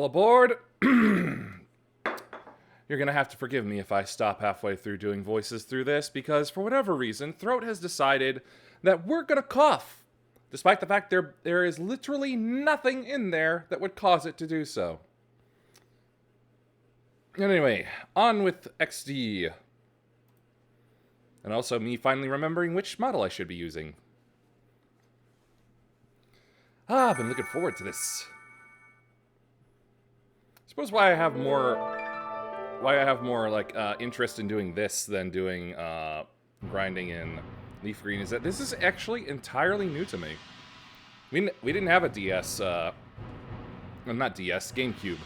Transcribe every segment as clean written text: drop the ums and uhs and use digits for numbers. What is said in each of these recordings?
aboard. You're going to have to forgive me if I stop halfway through doing voices through this, because for whatever reason, Throat has decided that we're going to cough, despite the fact there is literally nothing in there that would cause it to do so. Anyway, on with XD. And also me finally remembering which model I should be using. I've been looking forward to this. I suppose why I have more like interest in doing this than doing grinding in Leaf Green is that this is actually entirely new to me. We didn't have a DS, well, not DS, GameCube.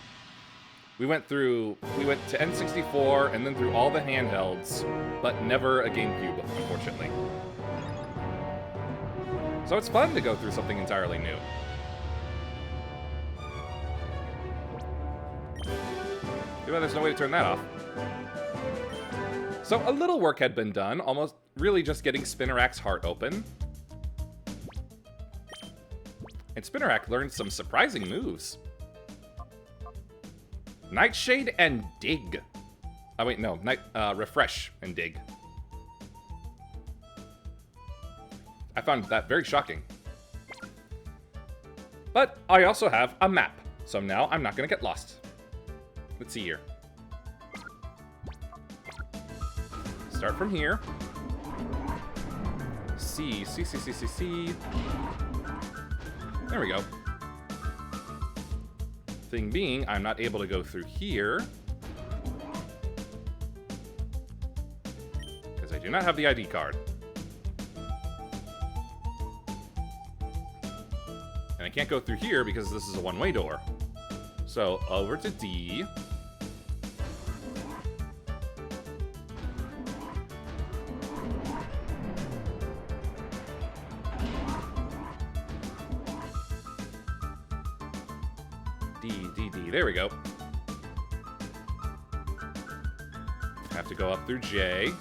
We went to N64 and then through all the handhelds, but never a GameCube, unfortunately. So it's fun to go through something entirely new. Too bad there's no way to turn that off. So a little work had been done, almost really just getting Spinarak's heart open. And Spinarak learned some surprising moves. Nightshade and Dig. Oh wait, no, Refresh and Dig. I found that very shocking. But I also have a map, so now I'm not gonna get lost. Let's see here. Start from here. C. There we go. Thing being, I'm not able to go through here. Because I do not have the ID card. And I can't go through here because this is a one-way door. So, over to D. D. There we go. Have to go up through J.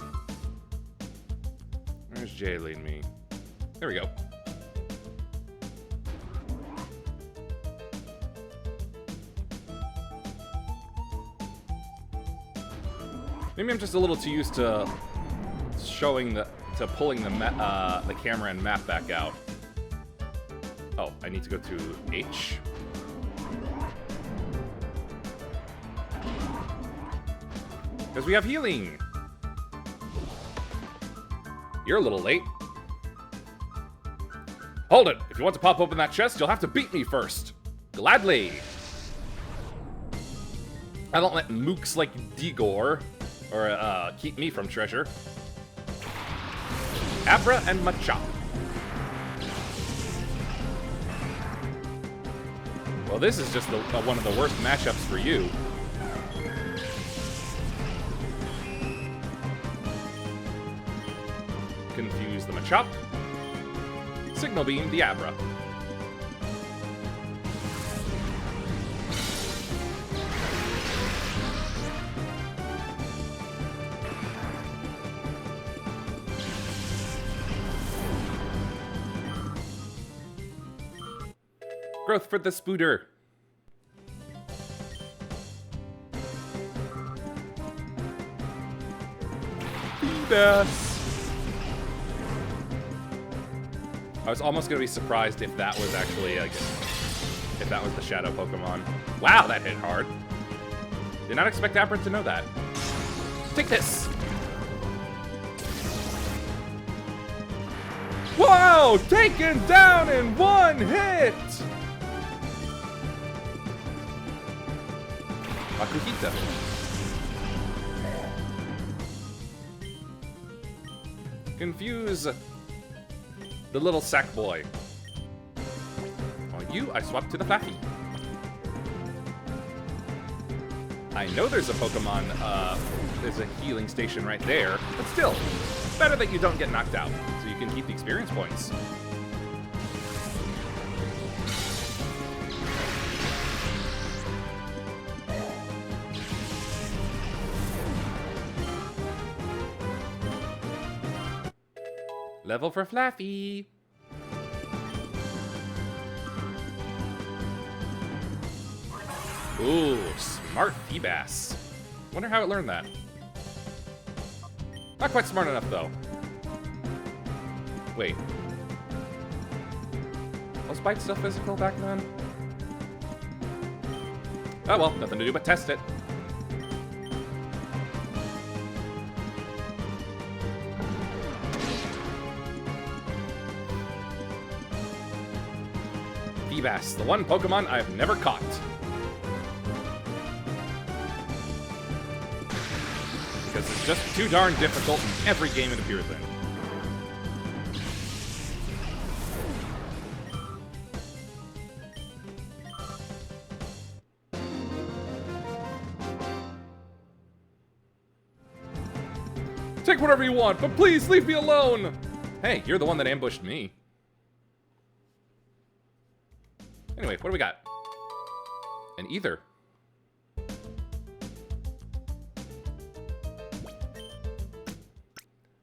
Where's J leading me? There we go. Maybe I'm just a little too used to pulling the camera and map back out. Oh, I need to go to H. Because we have healing. You're a little late. Hold it! If you want to pop open that chest, you'll have to beat me first. Gladly. I don't let mooks like Digor or keep me from treasure. Abra and Machop. Well, this is just one of the worst matchups for you. Confuse the Machop. Signal Beam the Abra. Growth for the Spooter. Yes. I was almost going to be surprised if that was actually, if that was the Shadow Pokemon. Wow, that hit hard. Did not expect Abra to know that. Take this! Wow! Taken down in one hit! Makuhita. Confuse the little sack boy. On you, I swap to the Flaaffy. I know there's a Pokemon, there's a healing station right there, but still, better that you don't get knocked out, so you can keep the experience points. Level for Flaaffy. Ooh, smart Feebas. Wonder how it learned that. Not quite smart enough, though. Wait. Was Bite still physical back then? Oh well, nothing to do but test it. Feebas, the one Pokemon I've never caught. Because it's just too darn difficult in every game it appears in. Take whatever you want, but please leave me alone! Hey, you're the one that ambushed me. Anyway, what do we got? An ether.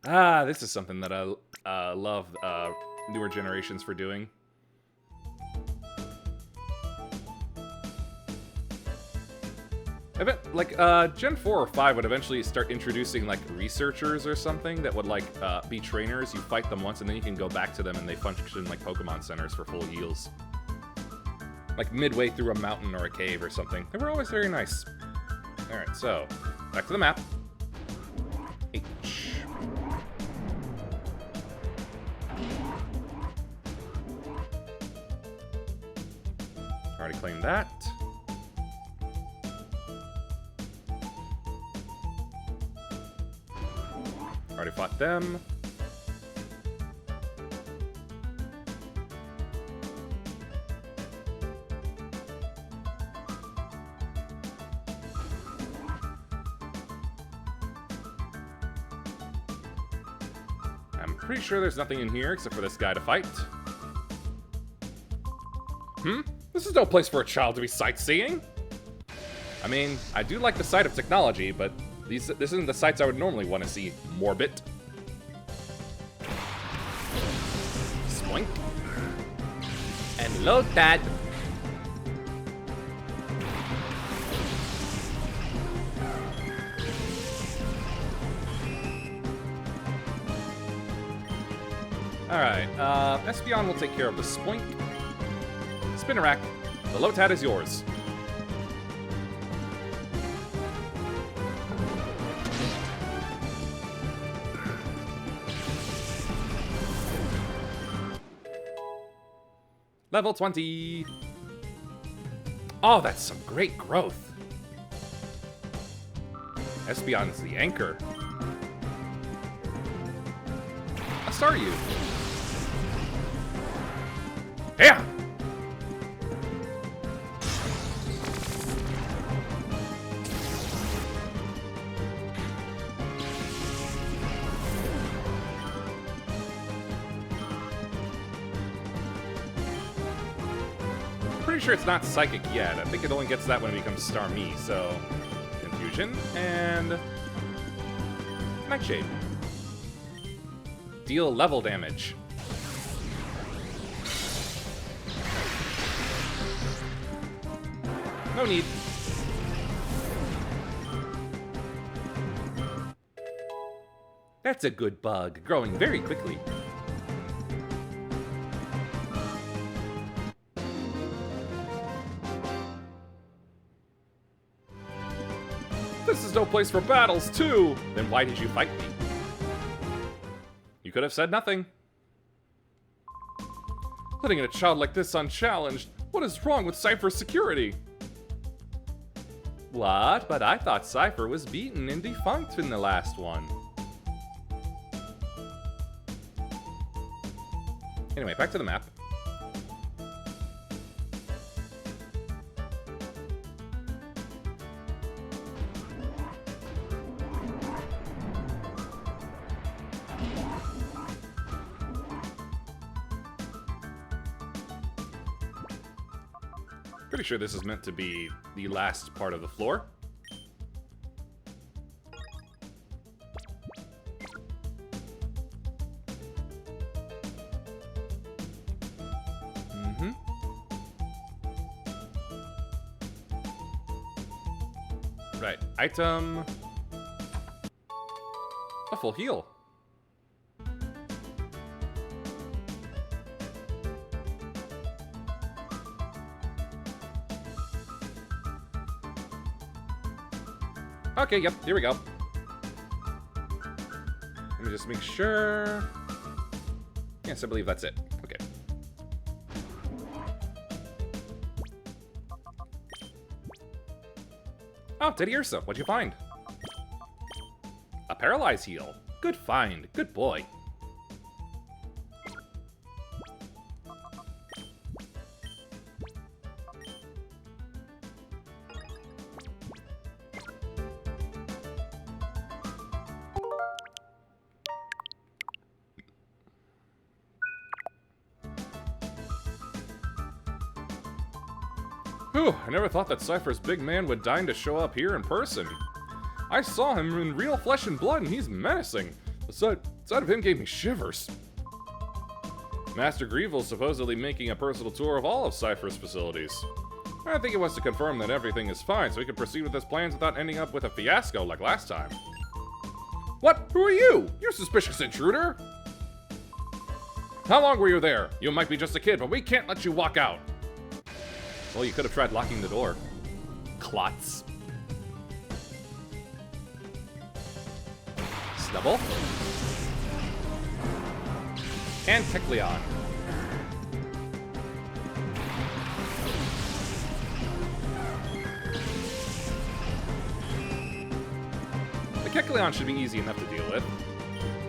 Ah, this is something that I love newer generations for doing. Gen 4 or 5 would eventually start introducing, like, researchers or something that would, like, be trainers. You fight them once, and then you can go back to them, and they function like Pokemon centers for full heals. Like, midway through a mountain or a cave or something. They were always very nice. Alright, so, back to the map. H. Already claimed that. Already fought them. I'm pretty sure there's nothing in here except for this guy to fight. This is no place for a child to be sightseeing. I mean, I do like the sight of technology, but this isn't the sights I would normally want to see. Morbid. Spoink. And load that. Alright, Espeon will take care of the Spoink. Spinnerack, the Lotad is yours. Level 20. Oh, that's some great growth. Espeon's the anchor. A Staryu. Yeah. Pretty sure it's not Psychic yet. I think it only gets that when it becomes Starmie, so... Confusion, and... Nightshade. Deal level damage. No need. That's a good bug, growing very quickly. This is no place for battles, too! Then why did you fight me? You could have said nothing. Letting a child like this unchallenged? What is wrong with Cypher's security? What? But I thought Cypher was beaten and defunct in the last one. Anyway, back to the map. Pretty sure this is meant to be the last part of the floor. Right. Item. A full heal. Okay, yep, here we go. Let me just make sure. Yes, I believe that's it. Okay. Oh, Teddy Ursa, what'd you find? A paralyze heal. Good find. Good boy. Whew, I never thought that Cypher's big man would deign to show up here in person. I saw him in real flesh and blood, and he's menacing. The sight of him gave me shivers. Master Grievel's supposedly making a personal tour of all of Cypher's facilities. I think he wants to confirm that everything is fine, so he can proceed with his plans without ending up with a fiasco like last time. What? Who are you? You suspicious intruder! How long were you there? You might be just a kid, but we can't let you walk out. Well, you could have tried locking the door. Klotz. Snubble. And Kecleon. The Kecleon should be easy enough to deal with.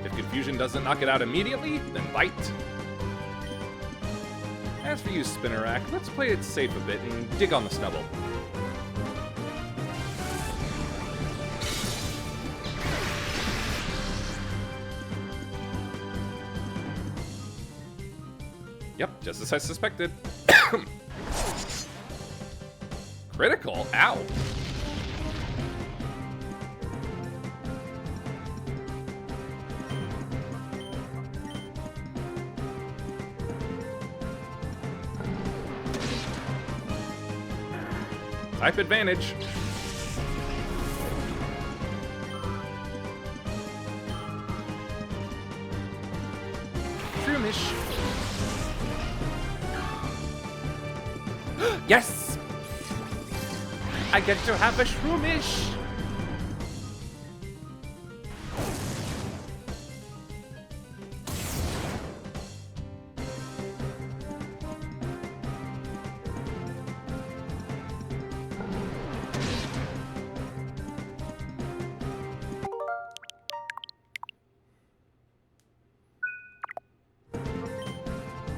If confusion doesn't knock it out immediately, then bite. As for you, Spinnerack, let's play it safe a bit and dig on the Snubble. Yep, just as I suspected. Critical? Ow! Type advantage. Shroomish. Yes! I get to have a Shroomish!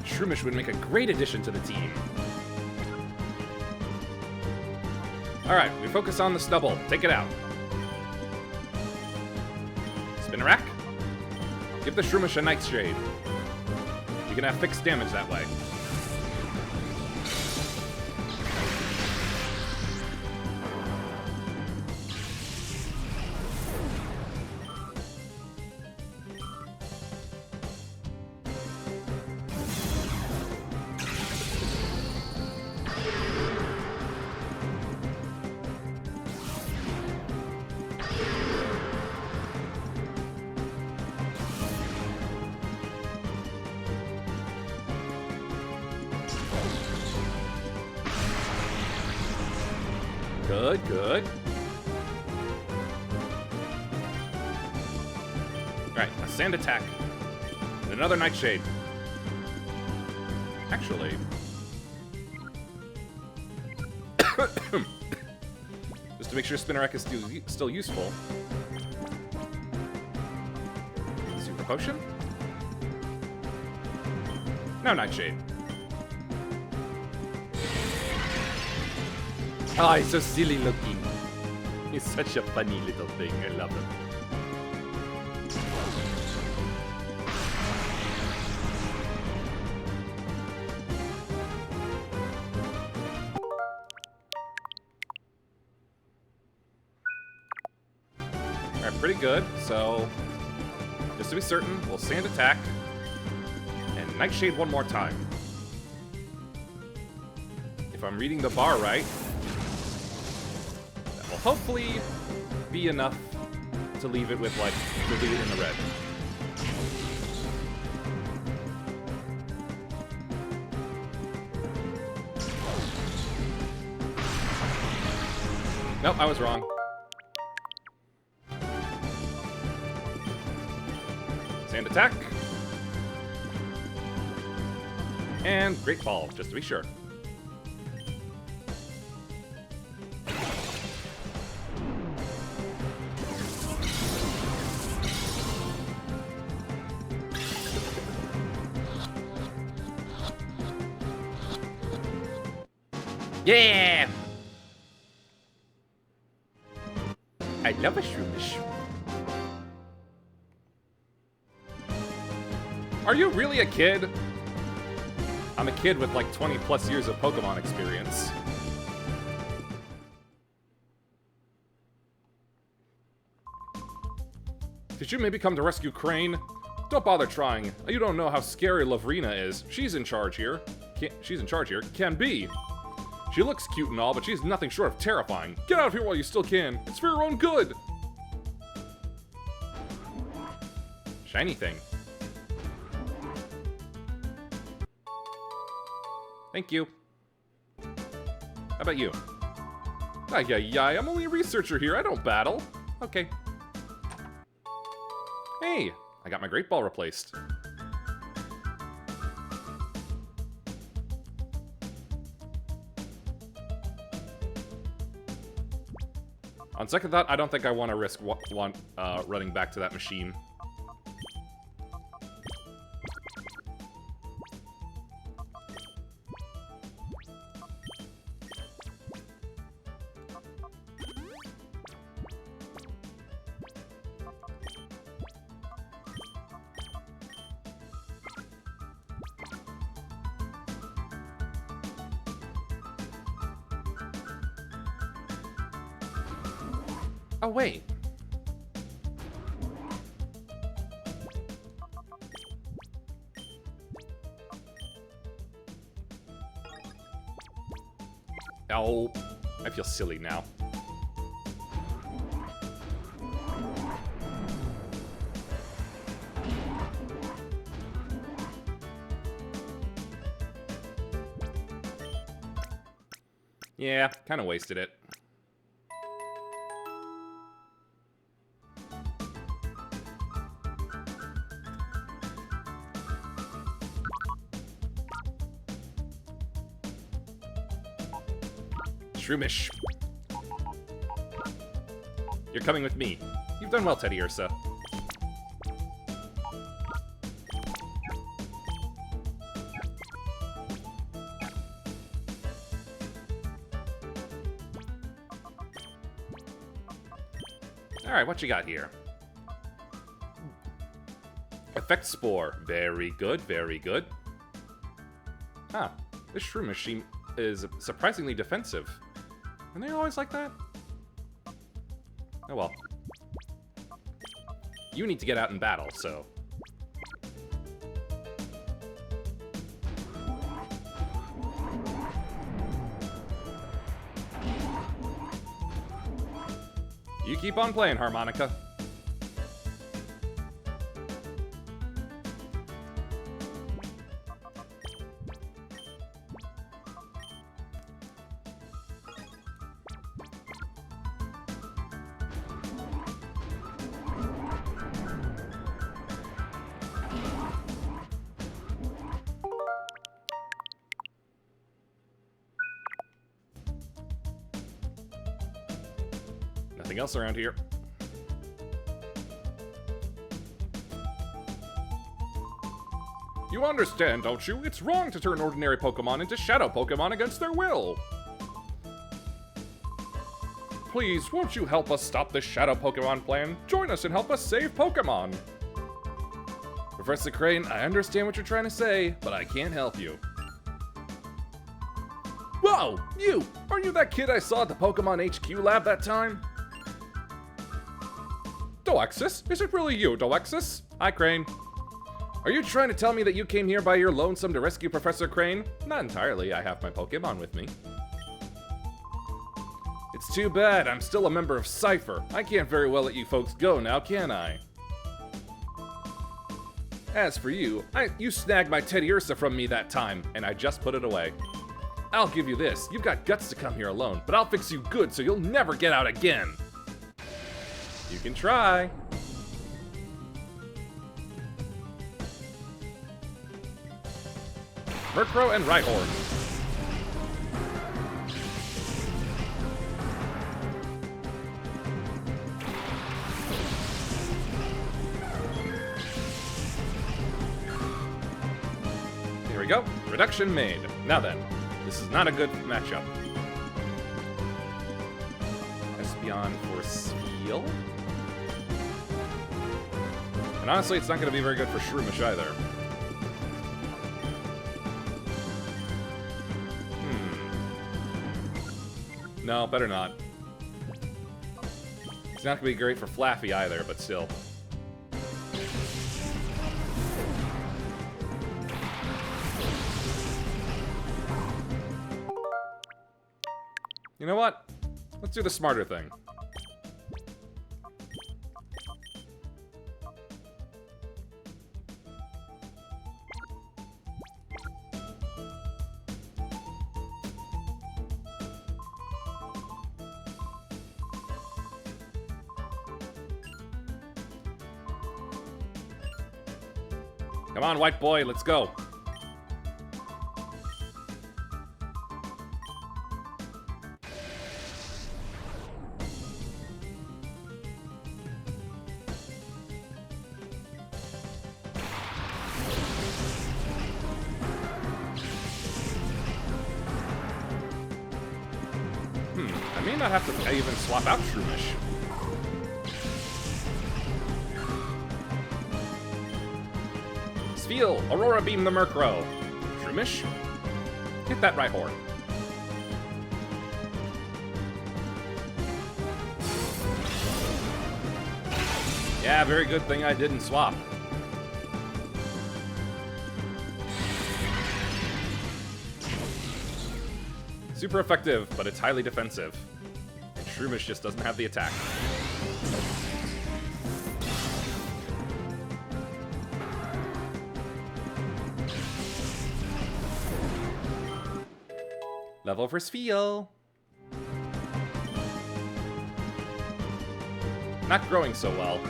Shroomish would make a great addition to the team. Alright, we focus on the Snubble. Take it out. Spinnerack? Give the Shroomish a Nightshade. You can have fixed damage that way. Good, good. Alright, a Sand Attack. And another Nightshade. Actually... just to make sure Spinnerack is still useful. Super Potion? No Nightshade. Oh, he's so silly looking. He's such a funny little thing. I love him. Alright, pretty good. So, just to be certain, we'll Sand Attack and Nightshade one more time. If I'm reading the bar right, hopefully be enough to leave it with, like, to leave it in the red. Nope, I was wrong. Sand attack. And Great Ball, just to be sure. Yeah! I love a shroomish. Are you really a kid? I'm a kid with like 20 plus years of Pokemon experience. Did you maybe come to rescue Crane? Don't bother trying. You don't know how scary Lavrina is. She's in charge here. Can be. She looks cute and all, but she's nothing short of terrifying. Get out of here while you still can. It's for your own good. Shiny thing. Thank you. How about you? Ay, I'm only a researcher here. I don't battle. Okay. Hey, I got my Great Ball replaced. On second thought, I don't think I want to risk running back to that machine. Oh, wait. Oh, I feel silly now. Yeah, kind of wasted it. Shroomish. You're coming with me. You've done well, Teddy Ursa. Alright, what you got here? Effect Spore. Very good, very good. Huh. This Shroomish is surprisingly defensive. Are they always like that? Oh well. You need to get out and battle, so... You keep on playing, Harmonica. Nothing else around here. You understand, don't you? It's wrong to turn ordinary Pokemon into Shadow Pokemon against their will. Please, won't you help us stop this Shadow Pokemon plan? Join us and help us save Pokemon. Professor Crane, I understand what you're trying to say, but I can't help you. Whoa! You! Aren't you that kid I saw at the Pokemon HQ lab that time? Doexis? Is it really you, Doexis? Hi, Crane. Are you trying to tell me that you came here by your lonesome to rescue Professor Crane? Not entirely, I have my Pokemon with me. It's too bad. I'm still a member of Cypher. I can't very well let you folks go now, can I? As for you, you snagged my Teddy Ursa from me that time, and I just put it away. I'll give you this. You've got guts to come here alone, but I'll fix you good so you'll never get out again. You can try. Murkrow and Rhyhorn. Here we go. Reduction made. Now then, this is not a good matchup. Espeon for Steel. And honestly, it's not going to be very good for Shroomish either. No, better not. It's not going to be great for Flaaffy either, but still. You know what? Let's do the smarter thing. Come on, white boy, let's go. I may not have to even swap out Shroomish. Feel Aurora Beam the Murkrow. Shroomish, hit that Rhyhorn. Yeah, very good thing I didn't swap. Super effective, but it's highly defensive. And Shroomish just doesn't have the attack. Level for Spheal. Not growing so well.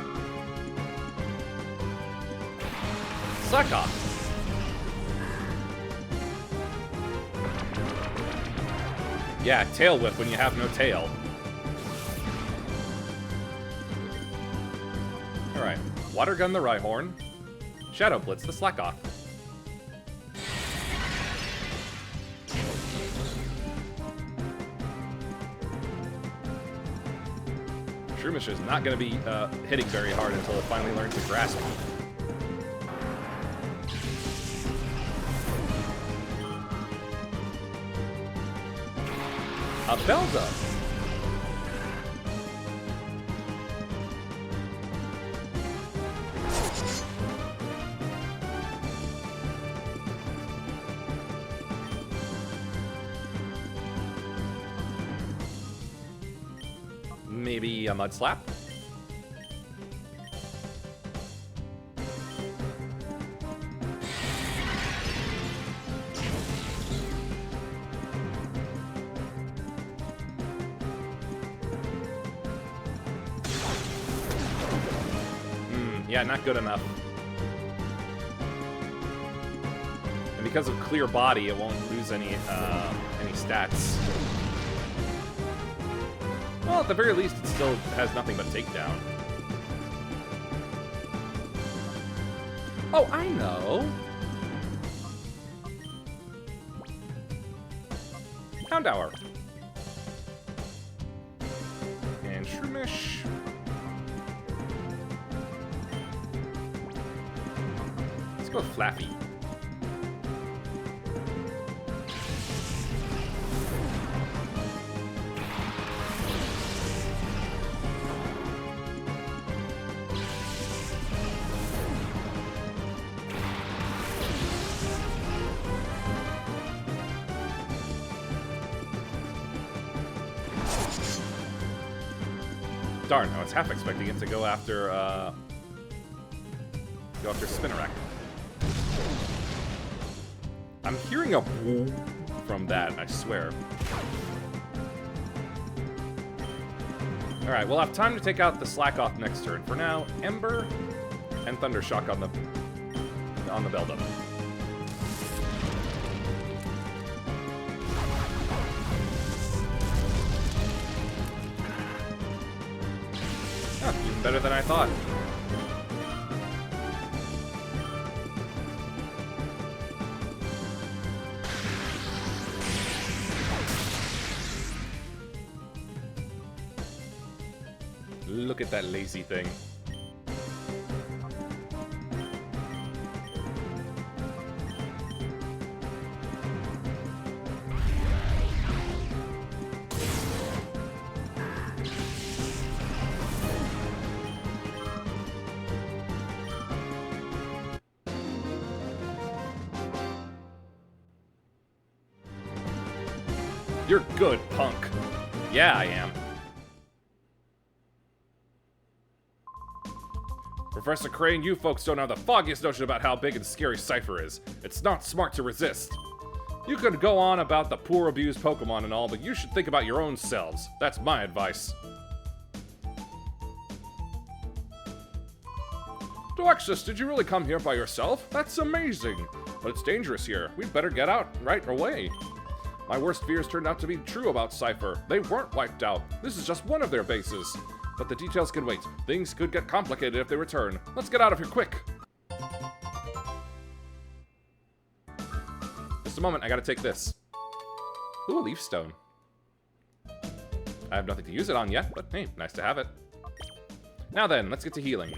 Suck off. Yeah, Tail Whip when you have no tail. Alright, Water Gun the Rhyhorn. Shadow Blitz the Slack Off. Shroomish is not going to be hitting very hard until it finally learns to grasp. A Beldum! Maybe a Mud Slap? Yeah, not good enough. And because of Clear Body, it won't lose any stats. Well, at the very least, it still has nothing but takedown. Oh, I know! Houndour. And Shroomish. Let's go with Flaaffy. Darn, I was half expecting it to go after Spinnerack. I'm hearing a woo from that, I swear. Alright, we'll have time to take out the Slack-Off next turn. For now, Ember and Thundershock on the Beldum. Huh, even better than I thought. Look at that lazy thing. You're good, punk. Yeah, I am. Professor Crane, you folks don't have the foggiest notion about how big and scary Cypher is. It's not smart to resist. You could go on about the poor abused Pokemon and all, but you should think about your own selves. That's my advice. Alexis, did you really come here by yourself? That's amazing. But it's dangerous here. We'd better get out right away. My worst fears turned out to be true about Cypher. They weren't wiped out. This is just one of their bases. But the details can wait. Things could get complicated if they return. Let's get out of here quick. Just a moment, I gotta take this. Ooh, Leaf Stone. I have nothing to use it on yet, but hey, nice to have it. Now then, let's get to healing.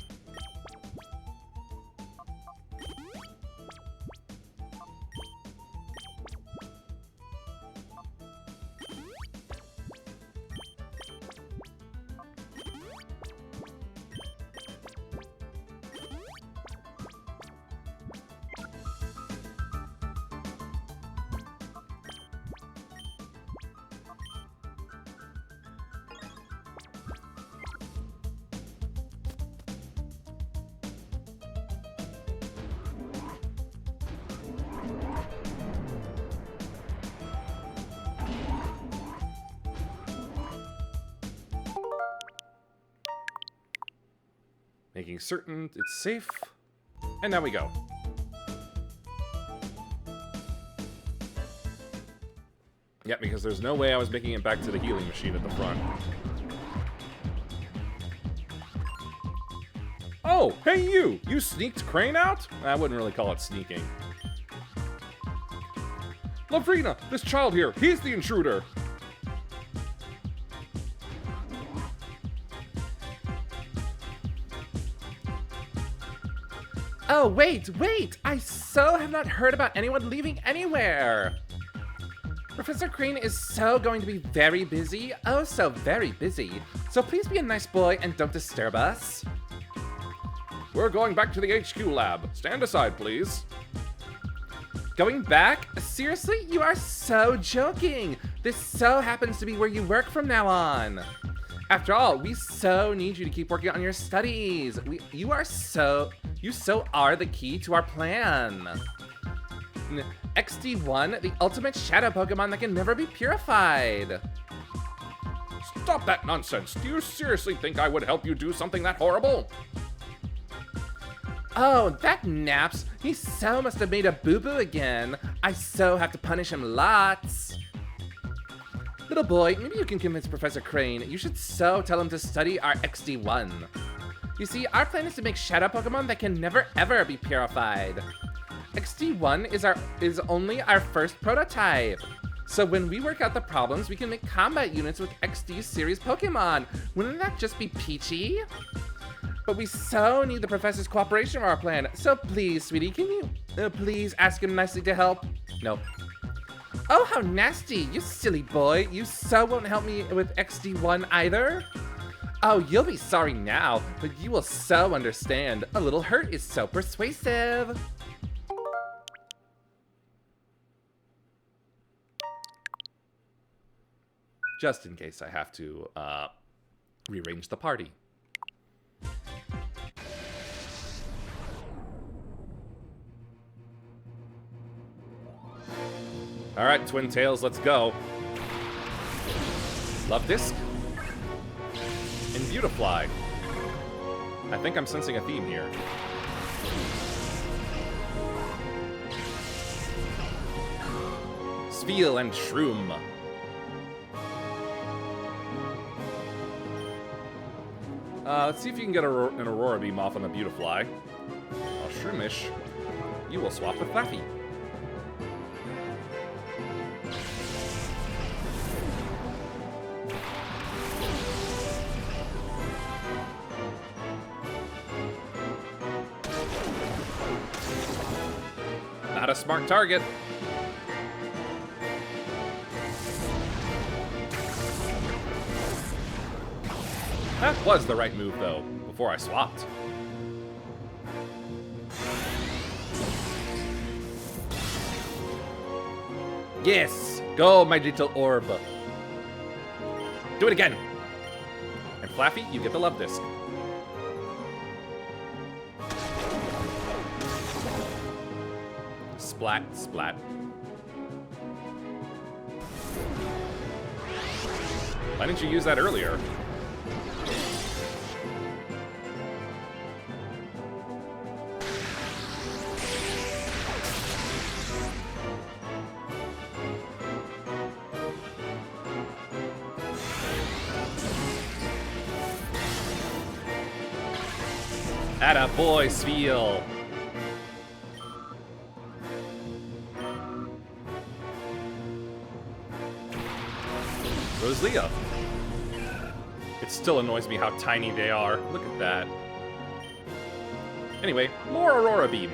Making certain it's safe. And now we go. Yeah, because there's no way I was making it back to the healing machine at the front. Oh, hey you! You sneaked Crane out? I wouldn't really call it sneaking. Lavrina, this child here, he's the intruder! Oh, wait! I so have not heard about anyone leaving anywhere! Professor Crane is so going to be very busy. Oh, so very busy. So please be a nice boy and don't disturb us. We're going back to the HQ lab. Stand aside, please. Going back? Seriously? You are so joking! This so happens to be where you work from now on. After all, we so need you to keep working on your studies. You so are the key to our plan. XD1, the ultimate shadow Pokemon that can never be purified. Stop that nonsense. Do you seriously think I would help you do something that horrible? Oh, that Naps. He so must have made a boo-boo again. I so have to punish him lots. Little boy, maybe you can convince Professor Crane. You should so tell him to study our XD1. You see, our plan is to make shadow Pokemon that can never ever be purified. XD1 is only our first prototype. So when we work out the problems, we can make combat units with XD series Pokemon. Wouldn't that just be peachy? But we so need the professor's cooperation for our plan. So please, sweetie, can you please ask him nicely to help? Nope. Oh, how nasty, you silly boy. You so won't help me with XD1 either? Oh, you'll be sorry now, but you will so understand. A little hurt is so persuasive. Just in case I have to rearrange the party. Alright, Twin Tails, let's go. Love Disc. And Beautifly. I think I'm sensing a theme here. Spiel and Shroom. Let's see if you can get an Aurora Beam off on the Beautifly. Oh, Shroomish, you will swap with Flaaffy. Not a smart target. That was the right move, though, before I swapped. Yes! Go, my little orb. Do it again! And Flaaffy, you get the Love Disc. Splat, splat. Why didn't you use that earlier? Atta boy, Spiel. Rosalea. It still annoys me how tiny they are. Look at that. Anyway, more Aurora Beam.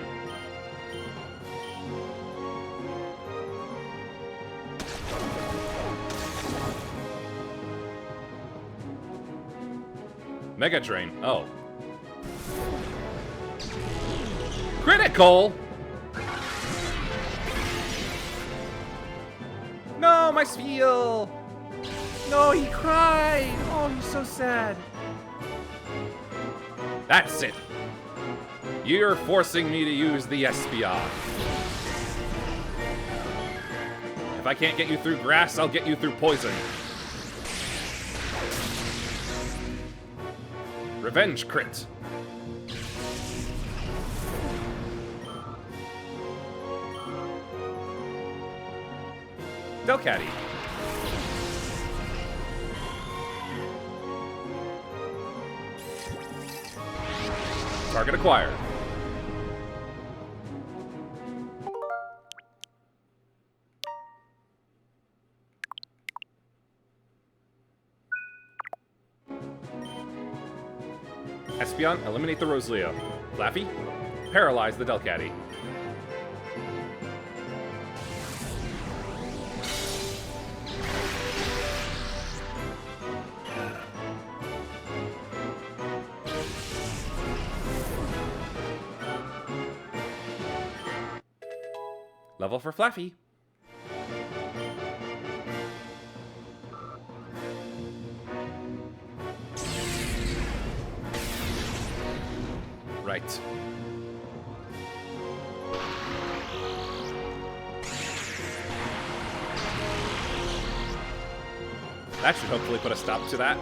Mega Drain. Oh. Critical! No, my Spiel! No, he cried! Oh, he's so sad. That's it. You're forcing me to use the Espeon. If I can't get you through grass, I'll get you through poison. Revenge crit. Delcatty. Target acquired. Espeon, eliminate the Rosalea. Flaaffy, paralyze the Delcatty. Level for Flaaffy. Right. That should hopefully put a stop to that.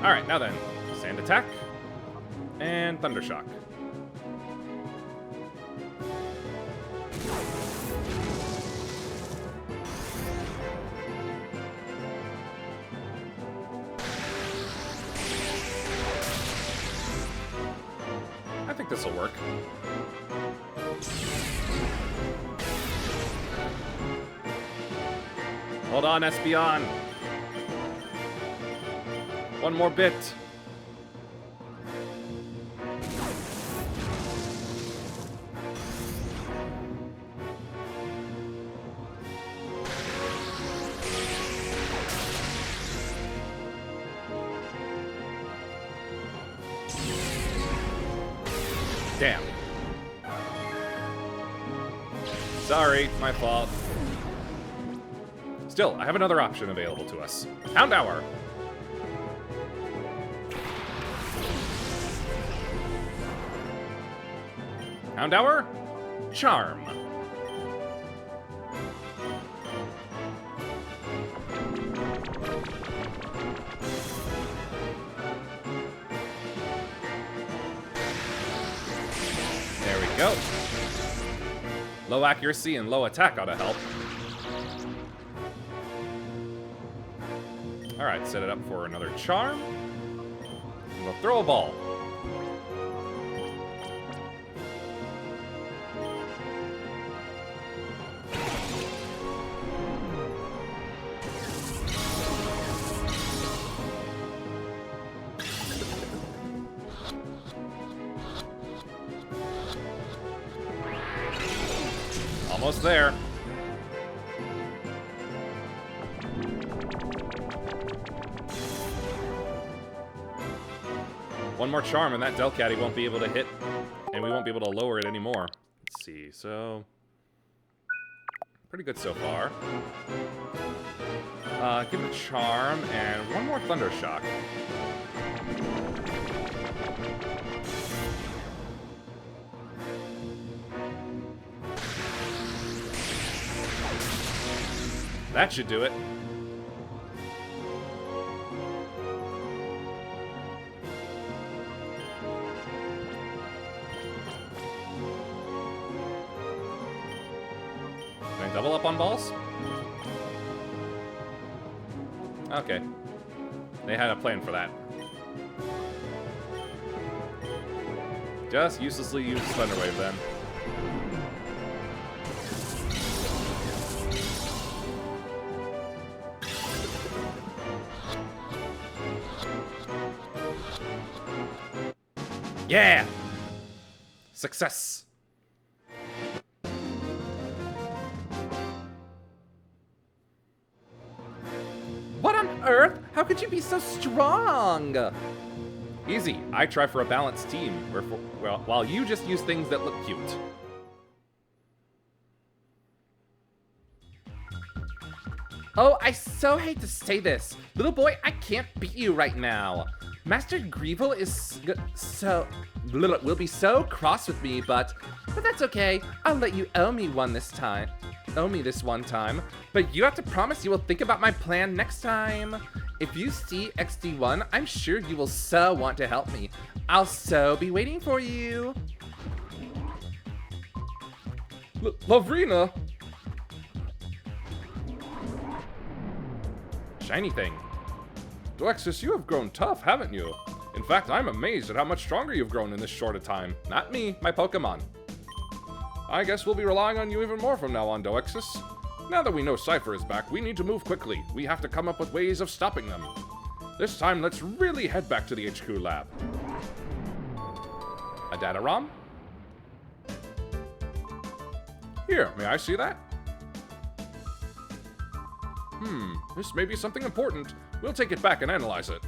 Alright, now then. Sand Attack. And Thundershock. I think this will work. Hold on, Espeon. One more bit. Damn. Sorry, my fault. Still, I have another option available to us. Houndour! Houndour, Charm. There we go. Low accuracy and low attack ought to help. Alright, set it up for another charm. And we'll throw a ball. Almost there. One more charm and that Delcatty won't be able to hit, and we won't be able to lower it anymore. Let's see, so... pretty good so far. Give it a charm and one more Thunder Shock. That should do it. Can I double up on balls? Okay. They had a plan for that. Just uselessly use Thunder Wave then. Yeah! Success! What on earth? How could you be so strong? Easy. I try for a balanced team, while you just use things that look cute. Oh, I so hate to say this. Little boy, I can't beat you right now. Master Greevil will be so cross with me, but that's okay. I'll let you owe me this one time. But you have to promise you will think about my plan next time. If you see XD1, I'm sure you will so want to help me. I'll so be waiting for you. Lavrina! Shiny thing. Doexis, you have grown tough, haven't you? In fact, I'm amazed at how much stronger you've grown in this short a time. Not me, my Pokemon. I guess we'll be relying on you even more from now on, Doexis. Now that we know Cypher is back, we need to move quickly. We have to come up with ways of stopping them. This time, let's really head back to the HQ lab. A data ROM? Here, may I see that? This may be something important. We'll take it back and analyze it.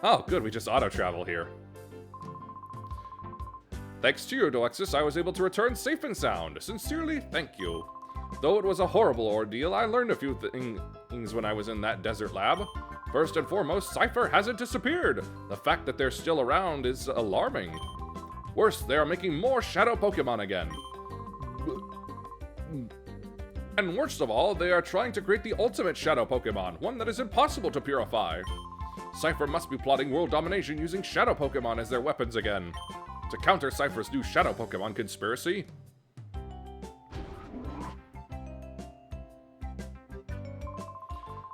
Oh, good, we just auto-travel here. Thanks to you, Doexis, I was able to return safe and sound. Sincerely, thank you. Though it was a horrible ordeal, I learned a few things when I was in that desert lab. First and foremost, Cypher hasn't disappeared. The fact that they're still around is alarming. Worse, they are making more shadow Pokemon again. And worst of all, they are trying to create the ultimate shadow Pokemon, one that is impossible to purify. Cypher must be plotting world domination using shadow Pokemon as their weapons again. To counter Cypher's new shadow Pokemon conspiracy,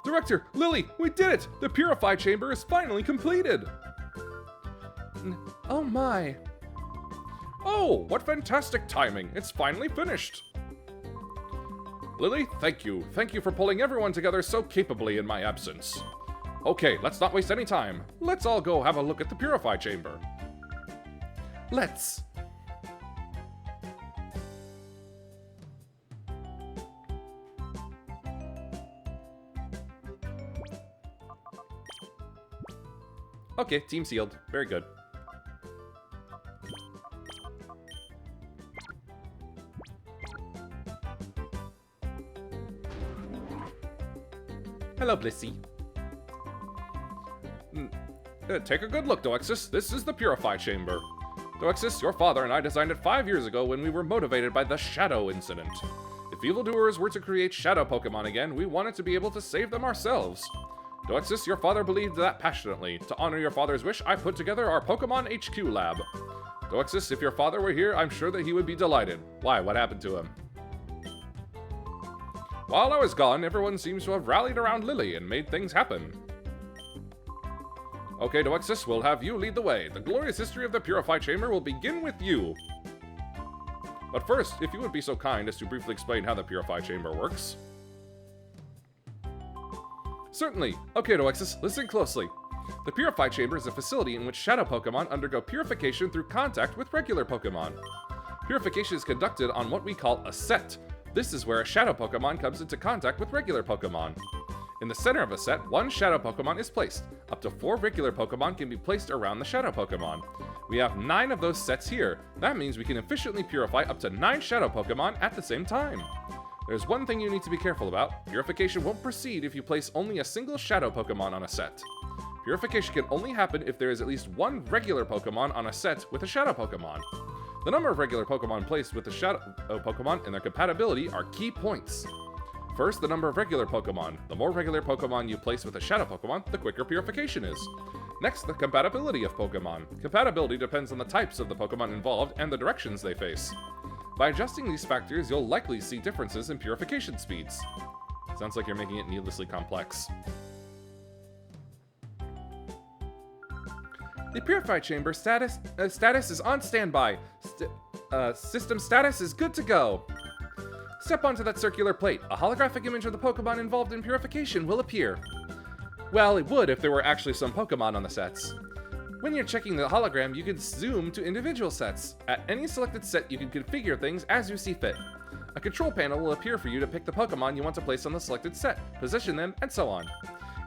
Director, Lily, we did it! The Purify Chamber is finally completed! Oh my. Oh, what fantastic timing! It's finally finished! Lily, thank you. Thank you for pulling everyone together so capably in my absence. Okay, let's not waste any time. Let's all go have a look at the Purify Chamber. Let's. Okay, team sealed. Very good. Hello, Blissey. Take a good look, Doexis. This is the Purify Chamber. Doexis, your father and I designed it 5 years ago when we were motivated by the Shadow Incident. If evildoers were to create Shadow Pokemon again, we wanted to be able to save them ourselves. Doexis, your father believed that passionately. To honor your father's wish, I put together our Pokemon HQ lab. Doexis, if your father were here, I'm sure that he would be delighted. Why? What happened to him? While I was gone, everyone seems to have rallied around Lily and made things happen. Okay, Doexis, we'll have you lead the way. The glorious history of the Purify Chamber will begin with you. But first, if you would be so kind as to briefly explain how the Purify Chamber works. Certainly. Okay, Doexis, listen closely. The Purify Chamber is a facility in which Shadow Pokemon undergo purification through contact with regular Pokemon. Purification is conducted on what we call a set. This is where a Shadow Pokemon comes into contact with regular Pokemon. In the center of a set, one Shadow Pokemon is placed. Up to 4 regular Pokemon can be placed around the Shadow Pokemon. We have 9 of those sets here. That means we can efficiently purify up to 9 Shadow Pokemon at the same time. There's one thing you need to be careful about. Purification won't proceed if you place only a single Shadow Pokemon on a set. Purification can only happen if there is at least 1 regular Pokemon on a set with a Shadow Pokemon. The number of regular Pokemon placed with the Shadow Pokemon and their compatibility are key points. First, the number of regular Pokemon. The more regular Pokemon you place with a Shadow Pokemon, the quicker purification is. Next, the compatibility of Pokemon. Compatibility depends on the types of the Pokemon involved and the directions they face. By adjusting these factors, you'll likely see differences in purification speeds. Sounds like you're making it needlessly complex. The Purify Chamber status is on standby. System status is good to go. Step onto that circular plate. A holographic image of the Pokemon involved in purification will appear. Well, it would if there were actually some Pokemon on the sets. When you're checking the hologram, you can zoom to individual sets. At any selected set, you can configure things as you see fit. A control panel will appear for you to pick the Pokemon you want to place on the selected set, position them, and so on.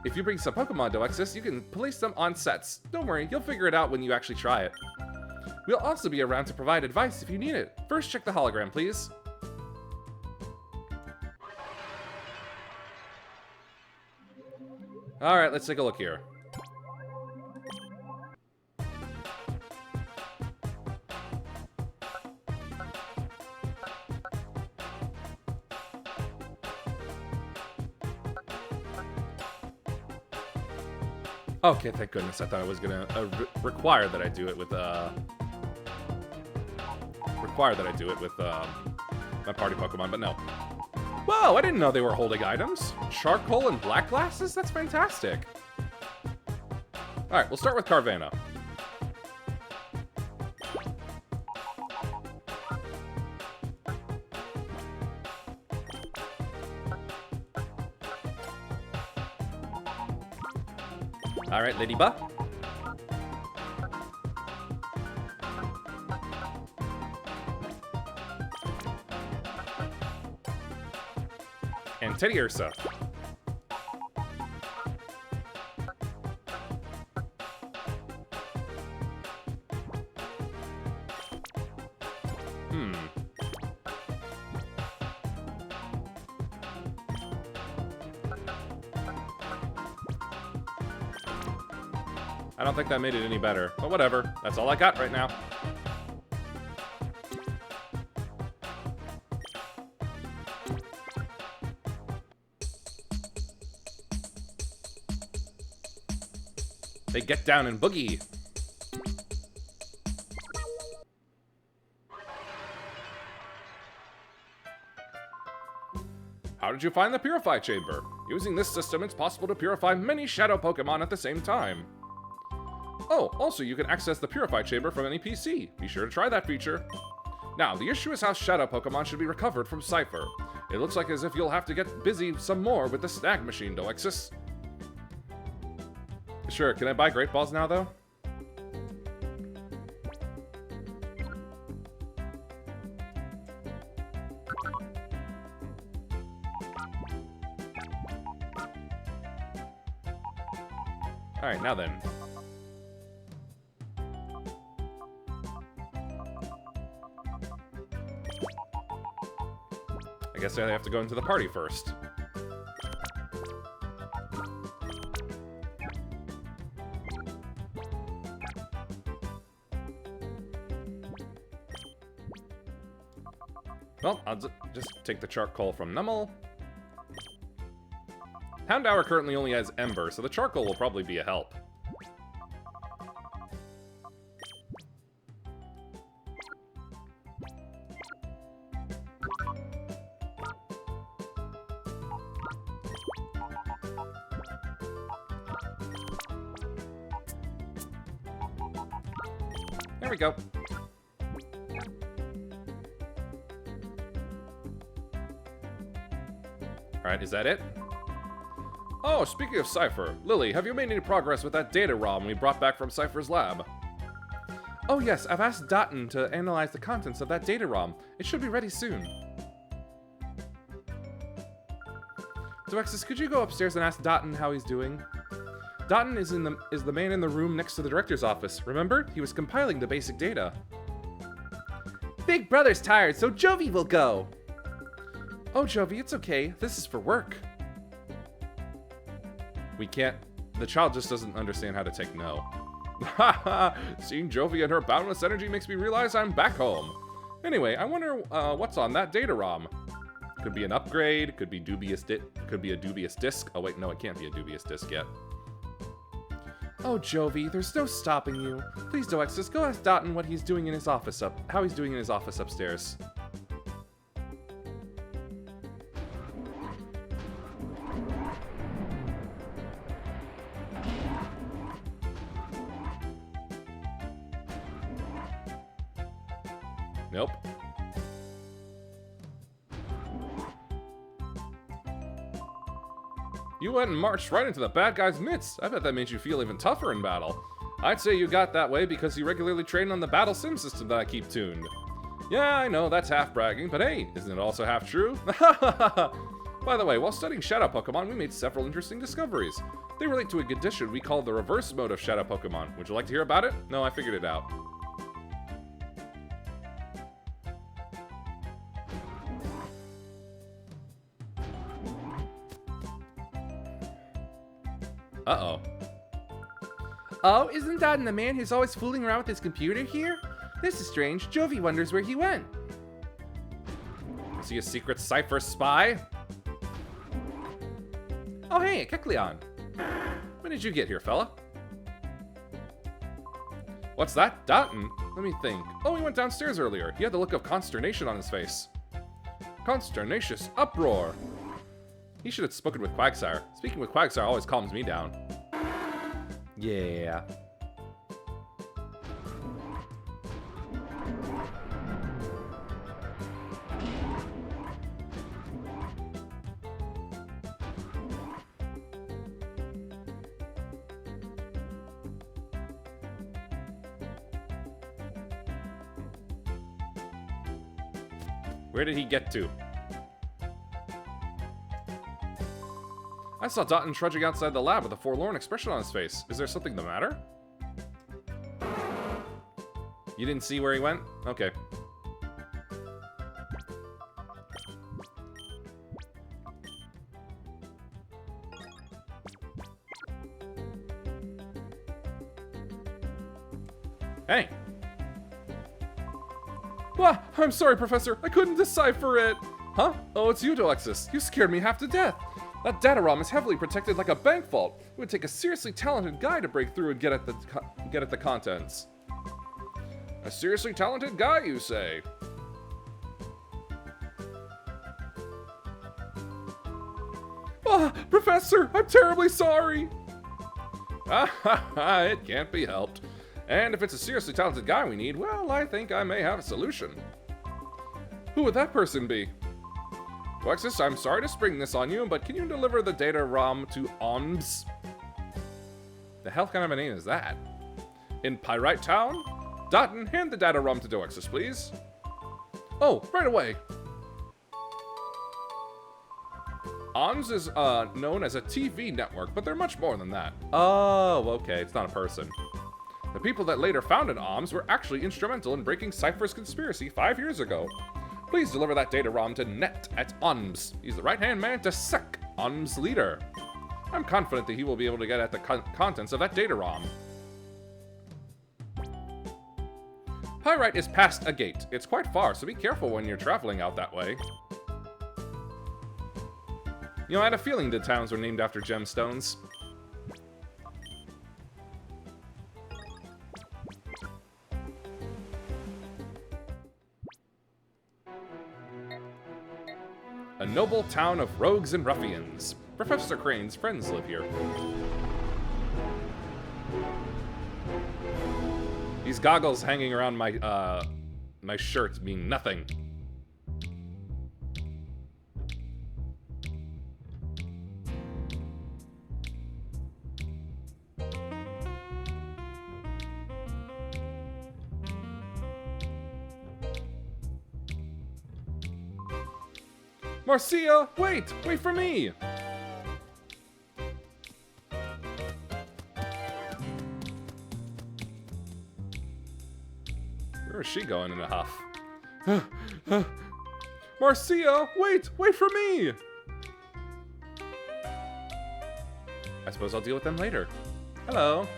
If you bring some Pokemon to Doexis, you can place them on sets. Don't worry, you'll figure it out when you actually try it. We'll also be around to provide advice if you need it. First, check the hologram, please. Alright, let's take a look here. Okay, thank goodness. I thought I was gonna require that I do it with my party Pokemon, but no. Whoa, I didn't know they were holding items. Charcoal and black glasses? That's fantastic. Alright, we'll start with Carvanha. Alright, Ladybug. And Teddy Ursa. I don't think that made it any better, but whatever. That's all I got right now. They get down and boogie. How did you find the Purify Chamber? Using this system, it's possible to purify many Shadow Pokemon at the same time. Oh, also you can access the Purify Chamber from any PC. Be sure to try that feature. Now, the issue is how Shadow Pokemon should be recovered from Cypher. It looks like as if you'll have to get busy some more with the snag machine, Doexis. Sure, can I buy Great Balls now, though? Alright, now then. I guess I have to go into the party first. Well, I'll just take the charcoal from Nummel. Houndour currently only has Ember, so the charcoal will probably be a help. There we go. Alright, is that it? Oh, speaking of Cypher, Lily, have you made any progress with that data ROM we brought back from Cypher's lab? Oh yes, I've asked Dotton to analyze the contents of that data ROM. It should be ready soon. Doexis, could you go upstairs and ask Dotton how he's doing? Dotton is the man in the room next to the director's office. Remember? He was compiling the basic data. Big Brother's tired, so Jovi will go! Oh, Jovi, it's okay. This is for work. We can't... The child just doesn't understand how to take no. Haha! Seeing Jovi and her boundless energy makes me realize I'm back home. Anyway, I wonder what's on that data ROM. Could be an upgrade, could be a dubious disc. Oh wait, no, it can't be a dubious disc yet. Oh, Jovi, there's no stopping you. Please, Doexis, go ask Dotton what he's doing in his office how he's doing in his office upstairs. Nope. You went and marched right into the bad guy's midst. I bet that made you feel even tougher in battle. I'd say you got that way because you regularly train on the battle sim system that I keep tuned. Yeah, I know, that's half bragging, but hey, isn't it also half true? By the way, while studying Shadow Pokemon, we made several interesting discoveries. They relate to a condition we call the reverse mode of Shadow Pokemon. Would you like to hear about it? No, I figured it out. Uh-oh. Oh, isn't Dotton the man who's always fooling around with his computer here? This is strange. Jovi wonders where he went. Is he a secret Cypher spy? Oh, hey, Kecleon. When did you get here, fella? What's that? Dotton? Let me think. Oh, he went downstairs earlier. He had the look of consternation on his face. Consternatious uproar. He should have spoken with Quagsire. Speaking with Quagsire always calms me down. Yeah. Where did he get to? I saw Dotton trudging outside the lab with a forlorn expression on his face. Is there something the matter? You didn't see where he went? Okay. Hey! Wah! I'm sorry, Professor. I couldn't decipher it. Huh? Oh, it's you, Doexis. You scared me half to death. That data ROM is heavily protected like a bank vault. It would take a seriously talented guy to break through and get at the contents. A seriously talented guy, you say? Ah, Professor, I'm terribly sorry. It can't be helped. And if it's a seriously talented guy we need, well, I think I may have a solution. Who would that person be? Doexis, I'm sorry to spring this on you, but can you deliver the data ROM to OMS? The hell kind of a name is that? In Pyrite Town? Dotton, hand the data ROM to Doexis, please. Oh, right away. OMS is known as a TV network, but they're much more than that. Oh, okay, it's not a person. The people that later founded OMS were actually instrumental in breaking Cypher's conspiracy 5 years ago. Please deliver that data ROM to Net at ONMS. He's the right-hand man to Sec, ONMS leader. I'm confident that he will be able to get at the contents of that data ROM. Pyrite is past a gate. It's quite far, so be careful when you're traveling out that way. You know, I had a feeling the towns were named after gemstones. A noble town of rogues and ruffians. Professor Crane's friends live here. These goggles hanging around my, my shirt mean nothing. Marcia, wait! Wait for me! Where is she going in a huff? Marcia, wait! Wait for me! I suppose I'll deal with them later. Hello.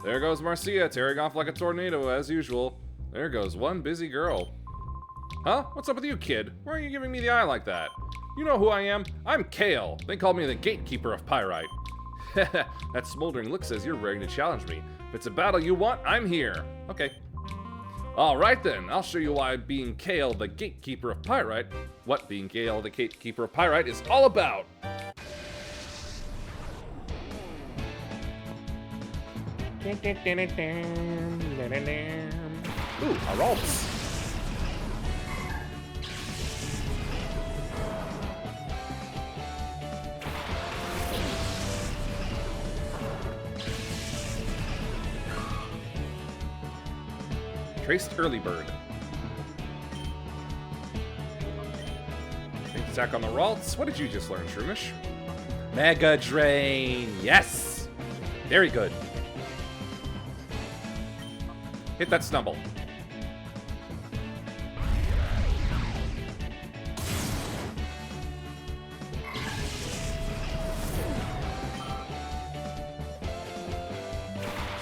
There goes Marcia, tearing off like a tornado, as usual. There goes one busy girl. Huh? What's up with you, kid? Why are you giving me the eye like that? You know who I am? I'm Gale. They call me the gatekeeper of Pyrite. That smoldering look says you're ready to challenge me. If it's a battle you want, I'm here. Okay. Alright then, I'll show you why being Gale, the gatekeeper of Pyrite, what being Gale, the gatekeeper of Pyrite is all about. Ooh, Aralts. Traced Early Bird. Attack on the Ralts. What did you just learn, Shroomish? Mega Drain. Yes! Very good. Hit that Snubble.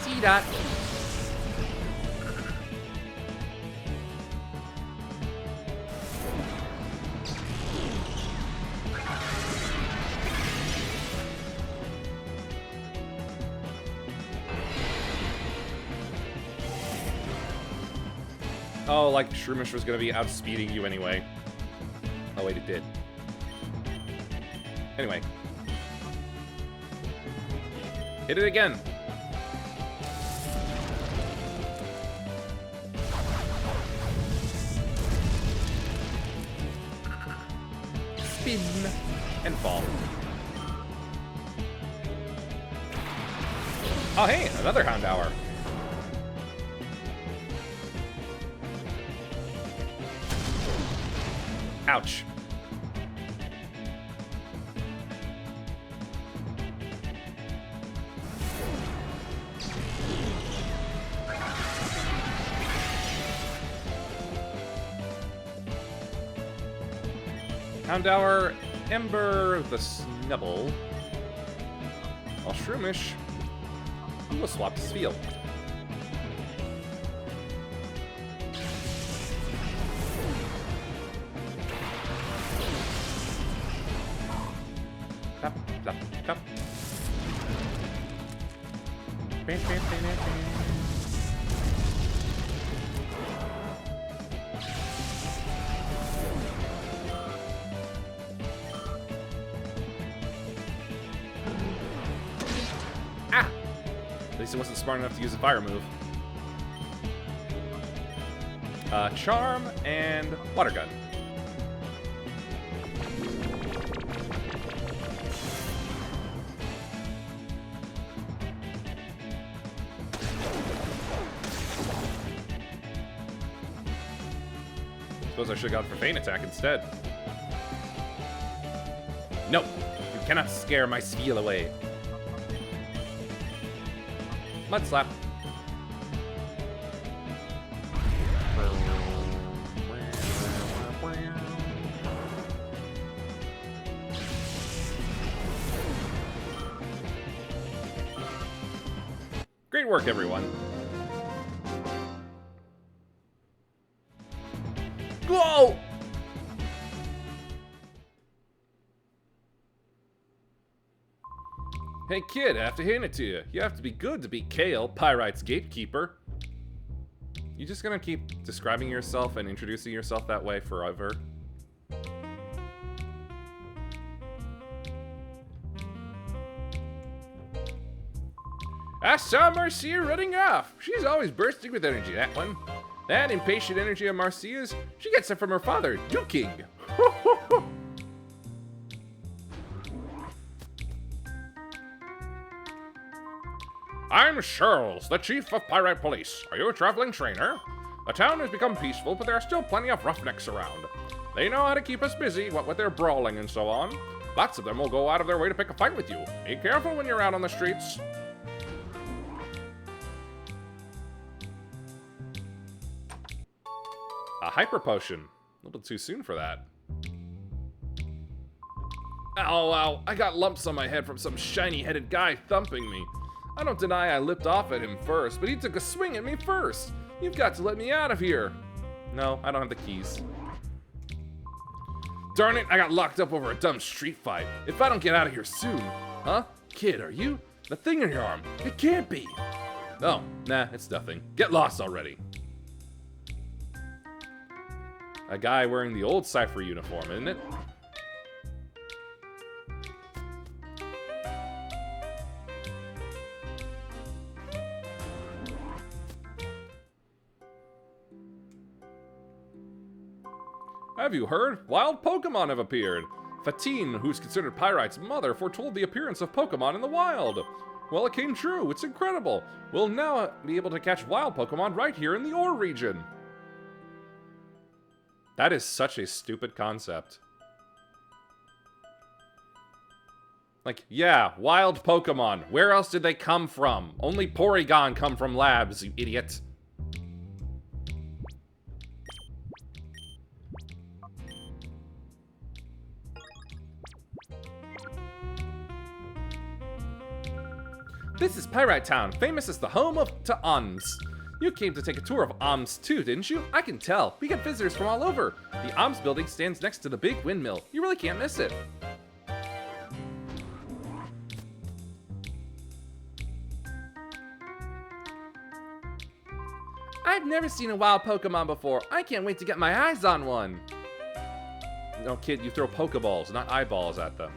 See that? Oh, like Shroomish was gonna be outspeeding you anyway. Oh wait, it did. Anyway. Hit it again. Spin and fall. Oh hey, another Houndour. Ouch. Houndour, Ember, the Snubble. While Shroomish, he will swap his field. Plop, plop, plop. Ah! At least it wasn't smart enough to use a fire move. Charm and Water Gun. Suppose I should have gone for Feint Attack instead. No! You cannot scare my Spiel away. Mud slap. Great work, everyone. Whoa! Hey kid, I have to hand it to you. You have to be good to beat Gale, Pyrite's gatekeeper. You just gonna keep describing yourself and introducing yourself that way forever? I saw Marcia running off. She's always bursting with energy, that one. That impatient energy of Marcia's, she gets it from her father, Duking. I'm Charles, the chief of Pyrite Police. Are you a traveling trainer? The town has become peaceful, but there are still plenty of roughnecks around. They know how to keep us busy, what with their brawling and so on. Lots of them will go out of their way to pick a fight with you. Be careful when you're out on the streets. A hyper potion. A little bit too soon for that. Ow, ow. I got lumps on my head from some shiny-headed guy thumping me. I don't deny I lipped off at him first, but he took a swing at me first. You've got to let me out of here. No, I don't have the keys. Darn it, I got locked up over a dumb street fight. If I don't get out of here soon. Huh? Kid, are you? The thing in your arm. It can't be. Oh, nah, it's nothing. Get lost already. A guy wearing the old Cypher uniform, isn't it? Have you heard? Wild Pokemon have appeared. Fatine, who's considered Pyrite's mother, foretold the appearance of Pokemon in the wild. Well, it came true. It's incredible. We'll now be able to catch wild Pokemon right here in the Ore region. That is such a stupid concept. Like, yeah, wild Pokemon. Where else did they come from? Only Porygon come from labs, you idiot. This is Pyrite Town, famous as the home to Oms. You came to take a tour of Oms too, didn't you? I can tell. We get visitors from all over. The Oms building stands next to the big windmill. You really can't miss it. I've never seen a wild Pokemon before. I can't wait to get my eyes on one. No, kid, you throw Pokeballs, not eyeballs at them.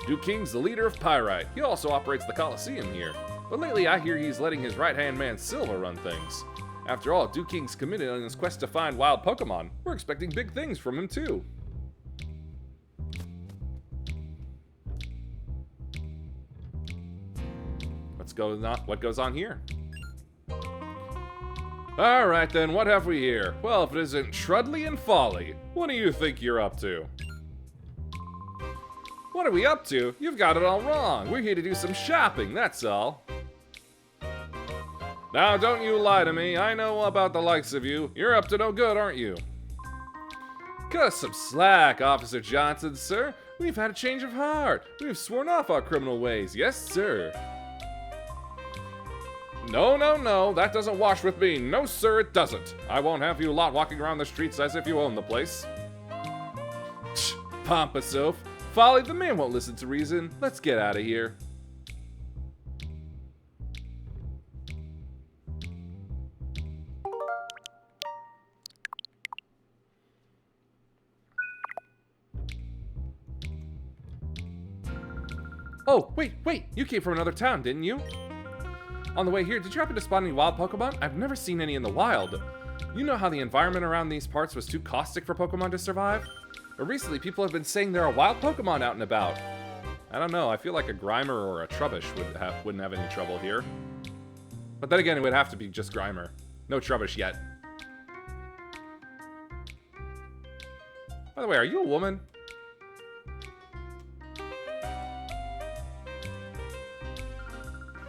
Duking's the leader of Pyrite. He also operates the Coliseum here. But lately I hear he's letting his right-hand man Silva run things. After all, Duking's committed on his quest to find wild Pokemon. We're expecting big things from him too. What goes on here? Alright then, what have we here? Well, if it isn't Trudley and Folly, what do you think you're up to? What are we up to? You've got it all wrong. We're here to do some shopping, that's all. Now, don't you lie to me. I know about the likes of you. You're up to no good, aren't you? Cut us some slack, Officer Johnson, sir. We've had a change of heart. We've sworn off our criminal ways. Yes, sir. No, no, no. That doesn't wash with me. No, sir, it doesn't. I won't have you lot walking around the streets as if you own the place. Tch, pompous oaf. Folly, the man won't listen to reason. Let's get out of here. Oh, wait, you came from another town, didn't you? On the way here, did you happen to spot any wild Pokemon? I've never seen any in the wild. You know how the environment around these parts was too caustic for Pokemon to survive? But recently, people have been saying there are wild Pokemon out and about. I don't know, I feel like a Grimer or a Trubbish wouldn't have any trouble here. But then again, it would have to be just Grimer. No Trubbish yet. By the way, are you a woman?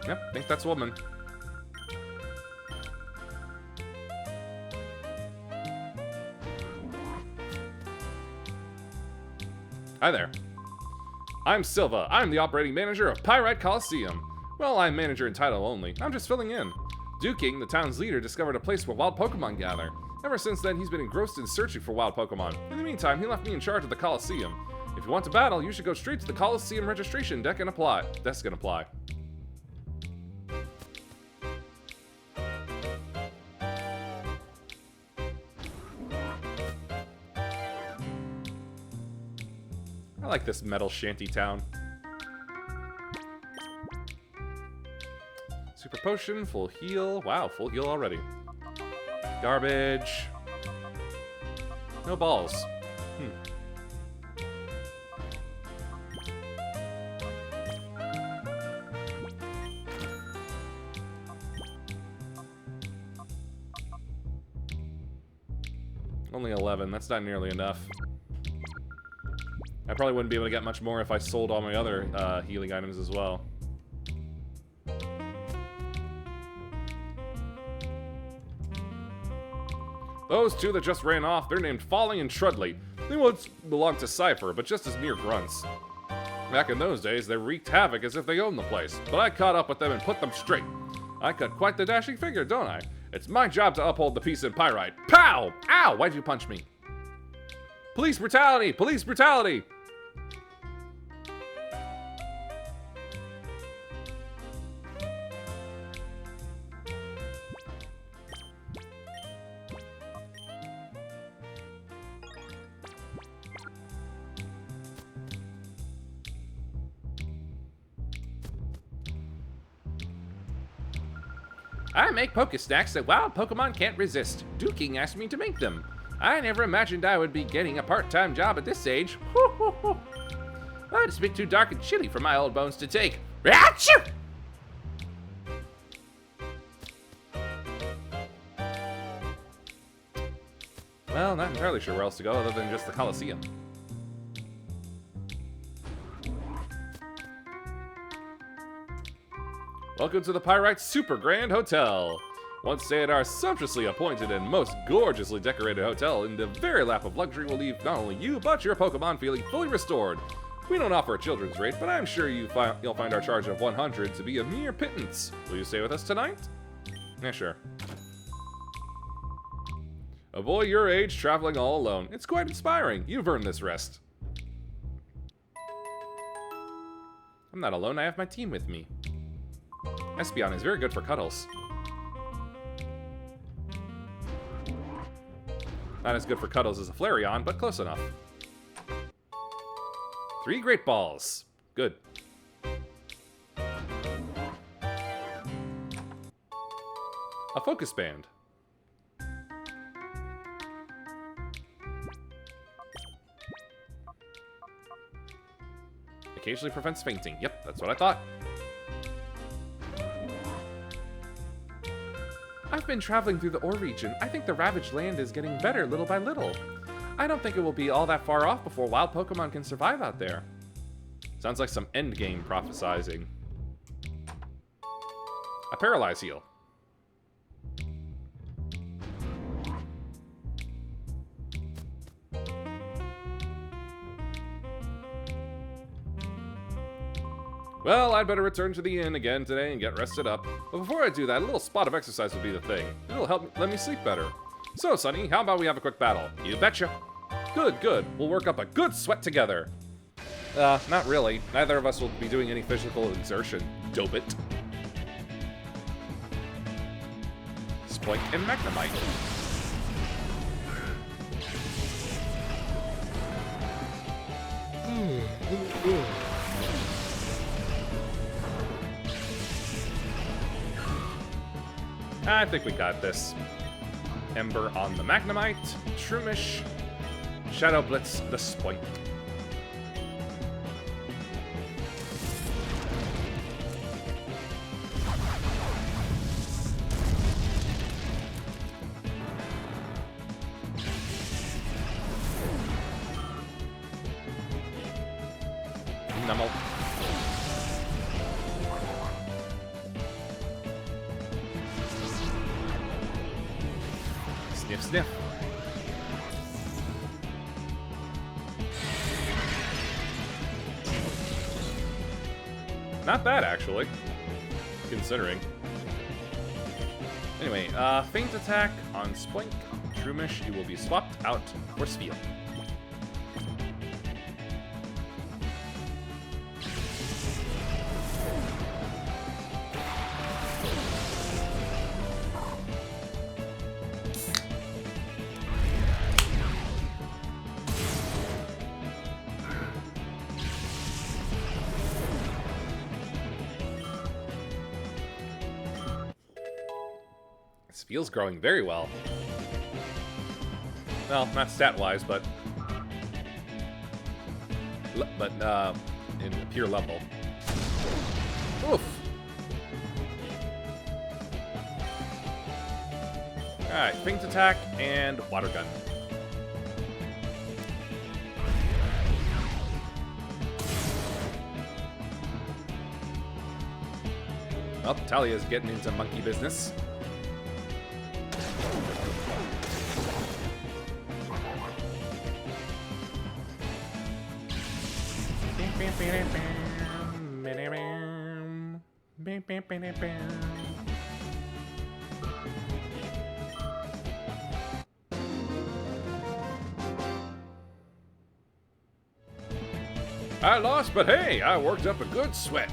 Yep, I think that's a woman. Hi there. I'm Silva. I'm the operating manager of Pyrite Coliseum. Well, I'm manager in title only. I'm just filling in. Duking, the town's leader, discovered a place where wild Pokemon gather. Ever since then, he's been engrossed in searching for wild Pokemon. In the meantime, he left me in charge of the Coliseum. If you want to battle, you should go straight to the Coliseum registration desk and apply. I like this metal shanty town. Super potion, full heal. Wow, full heal already. Garbage. No balls. Only 11. That's not nearly enough. I probably wouldn't be able to get much more if I sold all my other healing items as well. Those two that just ran off, they're named Falling and Trudley. They once belonged to Cypher, but just as mere grunts. Back in those days, they wreaked havoc as if they owned the place, but I caught up with them and put them straight. I cut quite the dashing figure, don't I? It's my job to uphold the peace in Pyrite. Pow! Ow! Why'd you punch me? Police brutality! Police brutality! I make Pokestacks that wild Pokemon can't resist. Duking asked me to make them. I never imagined I would be getting a part-time job at this age. Oh, it's a bit too dark and chilly for my old bones to take. Achoo! Well, not entirely sure where else to go other than just the Coliseum. Welcome to the Pyrite Super Grand Hotel. One stay at our sumptuously appointed and most gorgeously decorated hotel in the very lap of luxury will leave not only you, but your Pokemon feeling fully restored. We don't offer a children's rate, but I'm sure you'll find our charge of 100 to be a mere pittance. Will you stay with us tonight? Yeah, sure. A boy your age traveling all alone. It's quite inspiring. You've earned this rest. I'm not alone, I have my team with me. Espeon is very good for cuddles. Not as good for cuddles as a Flareon, but close enough. 3 Great Balls. Good. A Focus Band. Occasionally prevents fainting. Yep, that's what I thought. I've been traveling through the Ore region. I think the ravaged land is getting better little by little. I don't think it will be all that far off before wild Pokemon can survive out there. Sounds like some endgame prophesizing. A Paralyze Heal. Well, I'd better return to the inn again today and get rested up. But before I do that, a little spot of exercise would be the thing. It'll help let me sleep better. So, Sonny, how about we have a quick battle? You betcha. Good, good. We'll work up a good sweat together. Not really. Neither of us will be doing any physical exertion. Dope it. Spoink and Magnemite. I think we got this. Ember on the Magnemite, Shroomish, Shadow Blitz the Spoink. Sniff, sniff. Not bad, actually, considering. Anyway, feint attack on Splink. Shroomish, you will be swapped out for Spiel. Spiel's growing very well. Well, not stat-wise, but in pure level. Oof. Alright, feint attack and water gun. Well, Talia's getting into monkey business. I lost, but hey, I worked up a good sweat.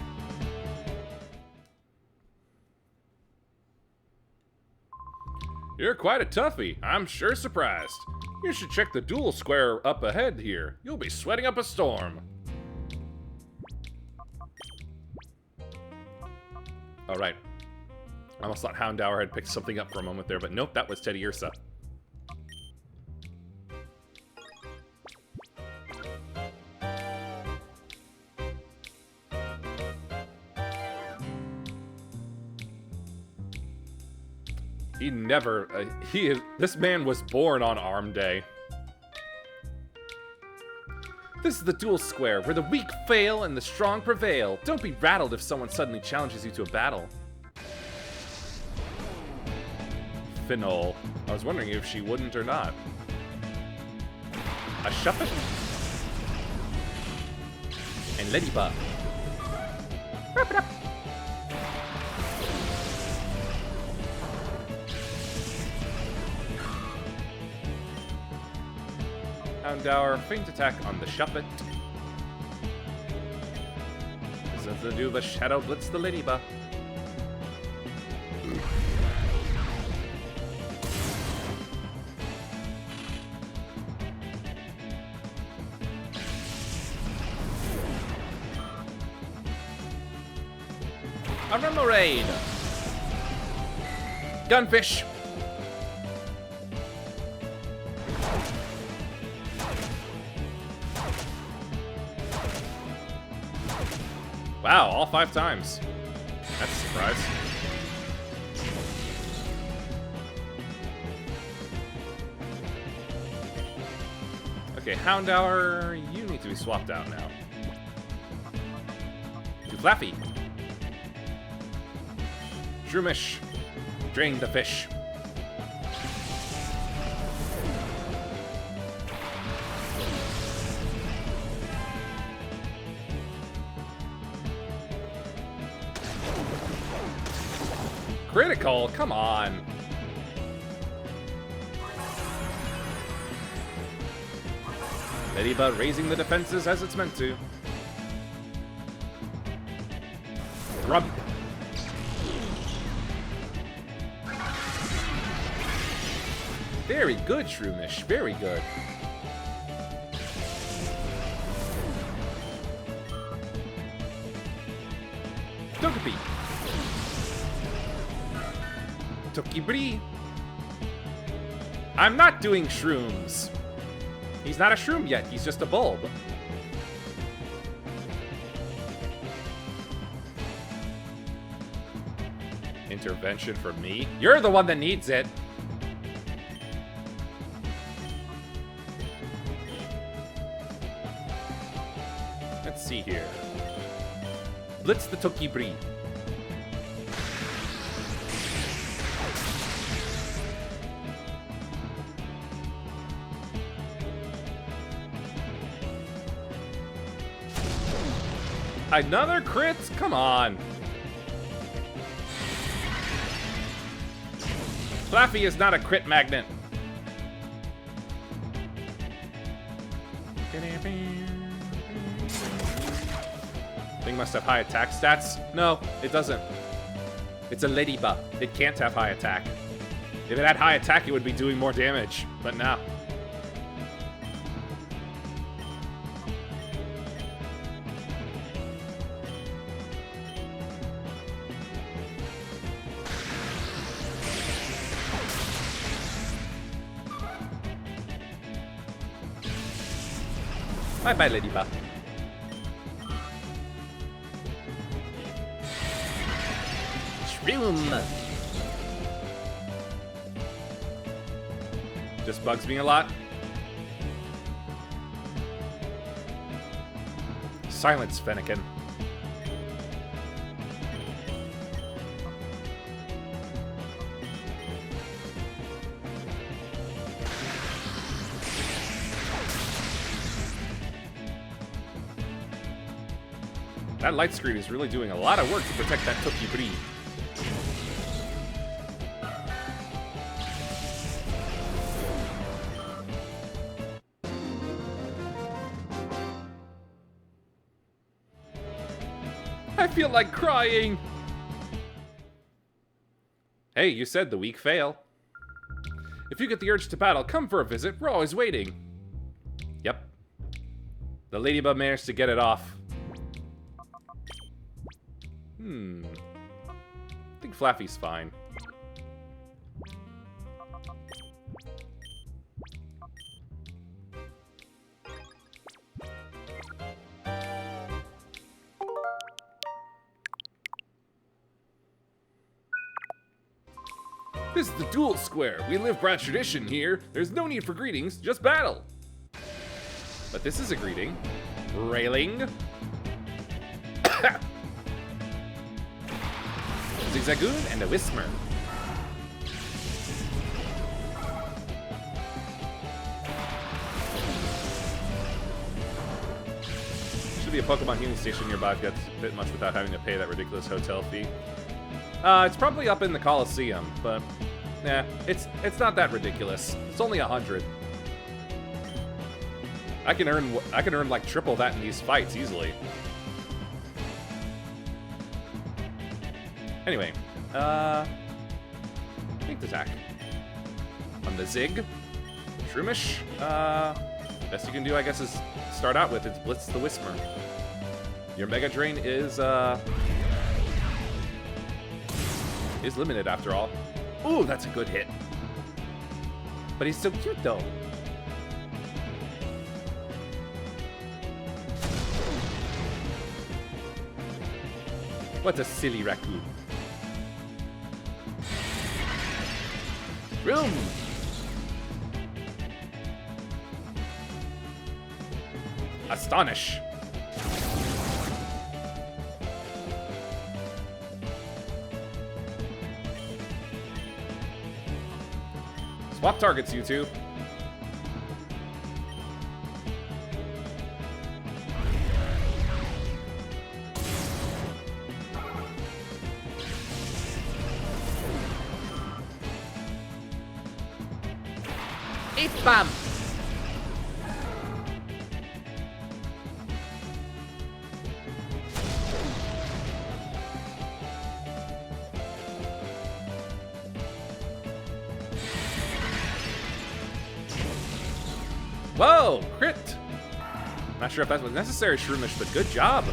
You're quite a toughie. I'm sure surprised. You should check the duel square up ahead here. You'll be sweating up a storm. Alright. I almost thought Houndour had picked something up for a moment there, but nope, that was Teddy Ursa. He never, this man was born on Arm Day. This is the duel square, where the weak fail and the strong prevail. Don't be rattled if someone suddenly challenges you to a battle. Finol. I was wondering if she wouldn't or not. A Shuffet? And Ladybug. Wrap it up. Houndour, feint attack on the Shuffet. Since they do the Shadow Blitz the Ladybug. A Remoraid! Gunfish! Wow, all 5 times. That's a surprise. Okay, Houndour, you need to be swapped out now. To Flaaffy. Shroomish, drain the fish. Critical, come on. Ladybug raising the defenses as it's meant to. Rub. Very good, Shroomish. Very good. Togepi. Togepi. I'm not doing shrooms. He's not a shroom yet. He's just a bulb. Intervention from me? You're the one that needs it. Let's see here. Blitz the Togepi. Another crit? Come on. Flaaffy is not a crit magnet. Thing must have high attack stats. No, it doesn't. It's a ladybug. It can't have high attack. If it had high attack, it would be doing more damage. But no. Bye-bye, ladybug. Shroom. Just bugs me a lot. Silence, Fennekin. That light screen is really doing a lot of work to protect that Tookie Bree. I feel like crying! Hey, you said the weak fail. If you get the urge to battle, come for a visit. We're always waiting. Yep. The ladybug managed to get it off. I think Flaaffy's fine. This is the duel square. We live by tradition here. There's no need for greetings, just battle. But this is a greeting. Railing. Zigzagoon and a Whismer. Should be a Pokemon healing station nearby if you get a bit much without having to pay that ridiculous hotel fee. It's probably up in the Coliseum, but yeah, it's not that ridiculous. It's only 100. I can earn like triple that in these fights easily. Anyway, Inked attack. On the Zig. Shroomish. Best you can do, I guess, is start out with is Blitz the Whisper. Your Mega Drain is limited after all. Ooh, that's a good hit. But he's so cute though. What a silly raccoon. Room. Astonish. Swap targets, you two. Bam! Whoa! Crit! Not sure if that was necessary, Shroomish, but good job.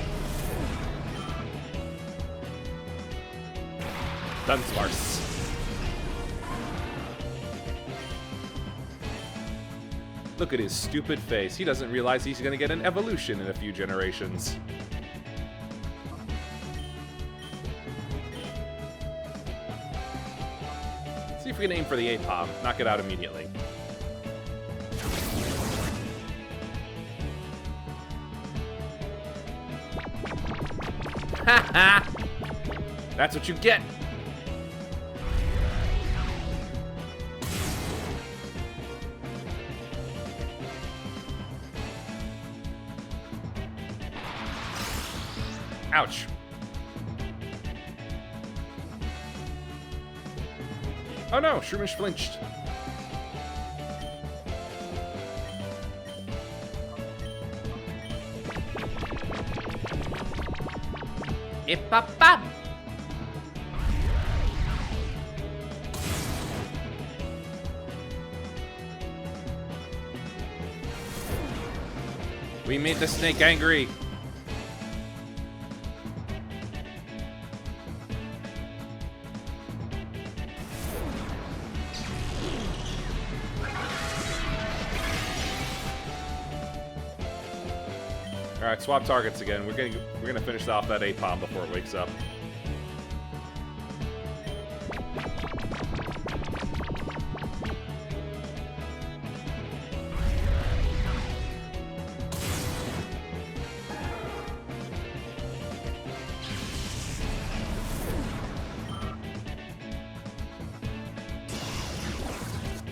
Dunsparce. Look at his stupid face. He doesn't realize he's gonna get an evolution in a few generations. See if we can aim for the A-Palm. Knock it out immediately. Ha ha! That's what you get! Ouch. Oh no, Shroomish flinched. Ip-pop-pop. We made the snake angry. All right, swap targets again. We're gonna finish off that Apom before it wakes up.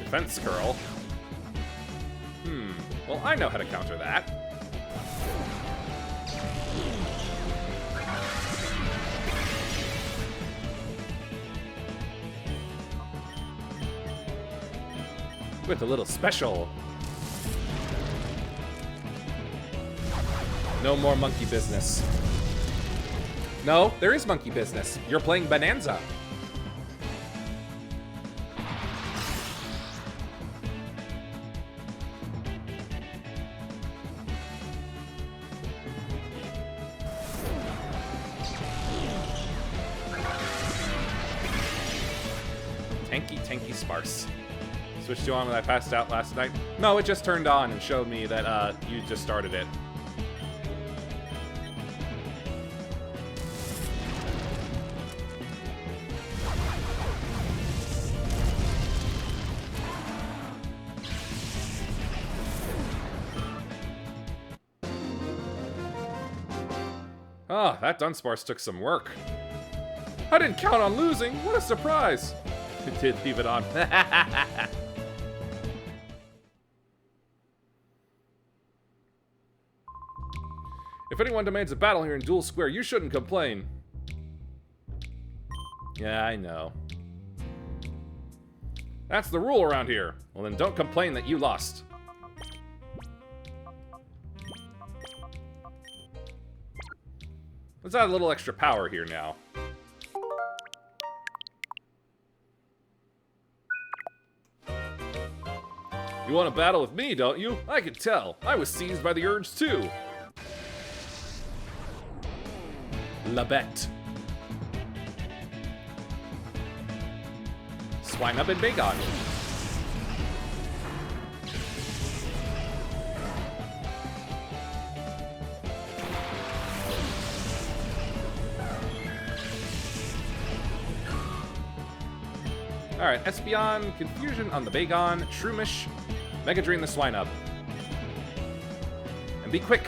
Defense curl. Well, I know how to counter that. With a little special. No more monkey business. No, there is monkey business. You're playing Bonanza. Tanky sparse. Switched you on when I passed out last night? No, it just turned on and showed me that you just started it. Ah, that Dunsparce took some work. I didn't count on losing. What a surprise. I did leave it on. If anyone demands a battle here in Duel Square, you shouldn't complain. Yeah, I know. That's the rule around here. Well, then don't complain that you lost. Let's add a little extra power here now. You want to battle with me, don't you? I could tell. I was seized by the urge, too. La Bête. Swine up and Bagon. Alright, Espeon, Confusion on the Bagon, Shroomish, Mega Drain the Swinub. And be quick.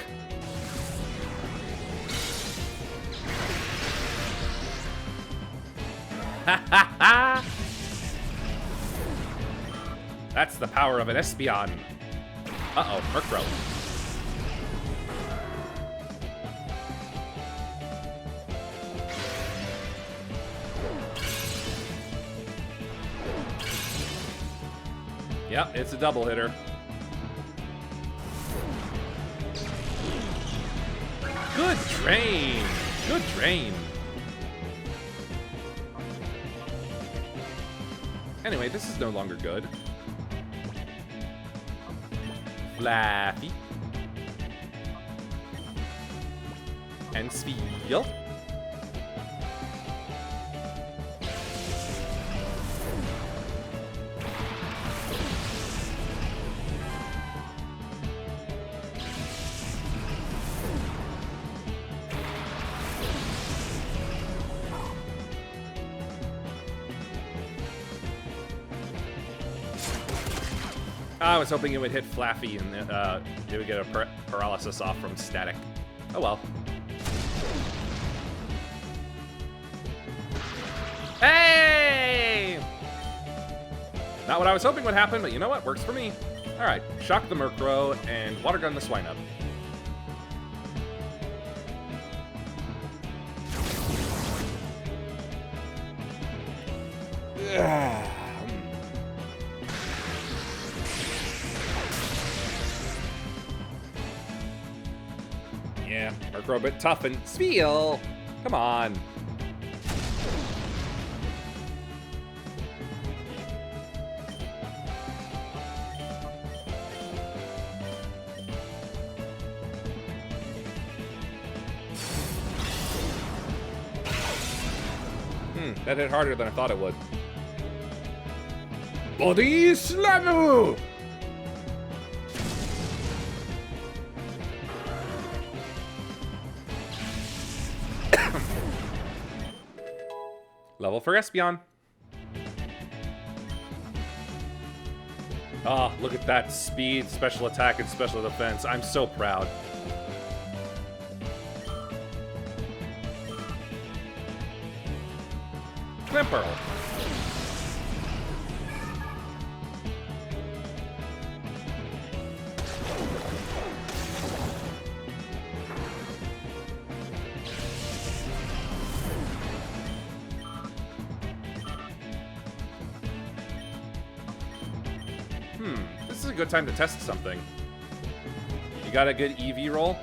Ha ha ha! That's the power of an Espeon. Uh-oh, Murkrow. Yep, it's a double hitter. Good drain! Good drain. Anyway, this is no longer good. Flaaffy. And Spiel. I was hoping it would hit Flaaffy and it would get a paralysis off from static. Oh well. Hey! Not what I was hoping would happen, but you know what? Works for me. Alright, Shock the Murkrow and Water Gun the Swinub. Yeah, Murkrow a bit tough and Spheal! Come on. That hit harder than I thought it would. Body Slammu! Level for Espeon. Ah, look at that speed, special attack, and special defense. I'm so proud. Climperl. This is a good time to test something. You got a good EV roll?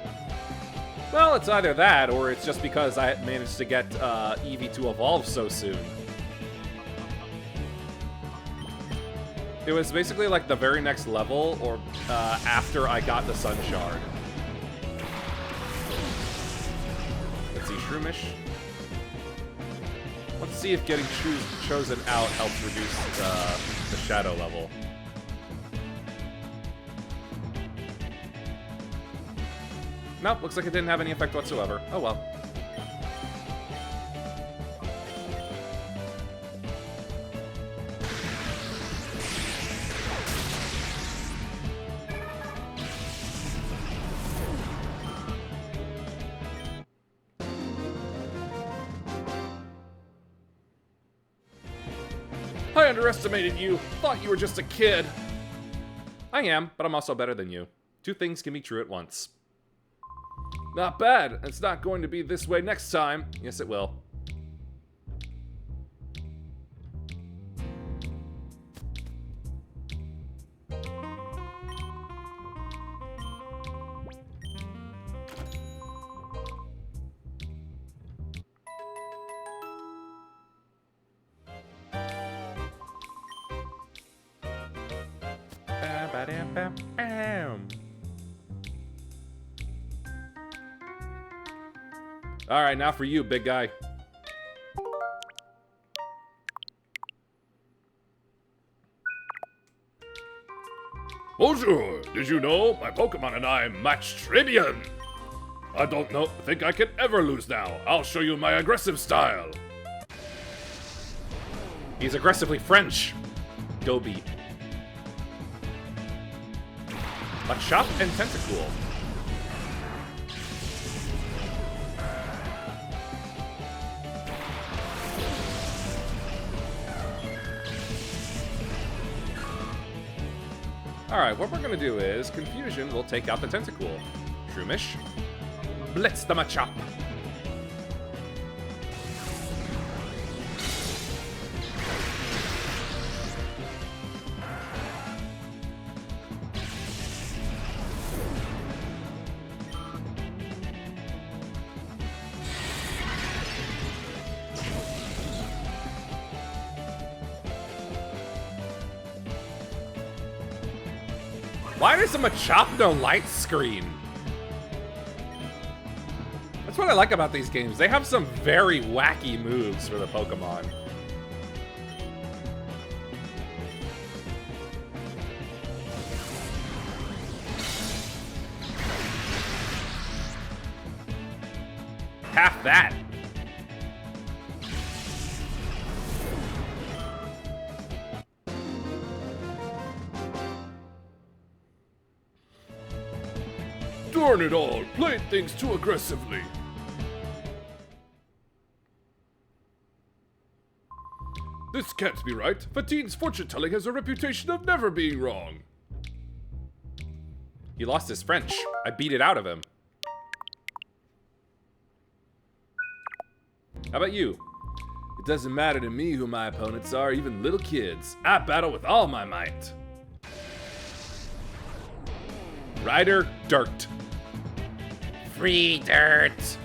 Well, it's either that, or it's just because I managed to get Eevee to evolve so soon. It was basically like the very next level, or after I got the Sun Shard. Let's see, Shroomish. Let's see if getting chosen out helps reduce the Shadow level. Nope, looks like it didn't have any effect whatsoever. Oh well. I underestimated you. Thought you were just a kid. I am, but I'm also better than you. Two things can be true at once. Not bad. It's not going to be this way next time. Yes, it will. Alright, now for you, big guy. Bonjour! Did you know my Pokemon and I match Tribbian? I don't think I can ever lose now. I'll show you my aggressive style. He's aggressively French. Gobi. Machop and Tentacool. Alright, what we're gonna do is Confusion will take out the Tentacool. Shroomish. Blitz the Machop. Why does the Machop no light screen? That's what I like about these games. They have some very wacky moves for the Pokemon. Half that. Darn it all, played things too aggressively. This can't be right. Fatine's fortune-telling has a reputation of never being wrong. He lost his French. I beat it out of him. How about you? It doesn't matter to me who my opponents are, even little kids. I battle with all my might. Rider Dirt. Free dirt.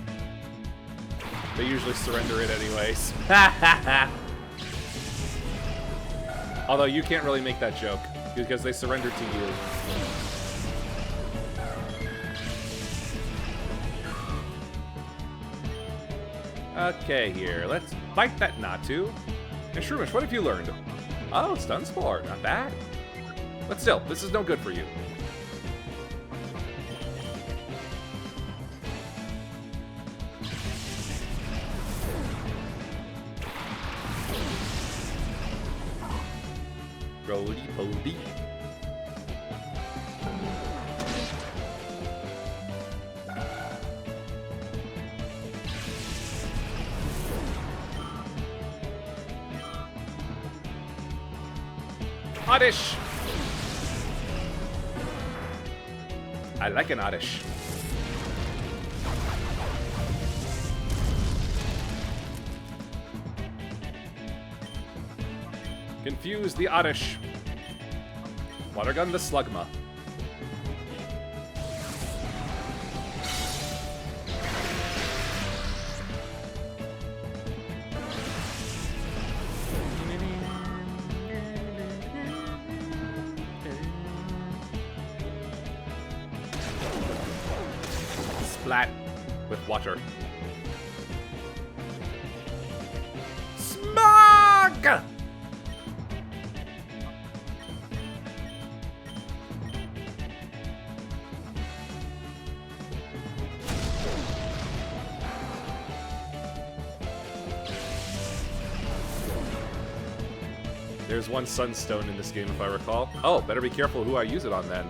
They usually surrender it anyways. Although you can't really make that joke, because they surrender to you. Okay, here. Let's fight that Natu. And Shroomish, what have you learned? Oh, Stun Spore. Not bad. But still, this is no good for you. Roly-poly. Oddish! I like an Oddish. Confuse the Oddish. Water gun the Slugma. Splat with water. Smog! There's one Sunstone in this game, if I recall. Oh, better be careful who I use it on, then.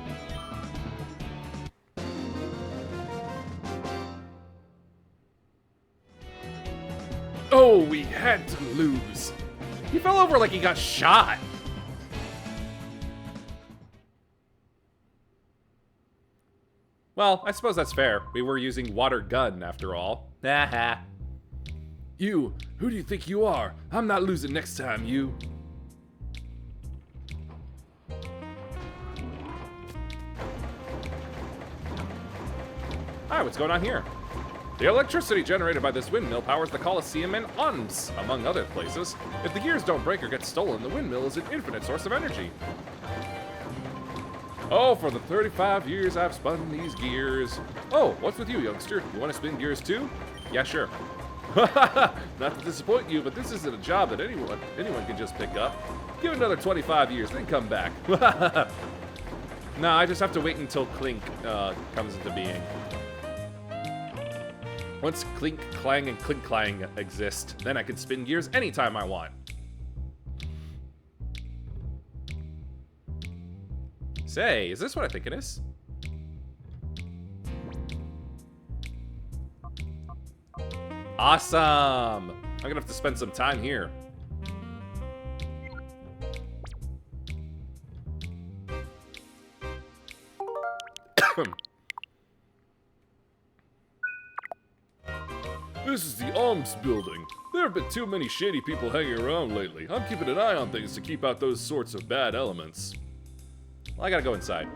Oh, we had to lose. He fell over like he got shot. Well, I suppose that's fair. We were using water gun, after all. Haha. You, who do you think you are? I'm not losing next time, you. Hi, what's going on here? The electricity generated by this windmill powers the Colosseum and Ons, among other places. If the gears don't break or get stolen, the windmill is an infinite source of energy. Oh, for the 35 years I've spun these gears. Oh, what's with you, youngster? You want to spin gears too? Yeah, sure. Not to disappoint you, but this isn't a job that anyone can just pick up. Give it another 25 years, then come back. Nah, I just have to wait until Clink comes into being. Once Clink, Clang, and Clink Clang exist, then I can spin gears anytime I want. Say, is this what I think it is? Awesome! I'm gonna have to spend some time here. This is the Alms building. There have been too many shady people hanging around lately. I'm keeping an eye on things to keep out those sorts of bad elements. Well, I gotta go inside.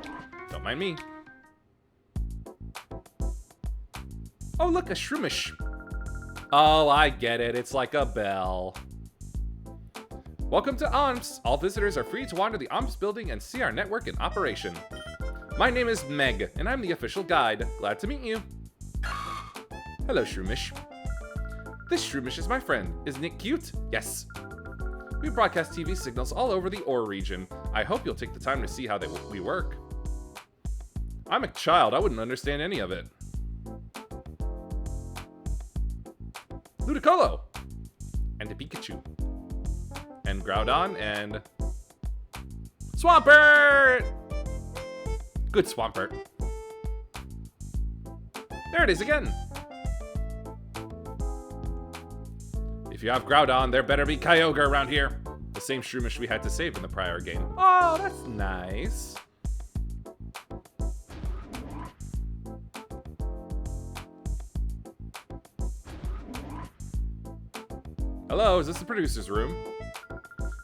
Don't mind me. Oh, look, a Shroomish. Oh, I get it. It's like a bell. Welcome to Omps. All visitors are free to wander the Omps building and see our network in operation. My name is Meg, and I'm the official guide. Glad to meet you. Hello, Shroomish. This Shroomish is my friend. Isn't it cute? Yes. We broadcast TV signals all over the Ore region. I hope you'll take the time to see how we work. I'm a child. I wouldn't understand any of it. Ludicolo! And a Pikachu. And Groudon and... Swampert! Good Swampert. There it is again. If you have Groudon, there better be Kyogre around here. The same Shroomish we had to save in the prior game. Oh, that's nice. Hello, is this the producer's room?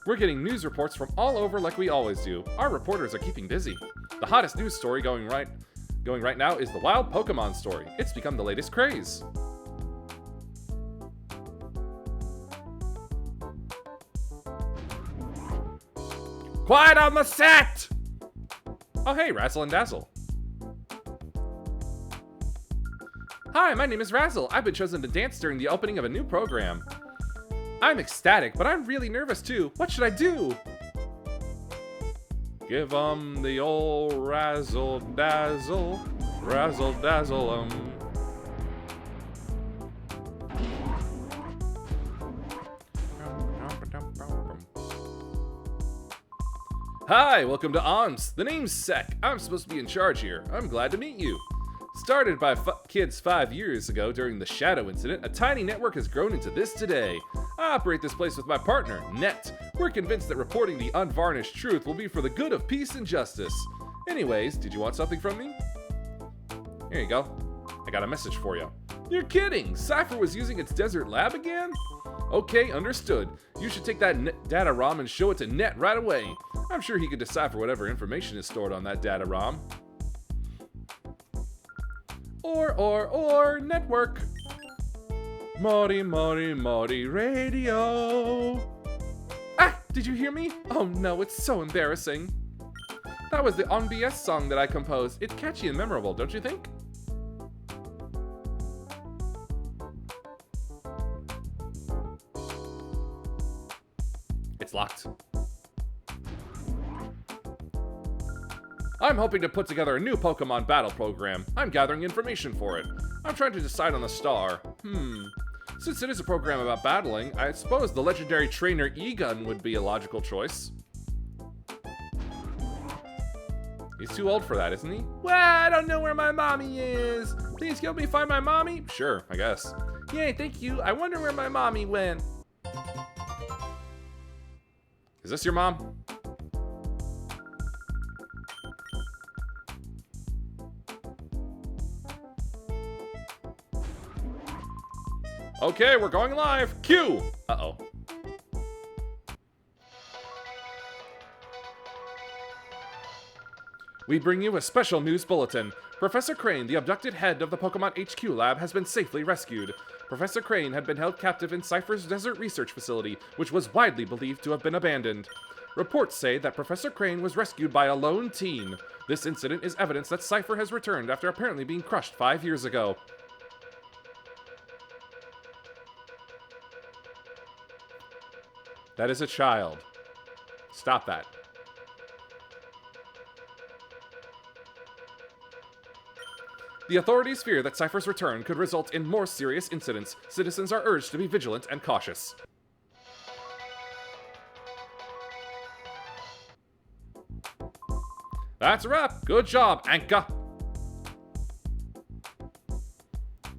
We're getting news reports from all over like we always do. Our reporters are keeping busy. The hottest news story going right now is the wild Pokemon story. It's become the latest craze. Quiet on the set! Oh hey, Razzle and Dazzle. Hi, my name is Razzle. I've been chosen to dance during the opening of a new program. I'm ecstatic, but I'm really nervous too. What should I do? Give 'em the old razzle dazzle, razzle dazzle 'em. Hi, welcome to ONS. The name's Sec. I'm supposed to be in charge here. I'm glad to meet you. Started by kids 5 years ago during the Shadow incident, a tiny network has grown into this today. I operate this place with my partner, Net. We're convinced that reporting the unvarnished truth will be for the good of peace and justice. Anyways, did you want something from me? Here you go. I got a message for you. You're kidding! Cypher was using its desert lab again? Okay, understood. You should take that data ROM and show it to Net right away. I'm sure he could decipher whatever information is stored on that data ROM. Or, network. Mori, Mori, Mori, radio. Ah, did you hear me? Oh no, it's so embarrassing. That was the On BS song that I composed. It's catchy and memorable, don't you think? It's locked. I'm hoping to put together a new Pokemon battle program. I'm gathering information for it. I'm trying to decide on the star. Since it is a program about battling, I suppose the legendary trainer E-Gun would be a logical choice. He's too old for that, isn't he? Well, I don't know where my mommy is. Please help me find my mommy? Sure, I guess. Yay, thank you. I wonder where my mommy went. Is this your mom? Okay, we're going live. Cue! Uh-oh. We bring you a special news bulletin. Professor Crane, the abducted head of the Pokemon HQ lab, has been safely rescued. Professor Crane had been held captive in Cypher's desert research facility, which was widely believed to have been abandoned. Reports say that Professor Crane was rescued by a lone teen. This incident is evidence that Cypher has returned after apparently being crushed 5 years ago. That is a child. Stop that. The authorities fear that Cypher's return could result in more serious incidents. Citizens are urged to be vigilant and cautious. That's a wrap. Good job, Anka.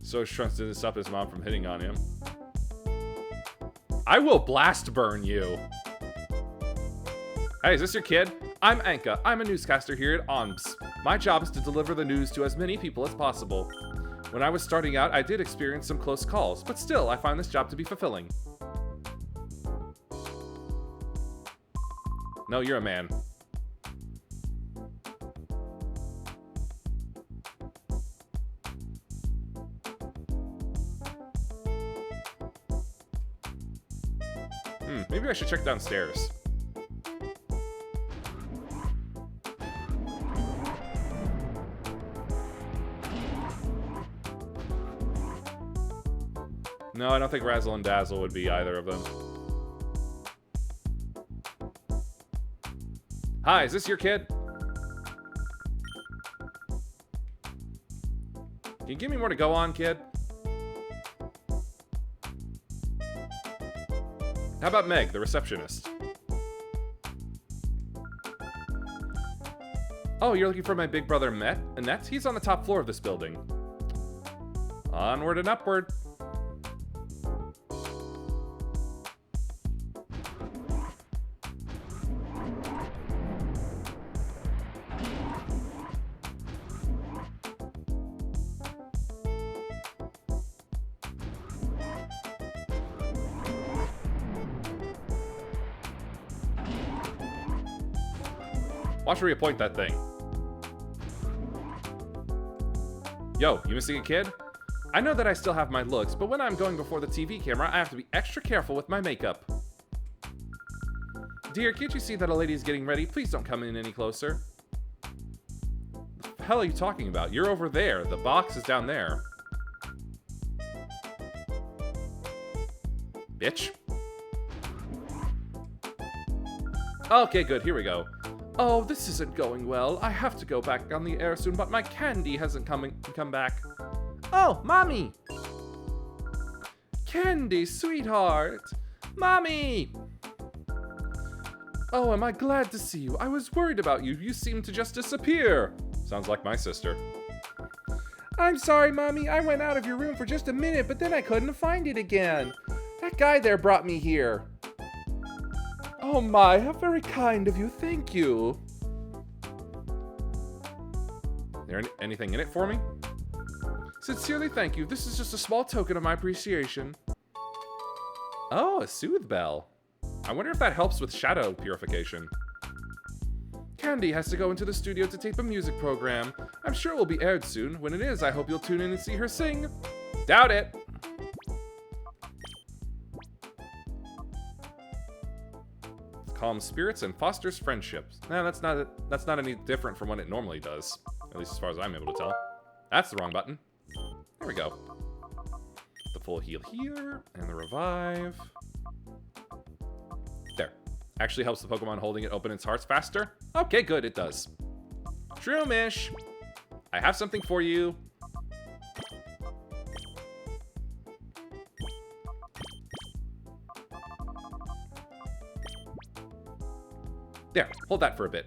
So Trunks didn't stop his mom from hitting on him. I will blast burn you. Hey, is this your kid? I'm Anka. I'm a newscaster here at ONBS. My job is to deliver the news to as many people as possible. When I was starting out, I did experience some close calls, but still, I find this job to be fulfilling. No, you're a man. Maybe I should check downstairs. No, I don't think Razzle and Dazzle would be either of them. Hi, is this your kid? Can you give me more to go on, kid? How about Meg, the receptionist? Oh, you're looking for my big brother, Annette? He's on the top floor of this building. Onward and upward. Watch her reappoint that thing. Yo, you missing a kid? I know that I still have my looks, but when I'm going before the TV camera, I have to be extra careful with my makeup. Dear, can't you see that a lady is getting ready? Please don't come in any closer. What the hell are you talking about? You're over there. The box is down there. Bitch. Okay, good. Here we go. Oh, this isn't going well. I have to go back on the air soon, but my candy hasn't come back. Oh, Mommy! Candy, sweetheart! Mommy! Oh, am I glad to see you. I was worried about you. You seemed to just disappear. Sounds like my sister. I'm sorry, Mommy. I went out of your room for just a minute, but then I couldn't find it again. That guy there brought me here. Oh my, how very kind of you. Thank you. Is there anything in it for me? Sincerely, thank you. This is just a small token of my appreciation. Oh, a soothe bell. I wonder if that helps with shadow purification. Candy has to go into the studio to tape a music program. I'm sure it will be aired soon. When it is, I hope you'll tune in and see her sing. Doubt it. Calms spirits and fosters friendships. Nah, that's not any different from what it normally does. At least as far as I'm able to tell. That's the wrong button. There we go. The full heal here, and the revive. There. Actually helps the Pokemon holding it open its hearts faster. Okay, good, it does. Shroomish! I have something for you. There, hold that for a bit.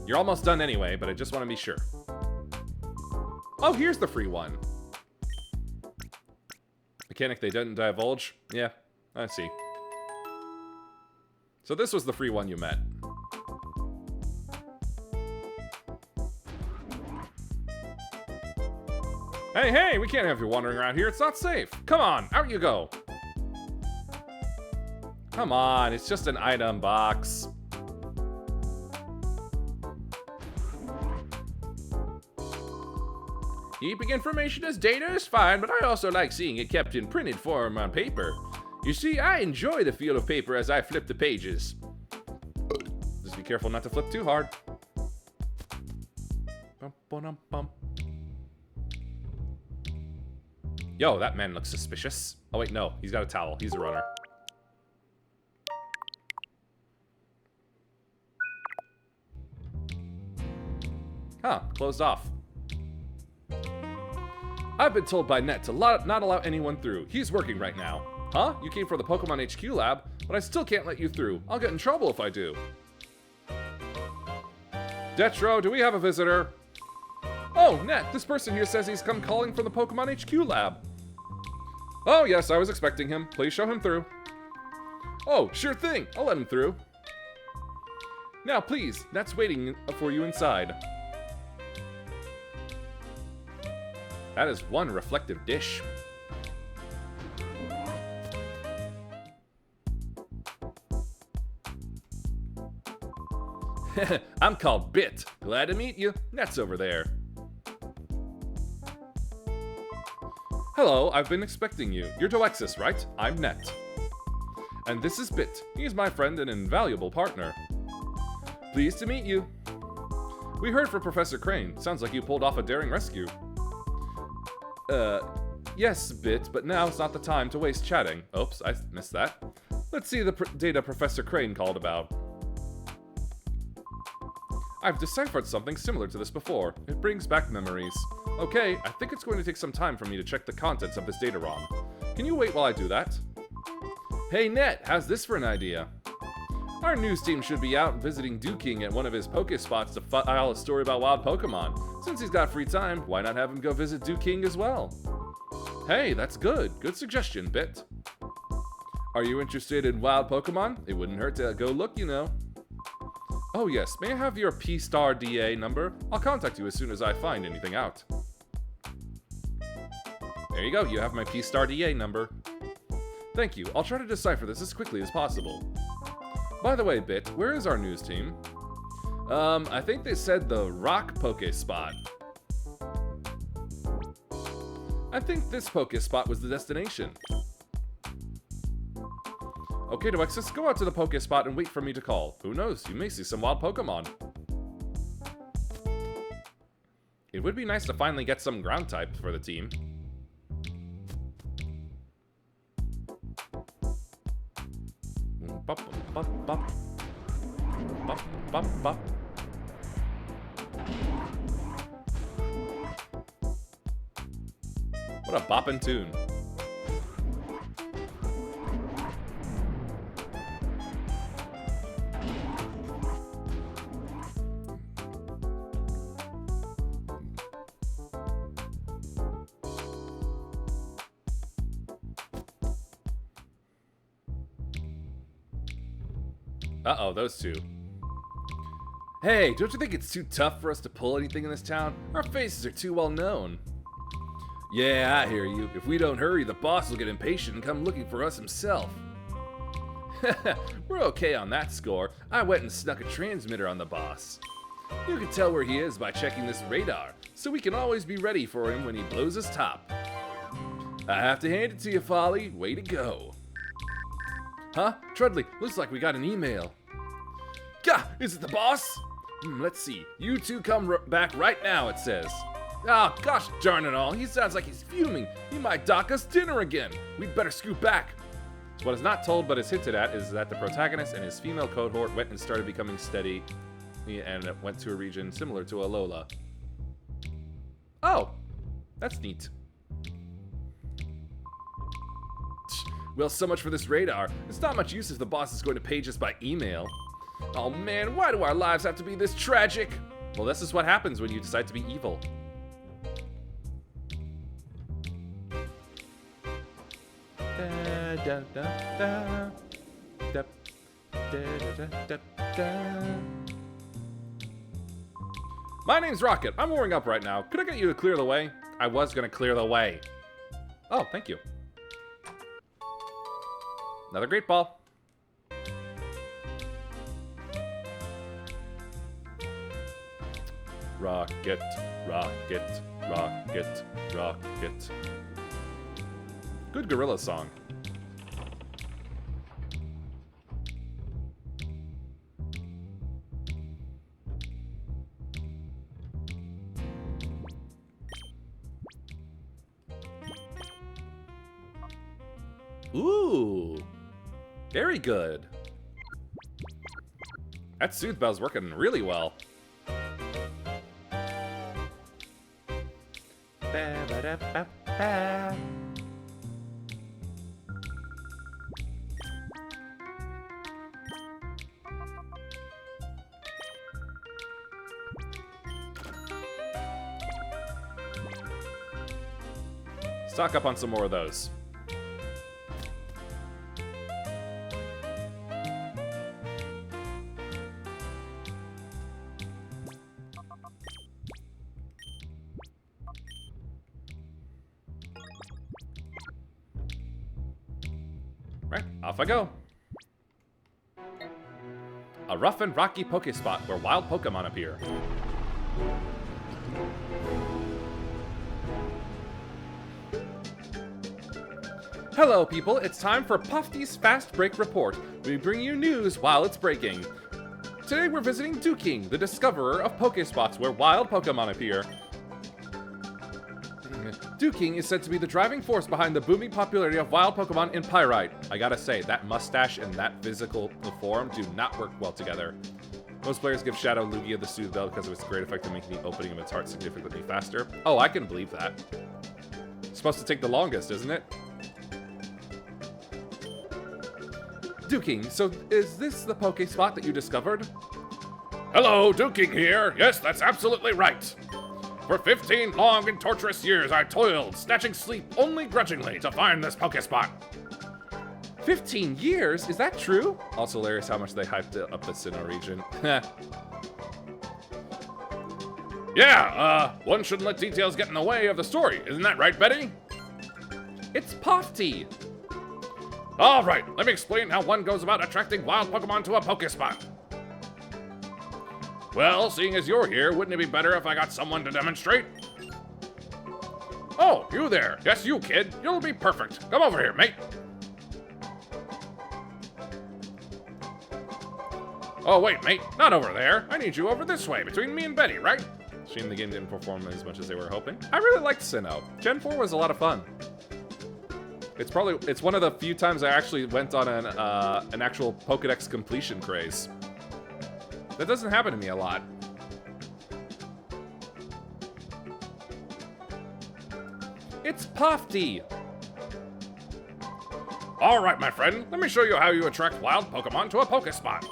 You're almost done anyway, but I just want to be sure. Oh, here's the free one. Mechanic they didn't divulge? Yeah, I see. So this was the free one you met. Hey, hey, we can't have you wandering around here. It's not safe. Come on, out you go. Come on, it's just an item box. Keeping information as data is fine, but I also like seeing it kept in printed form on paper. You see, I enjoy the feel of paper as I flip the pages. Just be careful not to flip too hard. Yo, that man looks suspicious. Oh wait, no, he's got a towel. He's a runner. Huh, closed off. I've been told by Net to not allow anyone through. He's working right now. Huh? You came for the Pokemon HQ lab, but I still can't let you through. I'll get in trouble if I do. Detro, do we have a visitor? Oh, Net, this person here says he's come calling from the Pokemon HQ lab. Oh, yes, I was expecting him. Please show him through. Oh, sure thing. I'll let him through. Now, please, Net's waiting for you inside. That is one reflective dish. I'm called Bit. Glad to meet you. Net's over there. Hello, I've been expecting you. You're Doexis, right? I'm Net. And this is Bit. He's my friend and invaluable partner. Pleased to meet you. We heard from Professor Crane. Sounds like you pulled off a daring rescue. Yes, Bit, but now's not the time to waste chatting. Oops, I missed that. Let's see the data Professor Crane called about. I've deciphered something similar to this before. It brings back memories. Okay, I think it's going to take some time for me to check the contents of this data ROM. Can you wait while I do that? Hey Net, how's this for an idea? Our news team should be out visiting Duking at one of his Pokespots to file a story about wild Pokemon. Since he's got free time, why not have him go visit Duking as well? Hey, that's good. Good suggestion, Bit. Are you interested in wild Pokemon? It wouldn't hurt to go look, you know. Oh yes, may I have your P*DA number? I'll contact you as soon as I find anything out. There you go, you have my P*DA number. Thank you, I'll try to decipher this as quickly as possible. By the way, Bit, where is our news team? I think they said the rock Pokespot. I think this Pokespot was the destination. Okay, Deluxus, go out to the Pokespot and wait for me to call. Who knows, you may see some wild Pokemon. It would be nice to finally get some ground types for the team. Bop, bop, bop. Bop, bop, bop. What a boppin' tune. Uh-oh, those two. Hey, don't you think it's too tough for us to pull anything in this town? Our faces are too well known. Yeah, I hear you. If we don't hurry, the boss will get impatient and come looking for us himself. We're okay on that score. I went and snuck a transmitter on the boss. You can tell where he is by checking this radar, so we can always be ready for him when he blows his top. I have to hand it to you, Folly. Way to go. Huh? Trudley, looks like we got an email. Gah! Is it the boss? Let's see. You two come back right now, it says. Ah, gosh darn it all. He sounds like he's fuming. He might dock us dinner again. We'd better scoot back. What is not told but is hinted at is that the protagonist and his female cohort went and started becoming steady and went to a region similar to Alola. Oh, that's neat. Well, so much for this radar. It's not much use if the boss is going to page us by email. Oh man, why do our lives have to be this tragic? Well, this is what happens when you decide to be evil. Da, da, da, da. Da, da, da, da, da. My name's Rocket. I'm warming up right now. Could I get you to clear the way? I was gonna clear the way. Oh, thank you. Another great ball. Rocket, rocket, rocket, rocket. Good gorilla song. Ooh. Very good. That Soothe Bell's working really well. Ba-ba-da-ba-ba. Stock up on some more of those. Right, off I go. A rough and rocky Pokespot where wild Pokemon appear. Hello, people. It's time for Puffy's Fast Break Report. We bring you news while it's breaking. Today we're visiting Duking, the discoverer of Pokespots where wild Pokemon appear. Duking is said to be the driving force behind the booming popularity of wild Pokemon in Pyrite. I gotta say, that mustache and that physical form do not work well together. Most players give Shadow Lugia the Soothe Bell because of its great effect of making the opening of its heart significantly faster. Oh, I can believe that. It's supposed to take the longest, isn't it? Duking, so is this the Pokespot that you discovered? Hello, Duking here. Yes, that's absolutely right. For 15 long and torturous years, I toiled, snatching sleep only grudgingly to find this Pokespot. 15 years? Is that true? Also hilarious how much they hyped up the Sinnoh region. Yeah, one shouldn't let details get in the way of the story. Isn't that right, Betty? It's Puffy. All right, let me explain how one goes about attracting wild Pokemon to a Pokespot. Well, seeing as you're here, wouldn't it be better if I got someone to demonstrate? Oh, you there. Yes, you, kid. You'll be perfect. Come over here, mate. Oh, wait, mate. Not over there. I need you over this way, between me and Betty, right? Shame the game didn't perform as much as they were hoping. I really liked Sinnoh. Gen 4 was a lot of fun. It's one of the few times I actually went on an actual Pokédex completion craze. That doesn't happen to me a lot. It's Flaaffy! All right, my friend. Let me show you how you attract wild Pokemon to a Pokespot.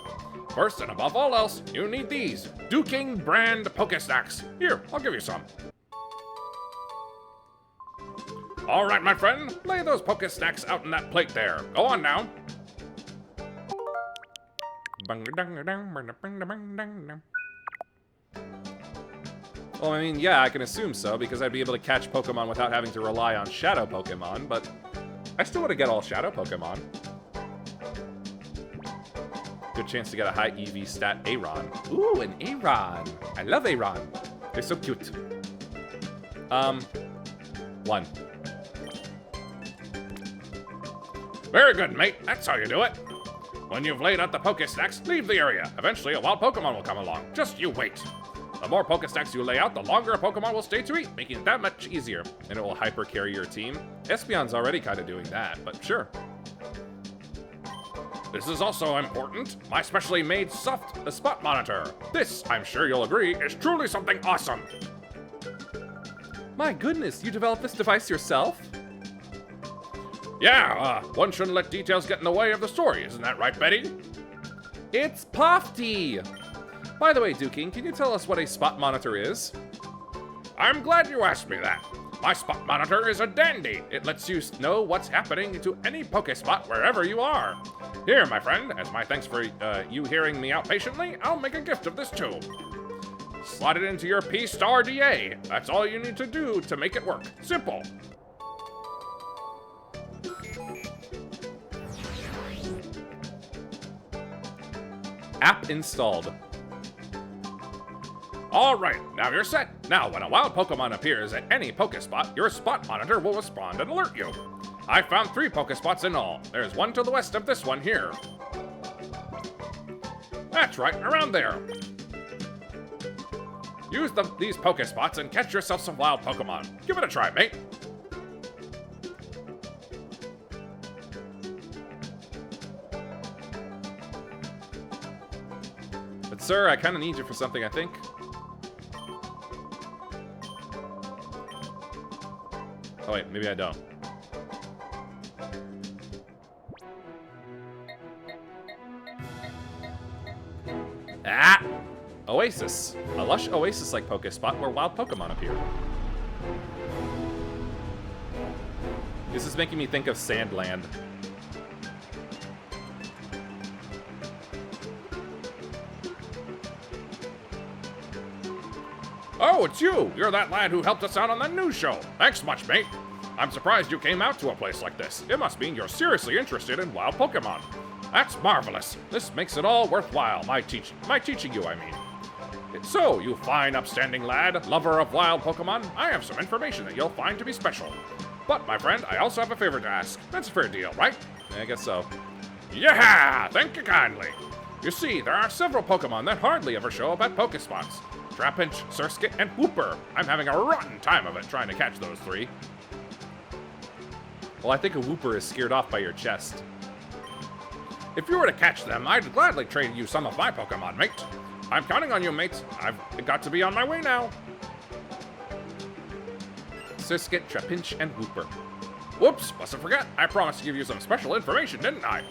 First and above all else, you need these Duking brand Pokestacks. Here, I'll give you some. All right, my friend. Lay those Pokestacks out in that plate there. Go on now. Well, I mean, yeah, I can assume so, because I'd be able to catch Pokemon without having to rely on Shadow Pokemon, but I still want to get all Shadow Pokemon. Good chance to get a high EV stat Aron. Ooh, an Aron. I love Aron. They're so cute. 1. Very good, mate. That's how you do it. When you've laid out the Pokestacks, leave the area. Eventually, a wild Pokemon will come along. Just you wait. The more Pokestacks you lay out, the longer a Pokemon will stay to eat, making it that much easier. And it will hyper carry your team. Espeon's already kind of doing that, but sure. This is also important. My specially made soft spot monitor. This, I'm sure you'll agree, is truly something awesome. My goodness, you developed this device yourself? Yeah, one shouldn't let details get in the way of the story, isn't that right, Betty? It's Flaaffy! By the way, Duking, can you tell us what a spot monitor is? I'm glad you asked me that. My spot monitor is a dandy. It lets you know what's happening to any Pokespot wherever you are. Here, my friend, as my thanks for you hearing me out patiently, I'll make a gift of this too. Slide it into your P-Star DA. That's all you need to do to make it work. Simple. App installed. All right, now you're set. Now, when a wild Pokemon appears at any Pokespot, your spot monitor will respond and alert you. I found 3 Pokespots in all. There's one to the west of this one here. That's right, around there. Use these Pokespots and catch yourself some wild Pokemon. Give it a try, mate. But sir, I kind of need you for something, I think. Oh wait, maybe I don't. Ah! Oasis. A lush oasis-like Pokespot where wild Pokemon appear. This is making me think of Sandland. Oh, it's you! You're that lad who helped us out on that news show. Thanks much, mate. I'm surprised you came out to a place like this. It must mean you're seriously interested in wild Pokemon. That's marvelous. This makes it all worthwhile, my teaching you, I mean. So, you fine, upstanding lad, lover of wild Pokemon, I have some information that you'll find to be special. But, my friend, I also have a favor to ask. That's a fair deal, right? I guess so. Yeah! Thank you kindly. You see, there are several Pokemon that hardly ever show up at Pokespots. Trapinch, Surskit, and Whooper. I'm having a rotten time of it trying to catch those 3. Well, I think a Whooper is scared off by your chest. If you were to catch them, I'd gladly trade you some of my Pokemon, mate. I'm counting on you, mate. I've got to be on my way now. Surskit, Trapinch, and Whooper. Whoops, mustn't forget. I promised to give you some special information, didn't I?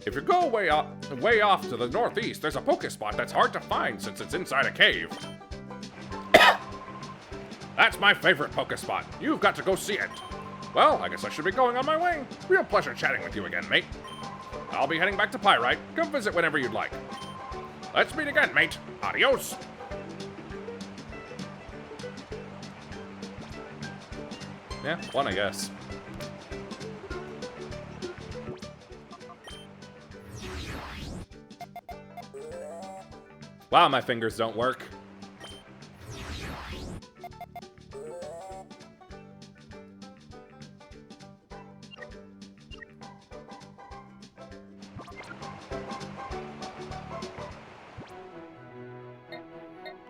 If you go way off to the northeast, there's a Pokespot that's hard to find since it's inside a cave. That's my favorite Pokespot. You've got to go see it. Well, I guess I should be going on my way. Real pleasure chatting with you again, mate. I'll be heading back to Pyrite. Come visit whenever you'd like. Let's meet again, mate. Adios. Yeah, 1, I guess. Wow, my fingers don't work.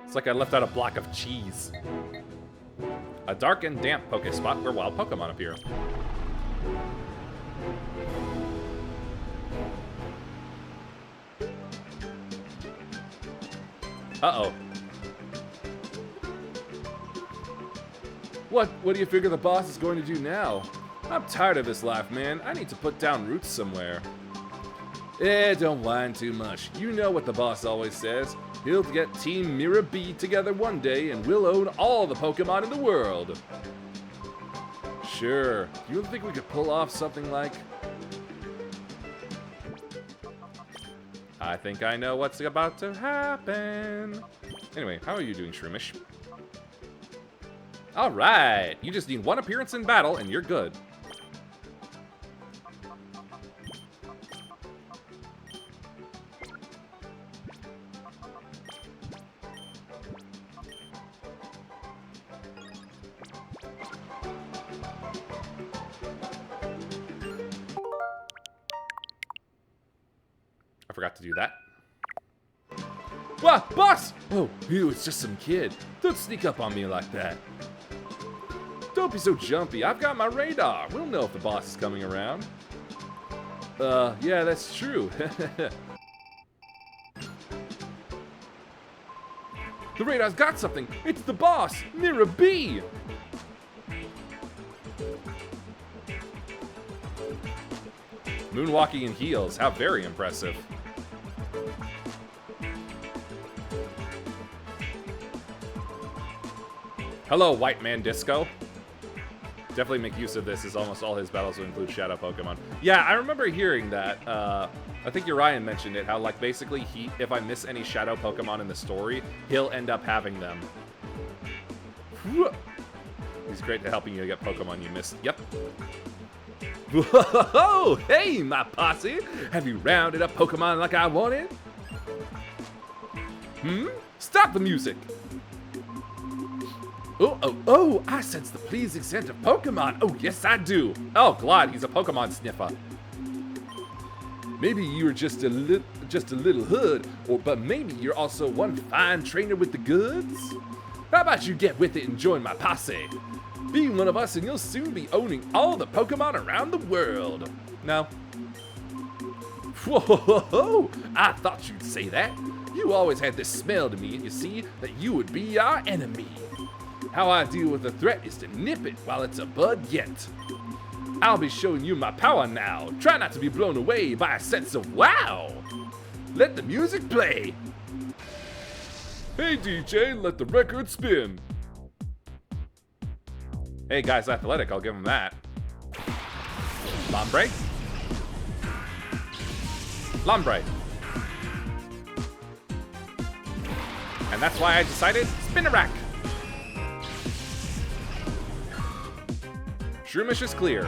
It's like I left out a block of cheese. A dark and damp Poke spot where wild Pokemon appear. Uh-oh. What do you figure the boss is going to do now? I'm tired of this life, man. I need to put down roots somewhere. Don't whine too much. You know what the boss always says. He'll get Team Mirror B together one day and we'll own all the Pokemon in the world. Sure. Do you think we could pull off something like... I think I know what's about to happen. Anyway, how are you doing, Shroomish? Alright! You just need one appearance in battle and you're good. I forgot to do that. What? Boss! Oh, you, it's just some kid. Don't sneak up on me like that. Don't be so jumpy. I've got my radar. We'll know if the boss is coming around. Yeah, that's true. The radar's got something. It's the boss, Mirror B. Moonwalking in heels. How very impressive. Hello, White Man Disco. Definitely make use of this, as almost all his battles will include Shadow Pokemon. Yeah, I remember hearing that. I think Urian mentioned it, how, like, basically, if I miss any Shadow Pokemon in the story, he'll end up having them. He's great at helping you get Pokemon you missed. Yep. Whoa! Hey, my posse! Have you rounded up Pokemon like I wanted? Stop the music! Oh, I sense the pleasing scent of Pokemon. Oh, yes, I do. Oh, Glad, he's a Pokemon sniffer. Maybe you're just a little hood, but maybe you're also one fine trainer with the goods? How about you get with it and join my posse? Be one of us and you'll soon be owning all the Pokemon around the world. No. Whoa, I thought you'd say that. You always had this smell to me, you see, that you would be our enemy. How I deal with a threat is to nip it while it's a bud yet. I'll be showing you my power now. Try not to be blown away by a sense of wow. Let the music play. Hey DJ, let the record spin. Hey guy's athletic, I'll give him that. Lombre. Lombre. And that's why I decided Spinnerack. Shroomish is clear.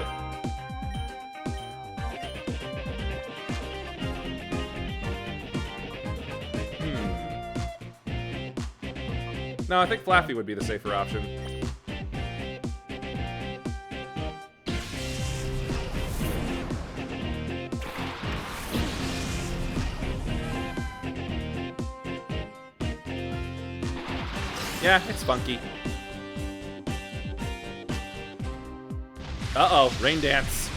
No, I think Flaaffy would be the safer option. Yeah, it's funky. Uh-oh, Rain Dance.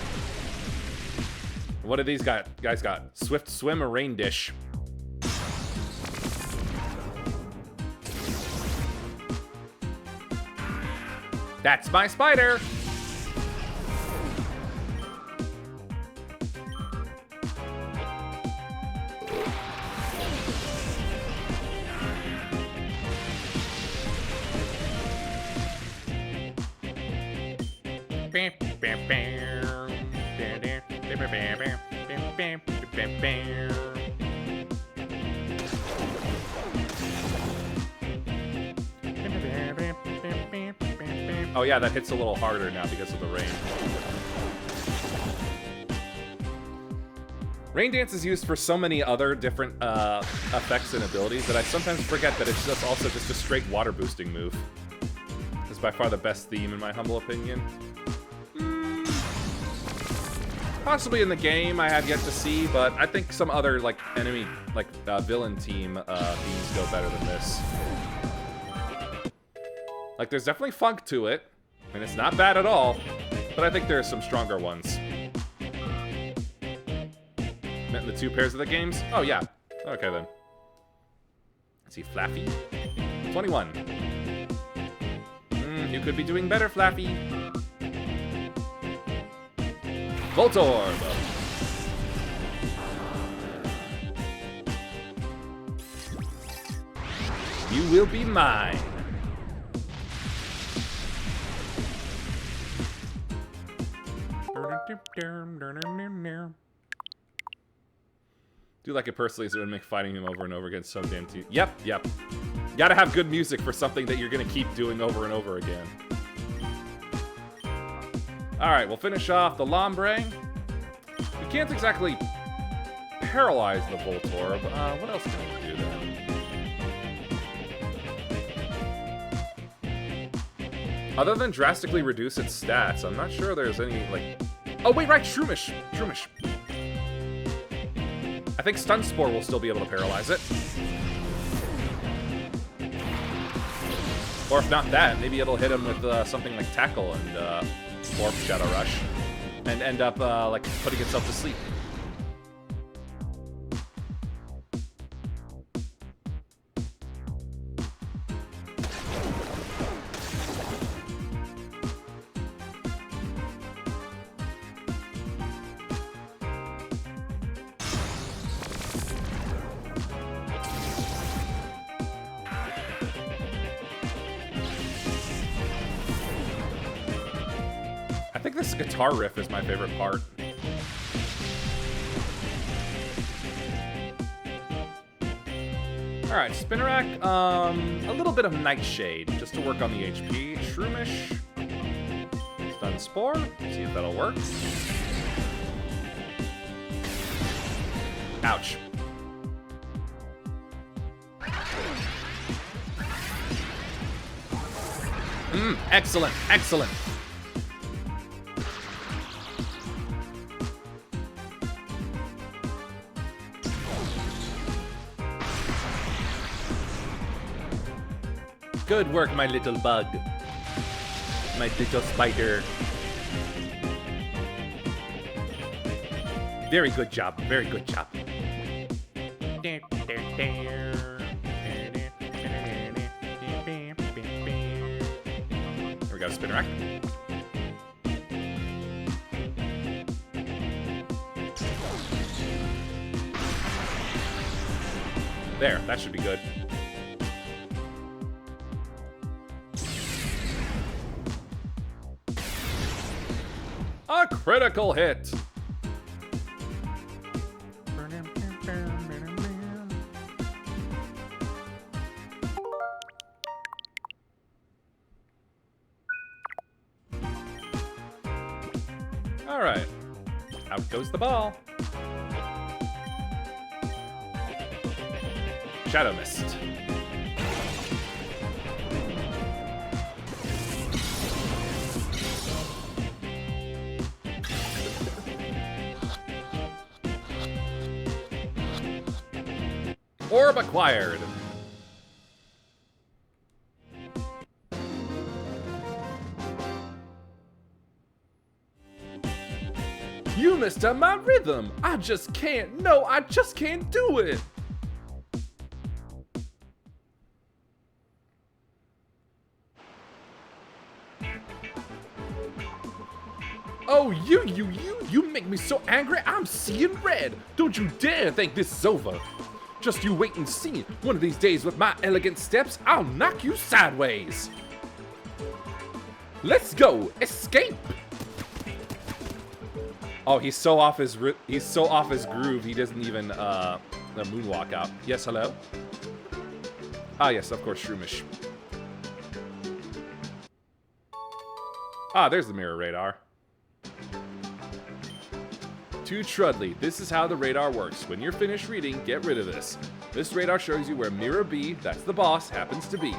What do these guys got? Swift Swim or Rain Dish? That's my spider! Oh yeah, that hits a little harder now because of the rain. Rain Dance is used for so many other different effects and abilities that I sometimes forget that it's just also just a straight water boosting move. It's by far the best theme in my humble opinion. Possibly in the game, I have yet to see, but I think some other like enemy, like villain team themes go better than this. Like there's definitely funk to it, and it's not bad at all, but I think there are some stronger ones. Met in the 2 pairs of the games? Oh yeah. Okay then. Let's see, Flaaffy. 21. You could be doing better, Flaaffy. Voltorb. You will be mine. Do like it personally, so it would make fighting him over and over again so damn too. Yep. Gotta have good music for something that you're gonna keep doing over and over again. Alright, we'll finish off the Lombre. We can't exactly paralyze the Voltorb. What else can we do then? Other than drastically reduce its stats, I'm not sure there's any, like... Oh, wait, right, Shroomish! I think Stun Spore will still be able to paralyze it. Or if not that, maybe it'll hit him with something like Tackle and or Shadow Rush, and end up like putting itself to sleep. I think this guitar riff is my favorite part. Alright, Spinnerack, a little bit of Nightshade, just to work on the HP. Shroomish, Stun Spore, see if that'll work. Ouch. Excellent, excellent. Good work, my little bug. My little spider. Very good job. Very good job. There we go, Spinnerack. There, that should be good. A critical hit! Alright. Out goes the ball. Shadow Mist. Orb acquired. You messed up my rhythm. I just can't. No, I just can't do it. Oh, you make me so angry, I'm seeing red. Don't you dare think this is over. Just you wait and see. One of these days with my elegant steps, I'll knock you sideways. Let's go, escape. Oh, he's so off his groove, he doesn't even the moonwalk out. Yes, hello? Ah, yes, of course, Shroomish. Ah, there's the mirror radar. to Trudley. This is how the radar works. When you're finished reading, get rid of this. This radar shows you where Mirror B, that's the boss, happens to be.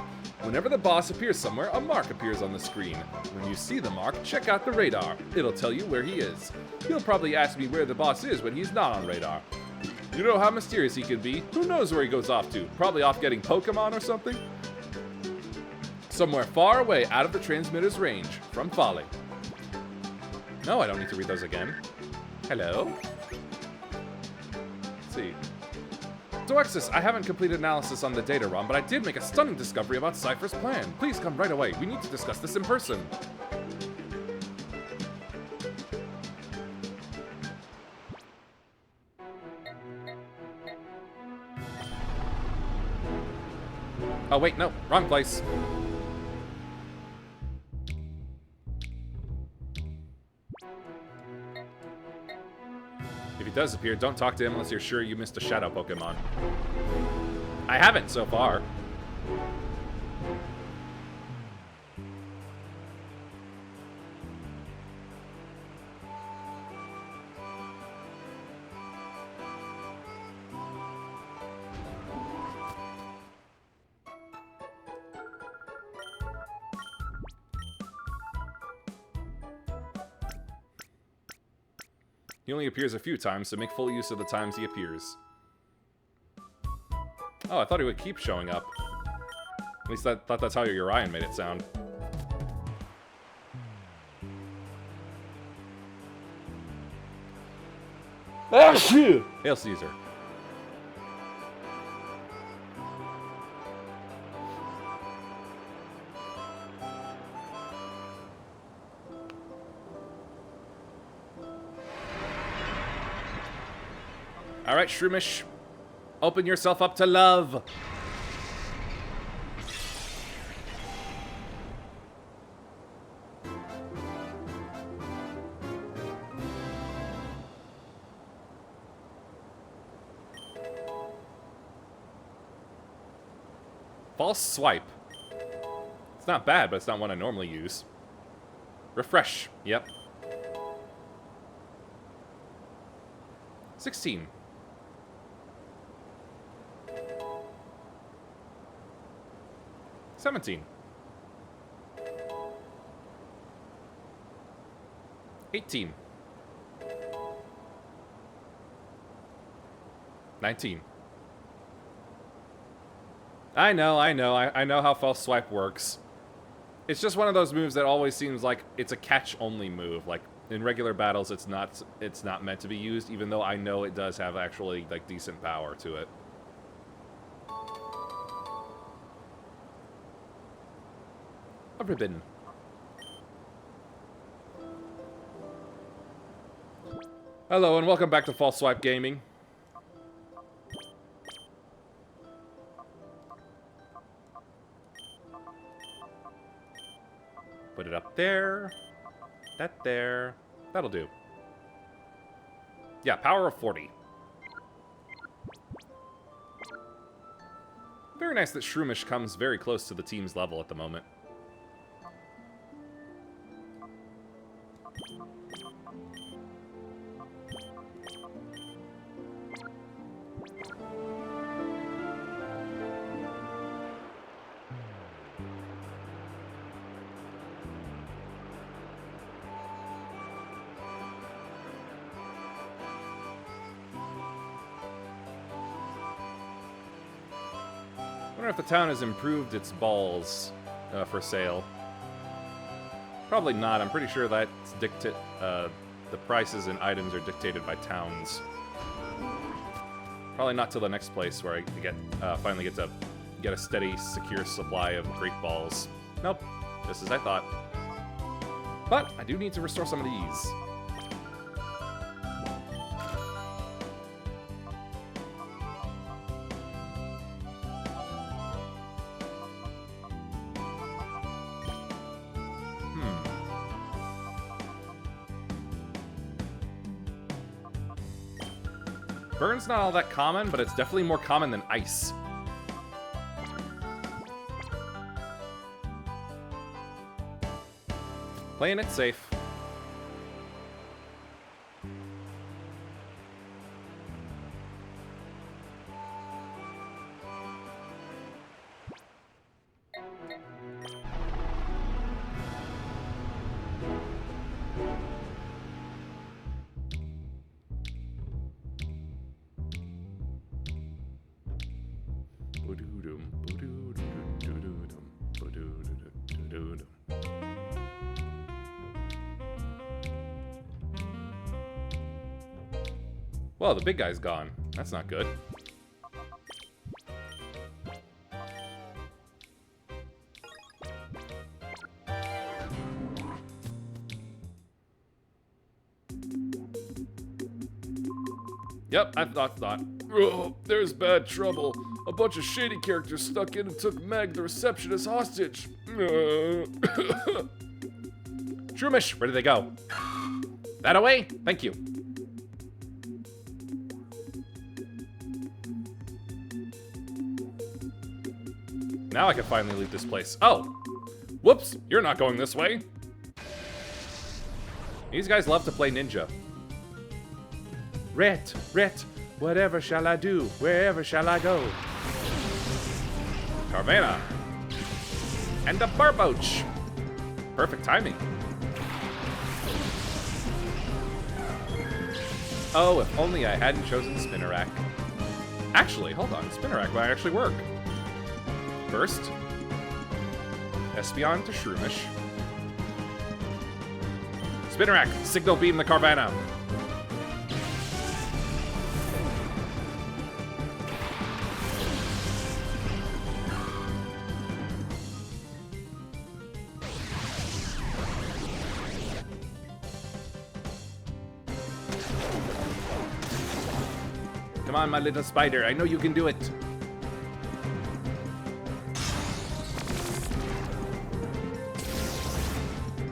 Whenever the boss appears somewhere, a mark appears on the screen. When you see the mark, check out the radar. It'll tell you where he is. He'll probably ask me where the boss is when he's not on radar. You know how mysterious he could be. Who knows where he goes off to? Probably off getting Pokemon or something? Somewhere far away out of the transmitter's range. From Folly. No, I don't need to read those again. Hello? Let's see. Doexis, I haven't completed analysis on the data ROM, but I did make a stunning discovery about Cypher's plan. Please come right away. We need to discuss this in person. Oh, wait, no. Wrong place. If he does appear, don't talk to him unless you're sure you missed a shadow Pokemon. I haven't so far. He only appears a few times, so make full use of the times he appears. Oh, I thought he would keep showing up. At least I thought that's how Urian made it sound. Hail Caesar. Alright, Shroomish. Open yourself up to love. False swipe. It's not bad, but it's not one I normally use. Refresh. Yep. 16. 17. 18. 19. I know how false swipe works. It's just one of those moves that always seems like it's a catch-only move. Like, in regular battles, it's not meant to be used, even though I know it does have actually, like, decent power to it. A ribbon. Hello and welcome back to False Swipe Gaming. Put it up there. That there. That'll do. Yeah, power of 40. Very nice that Shroomish comes very close to the team's level at the moment. I wonder if the town has improved its balls for sale. Probably not. I'm pretty sure that's the prices and items are dictated by towns. Probably not till the next place where I finally get to get a steady, secure supply of great balls. Nope, just as I thought. But I do need to restore some of these. Burn's not all that common, but it's definitely more common than ice. Playing it safe. mood. Well, the big guy's gone. That's not good. Yep, I thought. Oh, there's bad trouble. A bunch of shady characters stuck in and took Meg, the receptionist, hostage. Shroomish, where did they go? That away? Thank you. Now I can finally leave this place. Oh! Whoops! You're not going this way. These guys love to play ninja. Ret, whatever shall I do? Wherever shall I go? Carvana. And a Barboach. Perfect timing. Oh, if only I hadn't chosen Spinnerack. Actually, hold on. Spinnerack might actually work. First, Espeon to Shroomish. Spinnerack, signal beam the Carvana. Come on, my little spider. I know you can do it.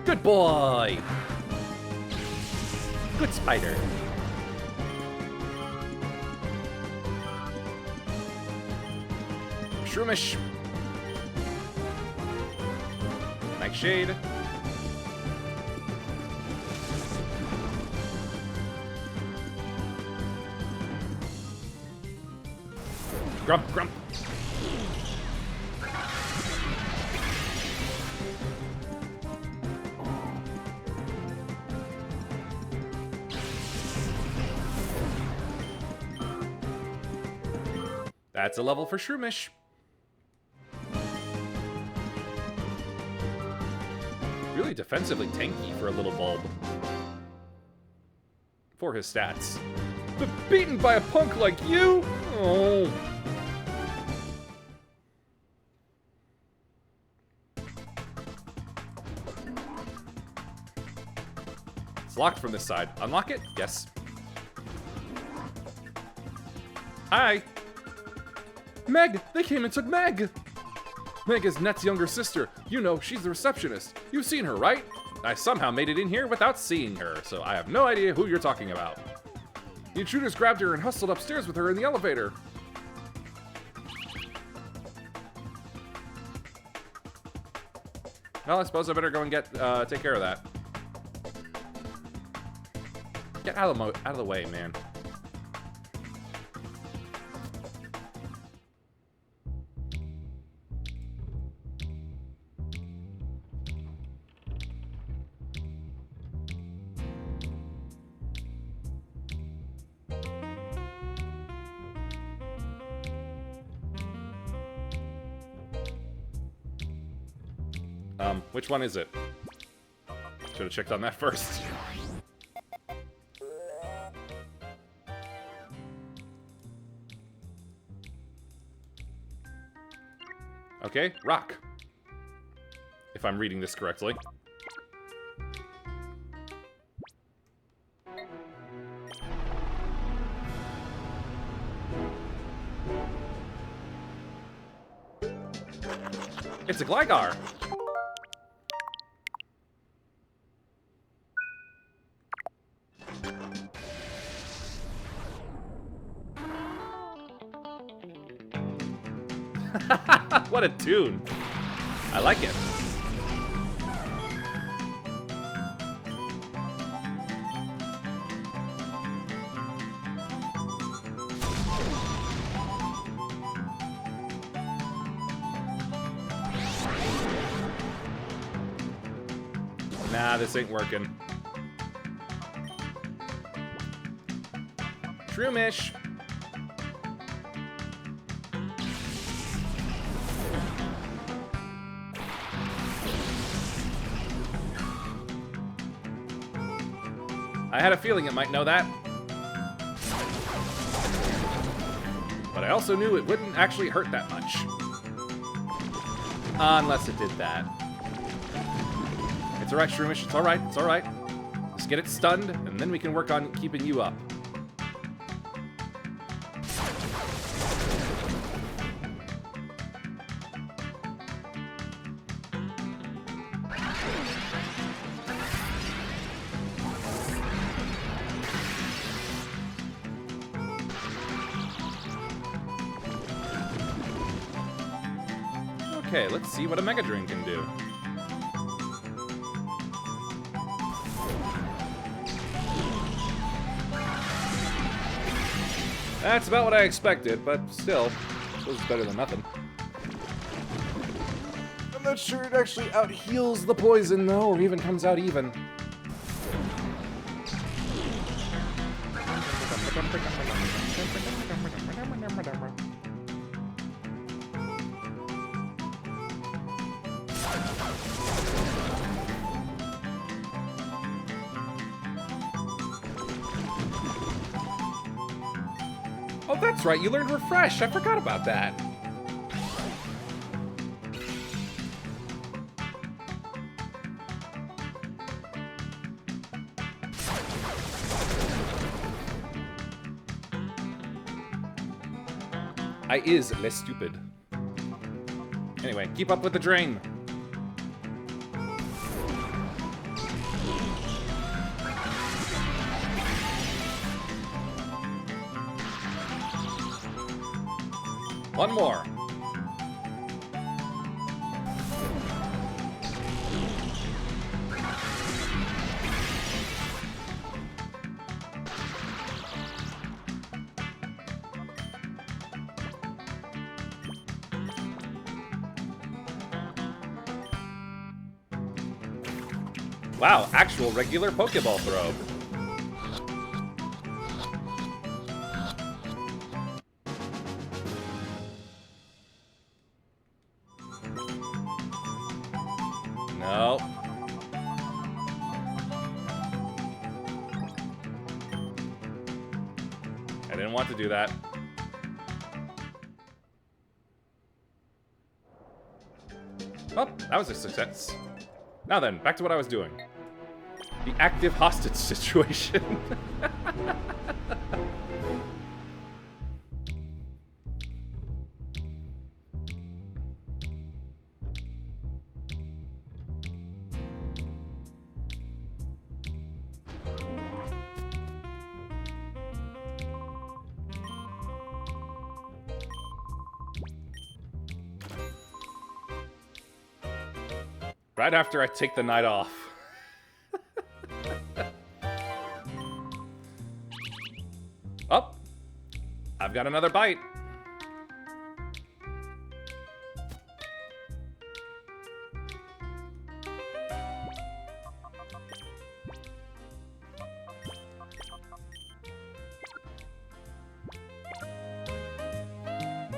Good boy. Good spider. Shroomish. Nightshade. Grump, grump. That's a level for Shroomish. Really defensively tanky for a little bulb. For his stats. But beaten by a punk like you? Oh. It's locked from this side. Unlock it? Yes. Hi. Meg! They came and took Meg! Meg is Net's younger sister. You know, she's the receptionist. You've seen her, right? I somehow made it in here without seeing her, so I have no idea who you're talking about. The intruders grabbed her and hustled upstairs with her in the elevator. Well, I suppose I better go and take care of that. Get out of the way, man. Which one is it? Should have checked on that first. Okay, rock. If I'm reading this correctly. It's a Gligar. What a tune. I like it. Nah, this ain't working. Shroomish. I had a feeling it might know that. But I also knew it wouldn't actually hurt that much. Unless it did that. It's alright, Shroomish. It's alright. It's alright. Just get it stunned, and then we can work on keeping you up. Okay, let's see what a Mega Drain can do. That's about what I expected, but still, this is better than nothing. I'm not sure it actually out-heals the poison, though, or even comes out even. Oh, that's right, you learned Refresh. I forgot about that. I is less stupid. Anyway, keep up with the drain. One more. Wow, actual regular Pokeball throw. No. I didn't want to do that. Oh, that was a success. Now then, back to what I was doing. The active hostage situation. Right after I take the night off. Oh, I've got another bite.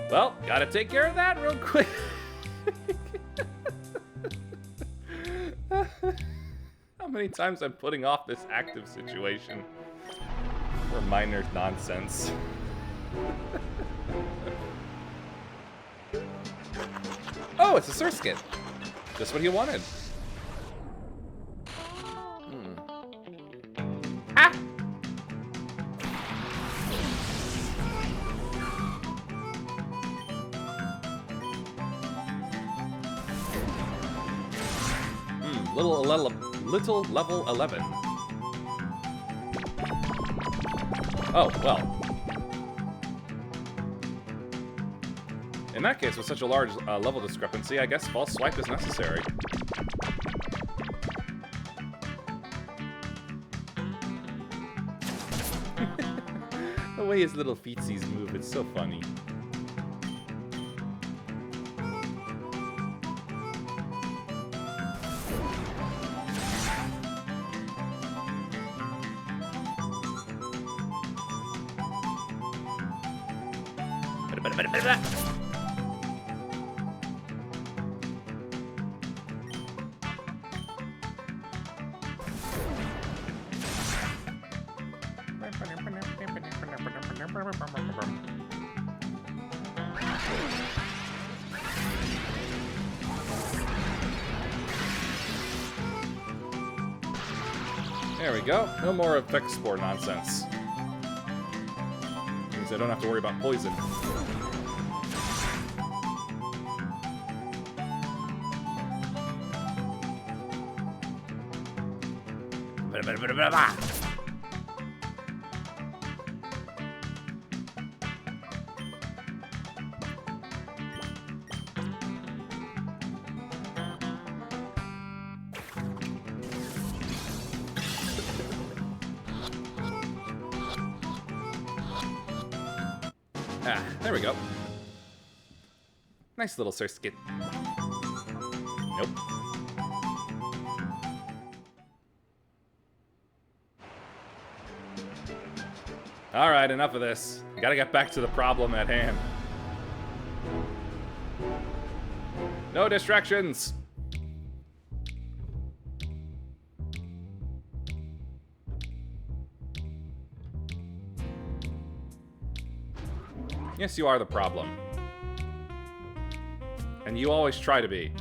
Well, gotta take care of that real quick. How many times I'm putting off this active situation for minor nonsense. Oh, it's a Surskit. Just what he wanted. Ah! Little level 11. Oh, well. In that case, with such a large level discrepancy, I guess false swipe is necessary. The way his little feetsies move, it's so funny. There we go. No more effect spore nonsense. Means I don't have to worry about poison. Ah, there we go. Nice little circuit. Nope. Alright, enough of this. Gotta get back to the problem at hand. No distractions! Yes, you are the problem. And you always try to be.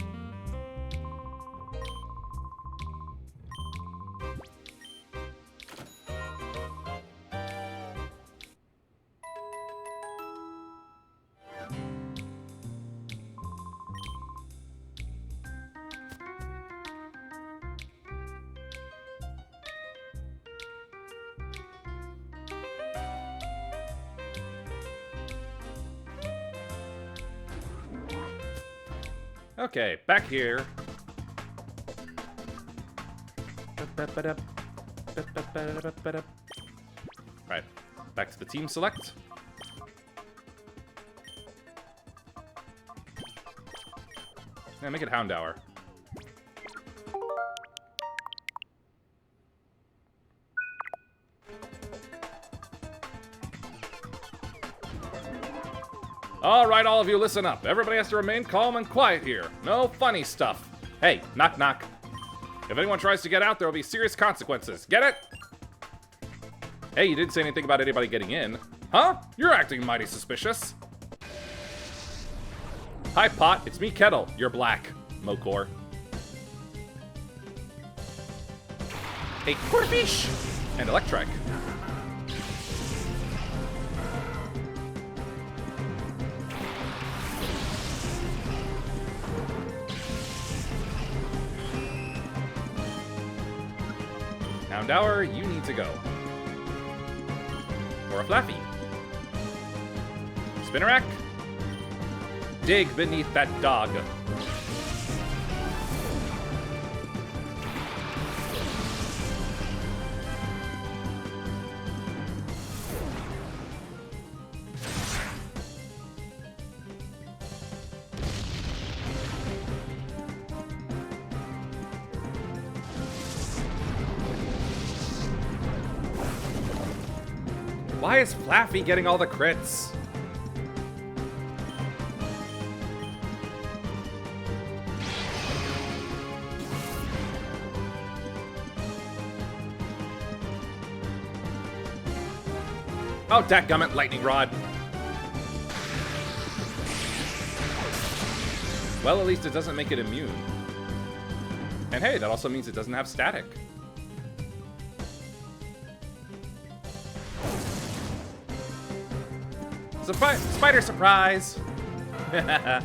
Okay, back here. Right, back to the team select. Yeah, make it Hound Hour. Alright, all of you, listen up. Everybody has to remain calm and quiet here. No funny stuff. Hey, knock knock. If anyone tries to get out, there will be serious consequences. Get it? Hey, you didn't say anything about anybody getting in. Huh? You're acting mighty suspicious. Hi, Pot. It's me, Kettle. You're black. Mokor. Hey, Corfish! And Electric. Hound Hour, you need to go. Or a Flaaffy. Spinnerack. Dig beneath that dog. Why is Flaaffy getting all the crits? Oh, dadgummit, Lightning Rod. Well, at least it doesn't make it immune. And hey, that also means it doesn't have static. Spider surprise! A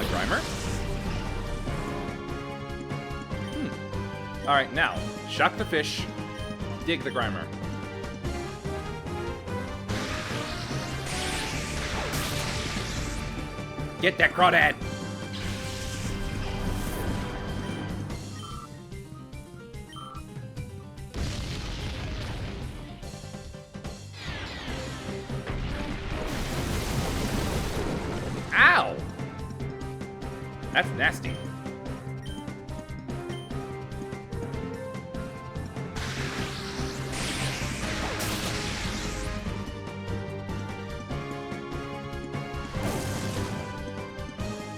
Grimer? Alright, now, shock the fish, dig the Grimer. Get that crawdad! Ow! That's nasty.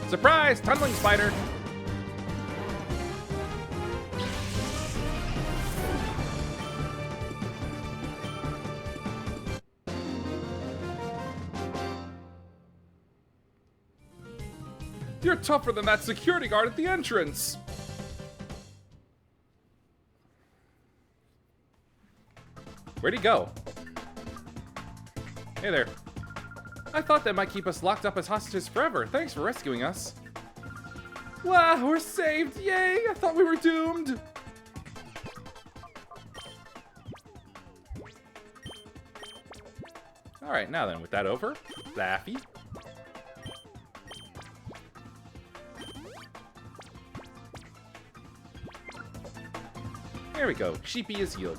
Surprise! Tunneling spider! You're tougher than that security guard at the entrance! Where'd he go? Hey there. I thought that might keep us locked up as hostages forever. Thanks for rescuing us. Wow, we're saved! Yay! I thought we were doomed! Alright, now then, with that over, Flaaffy. There we go. Sheepy is healed.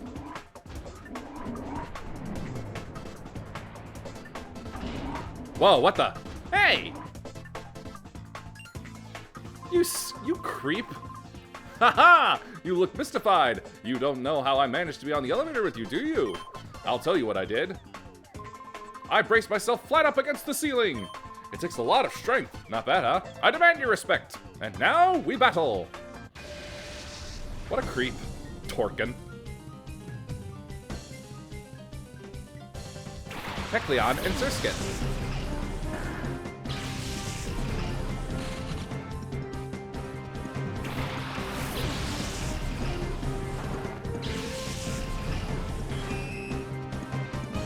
Whoa, what the? Hey! You creep. Haha! You look mystified. You don't know how I managed to be on the elevator with you, do you? I'll tell you what I did. I braced myself flat up against the ceiling. It takes a lot of strength. Not bad, huh? I demand your respect. And now we battle. What a creep. Torkin. Kecleon and Surskit.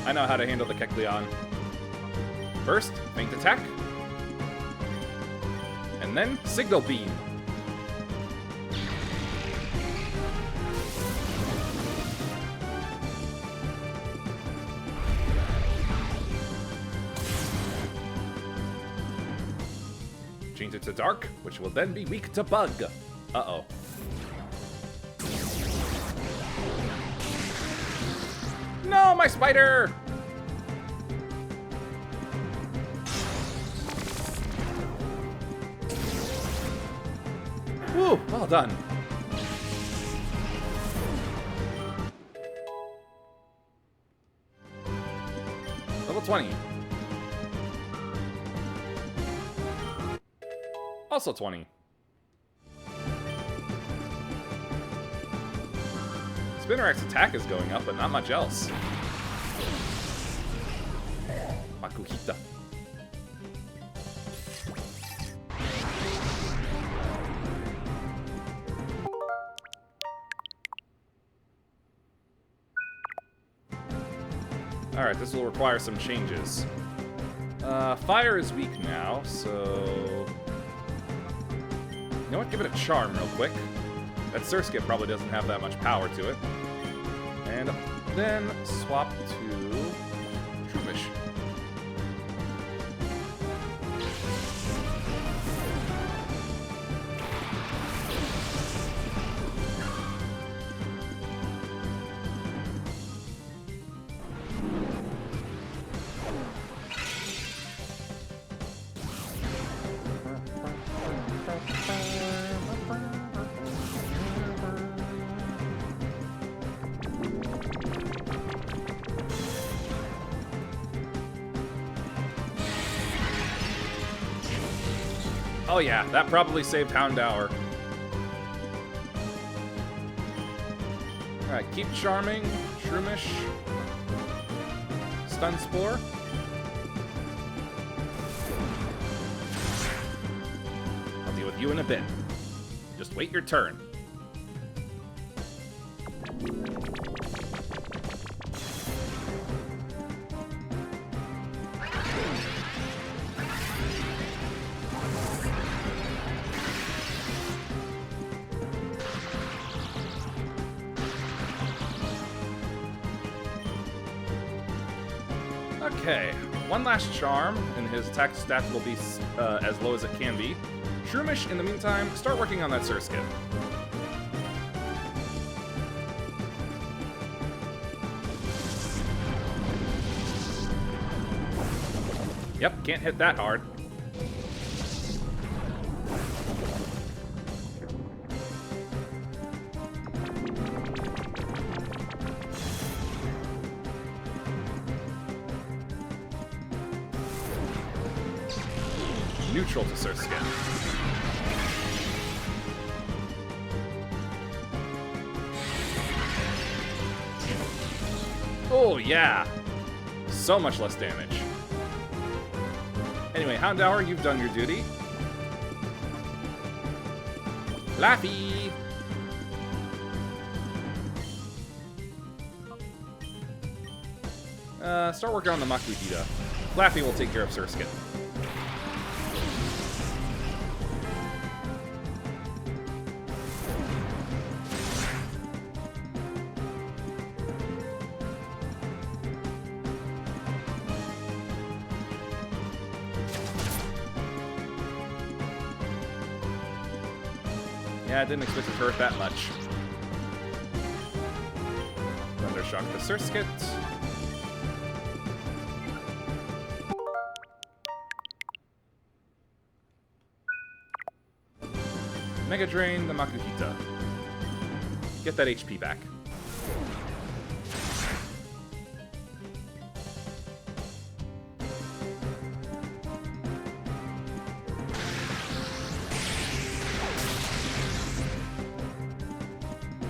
I know how to handle the Kecleon. First, feint attack. And then, signal beam. Change it to dark, which will then be weak to bug. Uh-oh. No, my spider! Woo, well done. Level 20. Also 20. Spinnerak's attack is going up, but not much else. Makuhita. Alright, this will require some changes. Fire is weak now, so... You know what? Give it a charm real quick. That Surskit probably doesn't have that much power to it. And then swap to Shroomish. Oh yeah, that probably saved Houndour. Alright, keep charming, Shroomish, Stun Spore. I'll deal with you in a bit. Just wait your turn. Okay, one last charm, and his attack stat will be as low as it can be. Shroomish, in the meantime, start working on that Surskit. Yep, can't hit that hard. neutral to Surskit. Oh, yeah. So much less damage. Anyway, Houndour, you've done your duty. Flaaffy! Start working on the Makuhita. Flaaffy will take care of Surskit. Yeah, I didn't expect it to hurt that much. Thundershock the Surskit. Mega Drain the Makuhita. Get that HP back.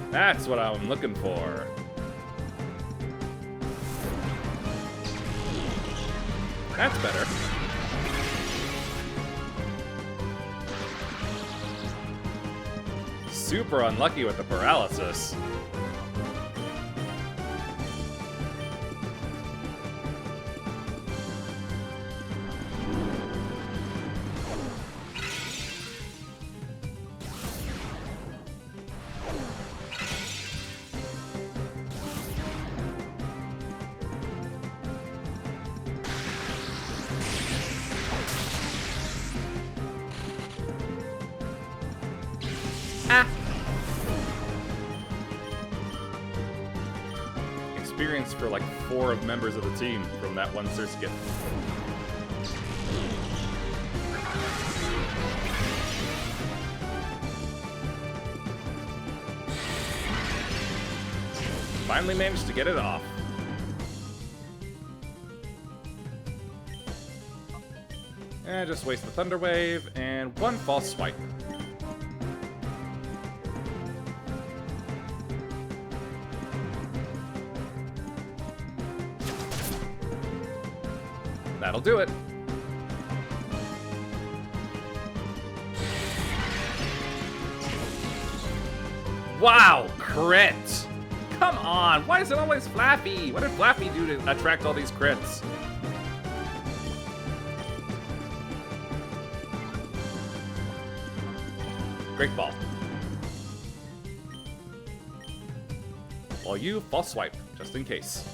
That's what I'm looking for. That's better. Super unlucky with the paralysis. Experience for like 4 of members of the team from that one Surskit. Finally managed to get it off. And just waste the Thunder Wave and 1 false swipe. That'll do it. Wow, crit! Come on, why is it always Flaaffy? What did Flaaffy do to attract all these crits? Great ball. While you false swipe, just in case.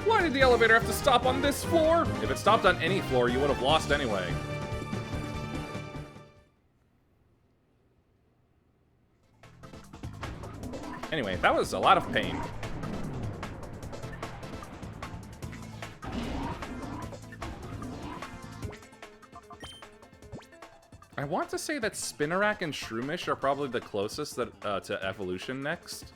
Why did the elevator have to stop on this floor? If it stopped on any floor, you would have lost anyway. Anyway, that was a lot of pain. I want to say that Spinarak and Shroomish are probably the closest that, to evolution next.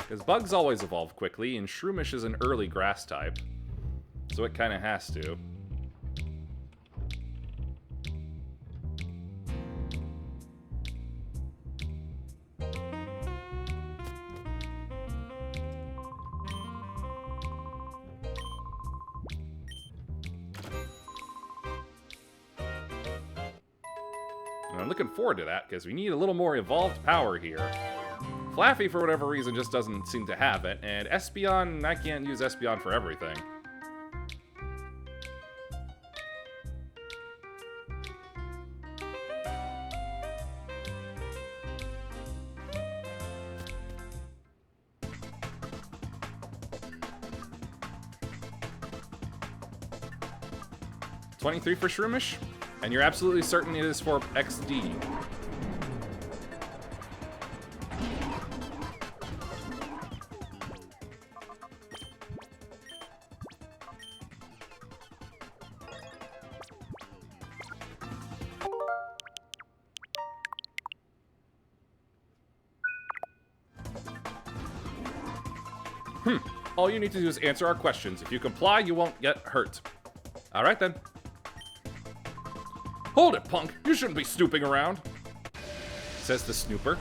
Because bugs always evolve quickly, and Shroomish is an early grass type. So it kind of has to. And I'm looking forward to that, because we need a little more evolved power here. Flaaffy, for whatever reason, just doesn't seem to have it, and Espeon, I can't use Espeon for everything. 23 for Shroomish? And you're absolutely certain it is for XD. All you need to do is answer our questions. If you comply, you won't get hurt. All right, then. Hold it, punk. You shouldn't be snooping around. Says the snooper.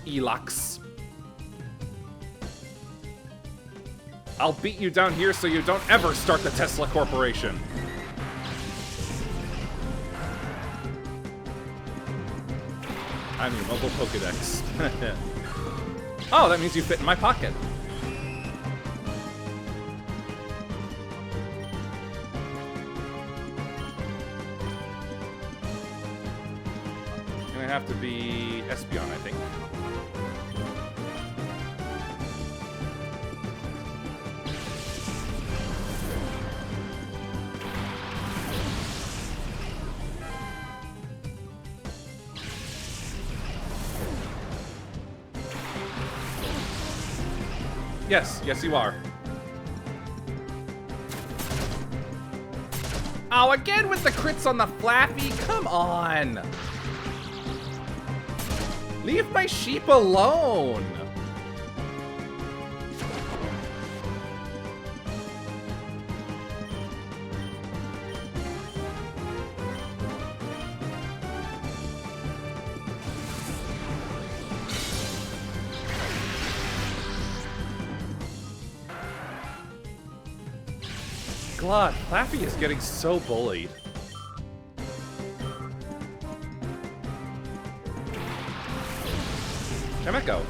Elox. I'll beat you down here so you don't ever start the Tesla Corporation. I'm your mobile Pokedex. Oh, that means you fit in my pocket. Gonna have to be Espeon, I think. Yes, yes you are. Oh, again with the crits on the Flaaffy? Come on! Leave my sheep alone! God, Flaaffy is getting so bullied. Echo.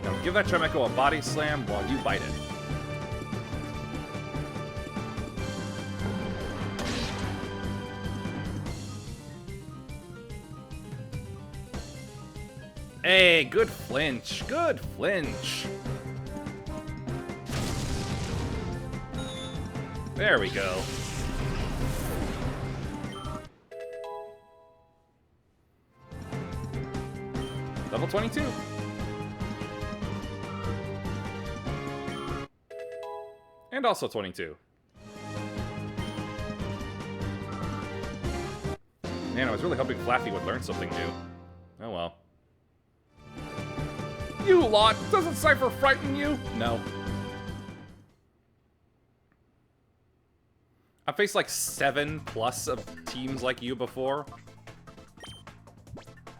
Now give that Tremeco a body slam while you bite it. Hey, good flinch. Good flinch. There we go. Level 22. And also 22. Man, I was really hoping Flaaffy would learn something new. Oh well. You lot! Doesn't Cypher frighten you? No. I've faced like 7+ of teams like you before.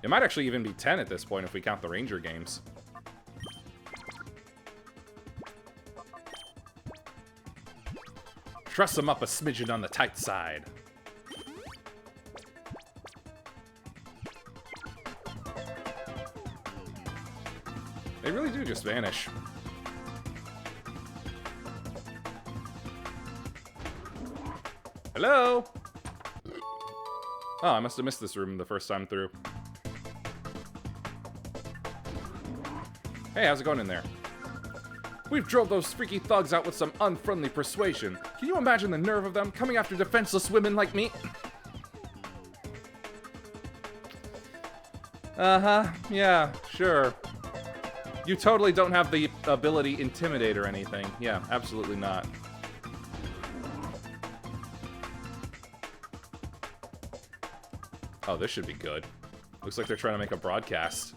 It might actually even be 10 at this point if we count the Ranger games. Truss them up a smidgen on the tight side. They really do just vanish. Hello? Oh, I must have missed this room the first time through. Hey, how's it going in there? We've drove those freaky thugs out with some unfriendly persuasion. Can you imagine the nerve of them coming after defenseless women like me? Uh-huh, yeah, sure. You totally don't have the ability Intimidate or anything. Yeah, absolutely not. Oh, this should be good. Looks like they're trying to make a broadcast.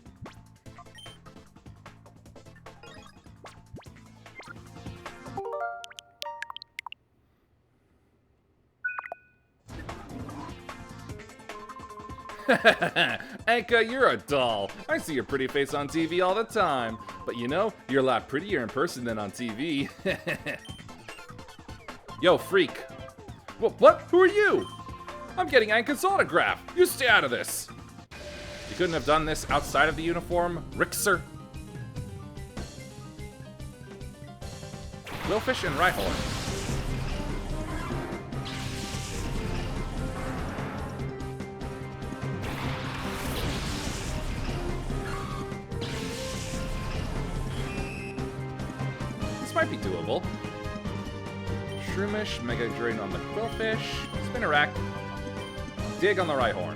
Anka, you're a doll. I see your pretty face on TV all the time. But you know, you're a lot prettier in person than on TV. Yo, freak. What? Who are you? I'm getting Anka's autograph. You stay out of this. You couldn't have done this outside of the uniform, Rixer? Willfish and Rhyhorn. might be doable. Shroomish, Mega Drain on the Quillfish, Spinnerack, Dig on the Rhyhorn.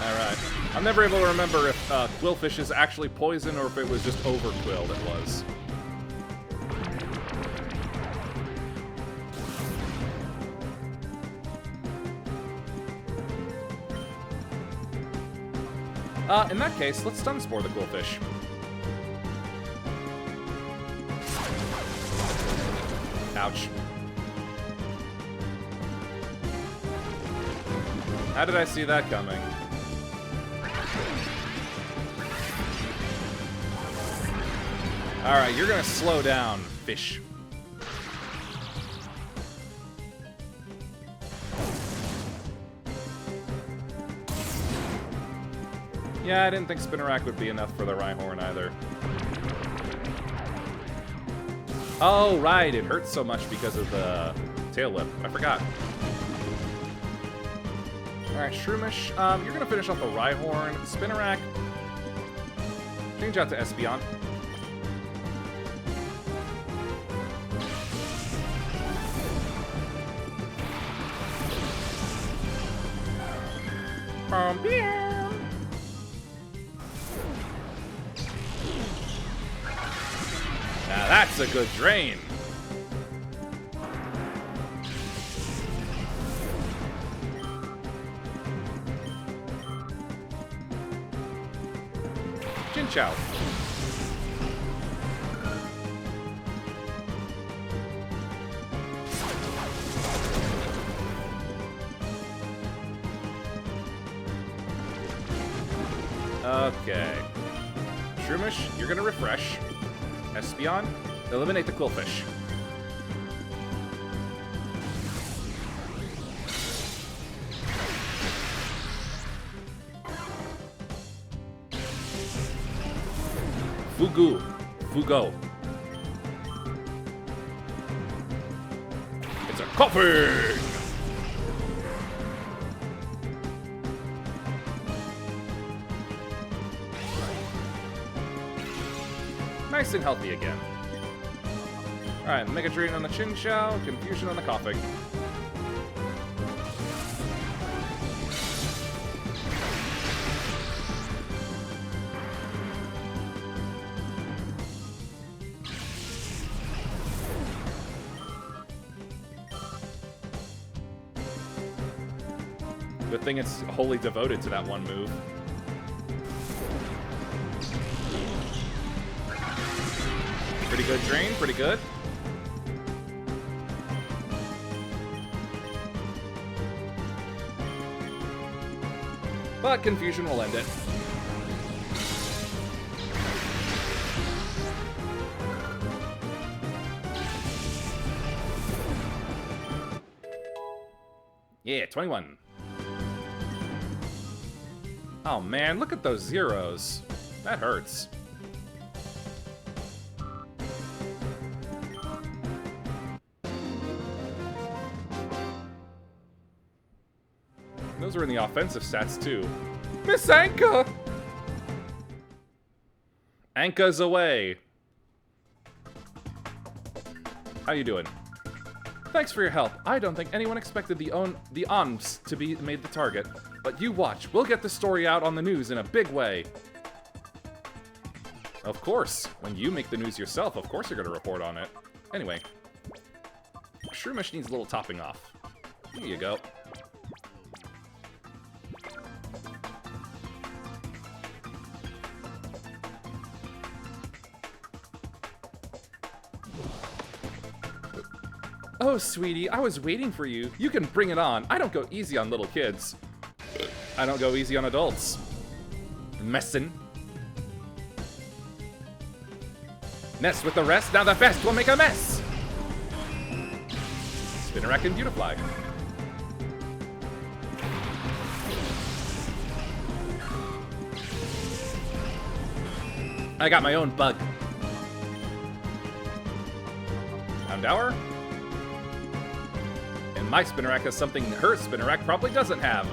Alright. I'm never able to remember if Quillfish is actually poison or if it was just over-quilled it was. In that case, let's Stun Spore the Quillfish. Ouch. How did I see that coming? Alright, you're gonna slow down, fish. Yeah, I didn't think Spinnerack would be enough for the Rhyhorn either. Oh, right, it hurts so much because of the Tail Whip. I forgot. Alright, Shroomish, you're gonna finish off the Rhyhorn. Spinnerack, change out to Espeon. Now that's a good drain. Chinchou. Okay. Shroomish, you're gonna refresh. Espeon, eliminate the Quillfish. Fugo. It's a coffin! Nice and healthy again. Alright, Mega Drain on the Chinchou, Confusion on the Coughing. Good thing it's wholly devoted to that one move. Pretty good drain, pretty good. But Confusion will end it. Yeah, 21. Oh man, look at those zeros. That hurts. Those are in the offensive stats too. Miss Anka! Anka's away. How you doing? Thanks for your help. I don't think anyone expected the ONS to be made the target. But you watch, we'll get the story out on the news in a big way. Of course. When you make the news yourself, of course you're gonna report on it. Anyway. Shroomish needs a little topping off. Here you go. Oh, sweetie, I was waiting for you. You can bring it on. I don't go easy on little kids. I don't go easy on adults. Messin'. Mess with the rest, now the best will make a mess. Spinnerack and Beautifly. I got my own bug. Houndour. And my Spinnerack has something her Spinnerack probably doesn't have.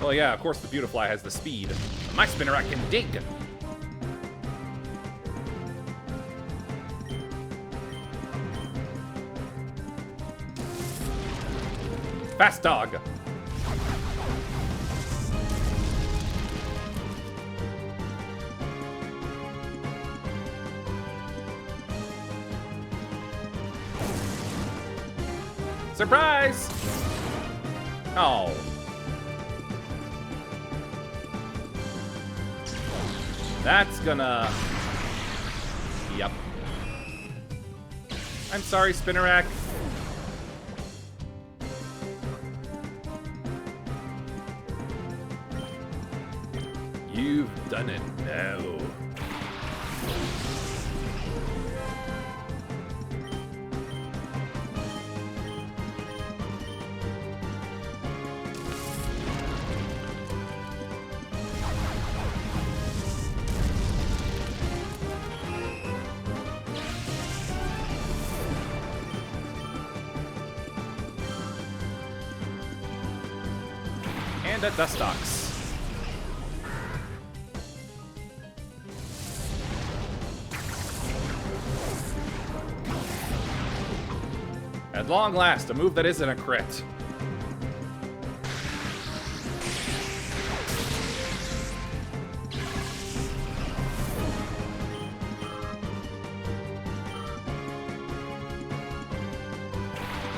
Well, yeah, of course the Beautifly has the speed. My Spinnerack can dig. Fast dog. Surprise! Oh. That's gonna... Yep. I'm sorry, Spinnerack. You've done it now. And a Dustox. At long last, a move that isn't a crit.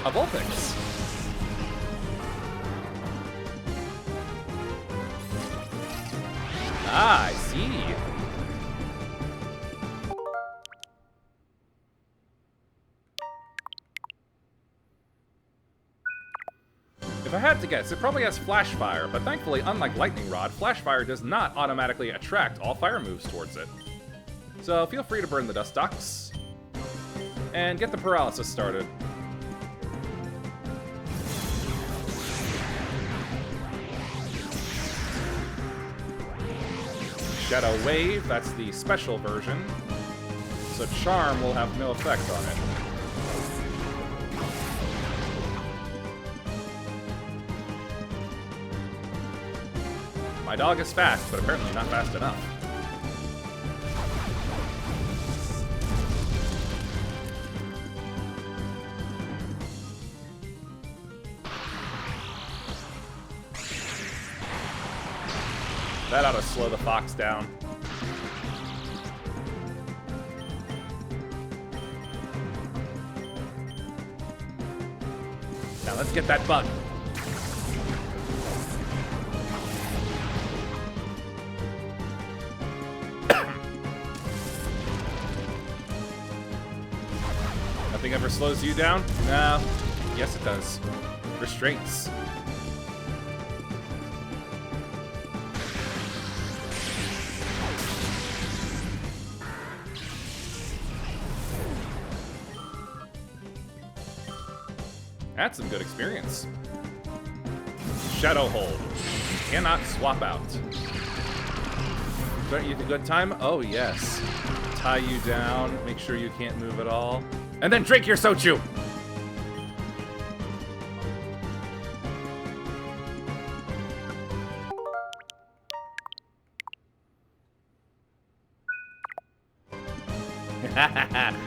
A Vulpix. Ah, I see. If I had to guess, it probably has Flash Fire, but thankfully, unlike Lightning Rod, Flash Fire does not automatically attract all fire moves towards it. So feel free to burn the Dustox, and get the Paralysis started. Shadow Wave, that's the special version, so Charm will have no effect on it. My dog is fast, but apparently not fast enough. That ought to slow the fox down. Now let's get that bug. Nothing ever slows you down? No. Yes, it does. Restraints. That's some good experience. Shadow Hold. Cannot swap out. Don't you have a good time? Oh, yes. Tie you down, make sure you can't move at all. And then drink your Sochu!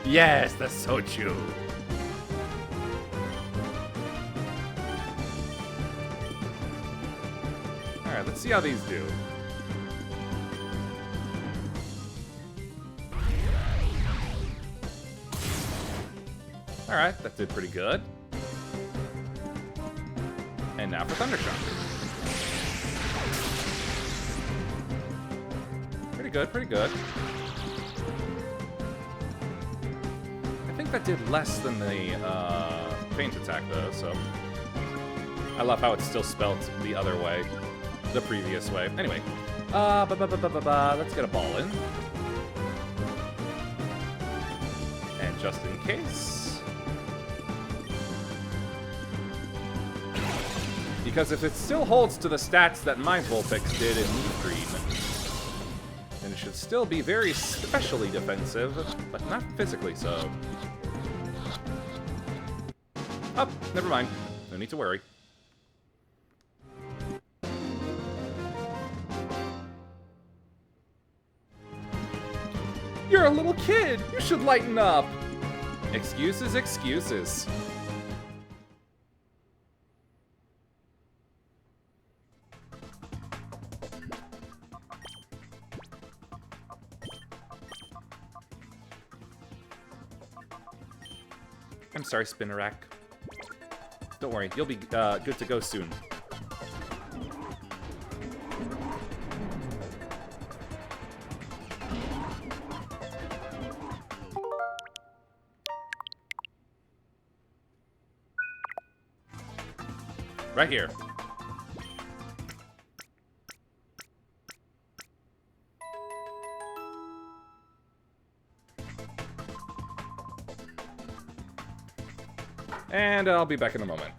Yes, the Sochu! Alright, let's see how these do. Alright, that did pretty good. And now for Thundershock. Pretty good, pretty good. I think that did less than the Feint attack though, so... I love how it's still spelled the other way. The previous way. Anyway. Let's get a ball in. And just in case... Because if it still holds to the stats that my Vulpix did in Leaf Green, then it should still be very specially defensive, but not physically so. Oh, never mind. No need to worry. You're a little kid! You should lighten up! Excuses, excuses. I'm sorry, Spinnerack. Don't worry, you'll be good to go soon. Right here. And I'll be back in a moment.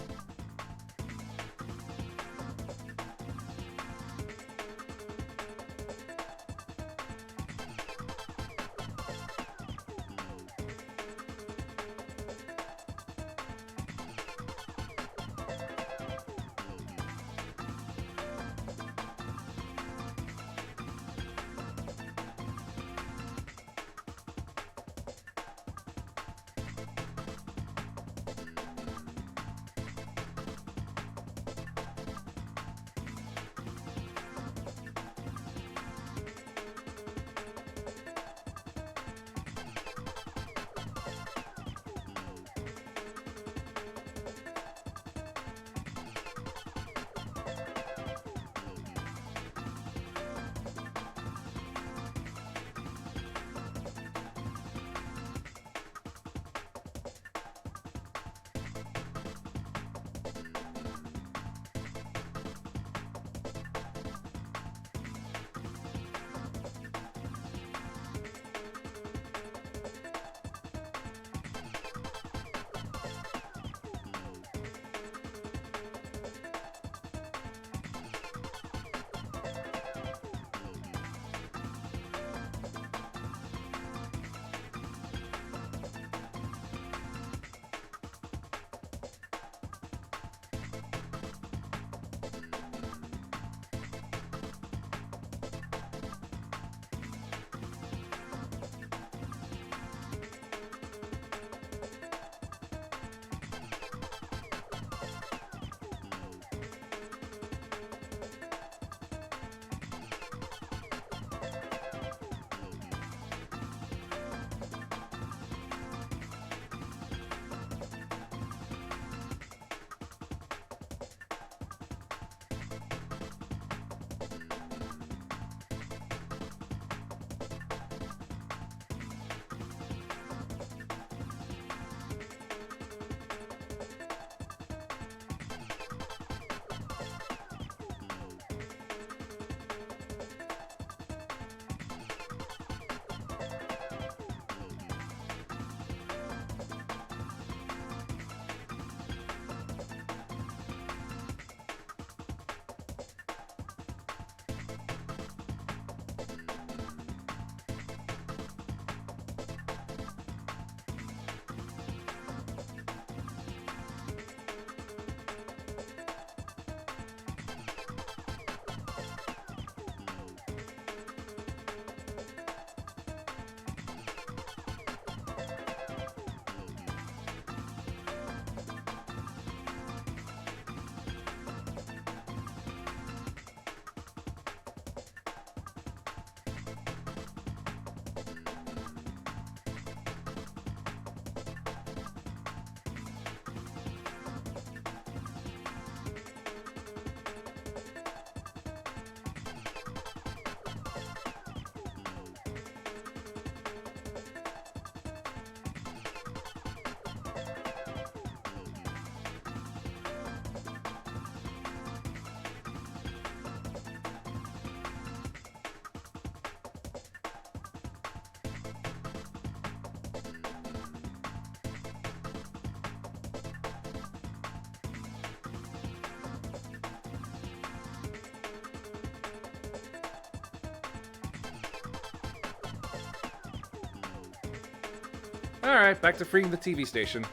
Alright, back to freeing the TV station.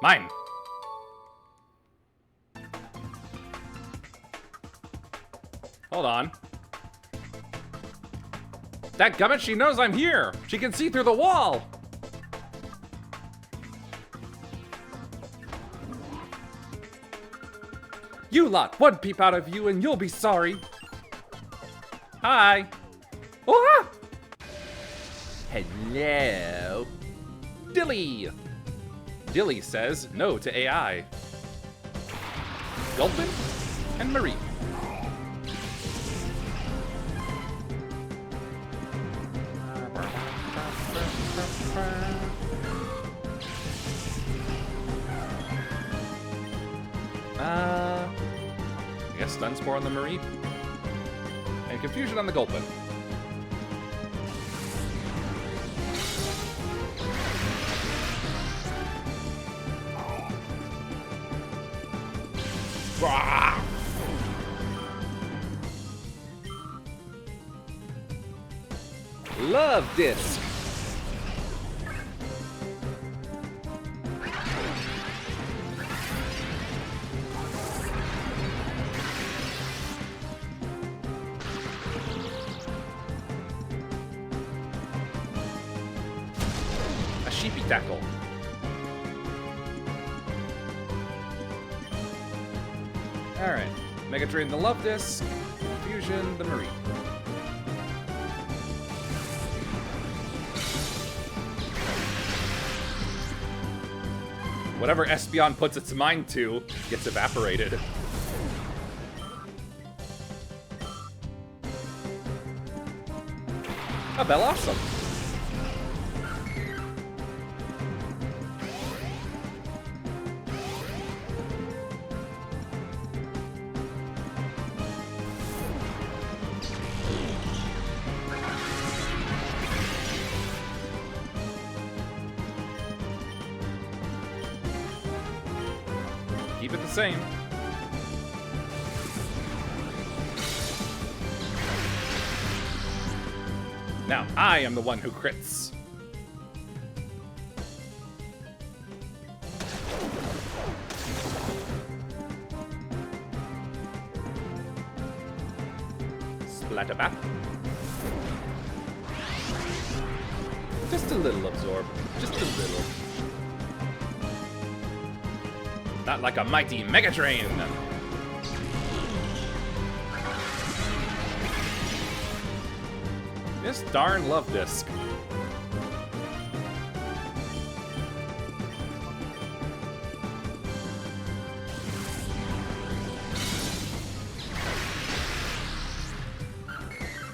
Mine! Hold on. Dadgummit, she knows I'm here! She can see through the wall! You lot, one peep out of you and you'll be sorry. Hi. Oh, ah! Hello. Dilly. Dilly says no to AI. Gulpin and Marie. I guess Stun Spore on the Marie. And Confusion on the Gulpin. Ah! Love Disc. A sheepy tackle. Alright. Mega Drain the Love Disc. Confusion the Marie. Whatever Espeon puts its mind to gets evaporated. A Bellossom. Keep it the same. Now, I am the one who crits. Splatterbap. Just a little absorb. Just a little. Not like a mighty Mega Drain. This darn Love Disc.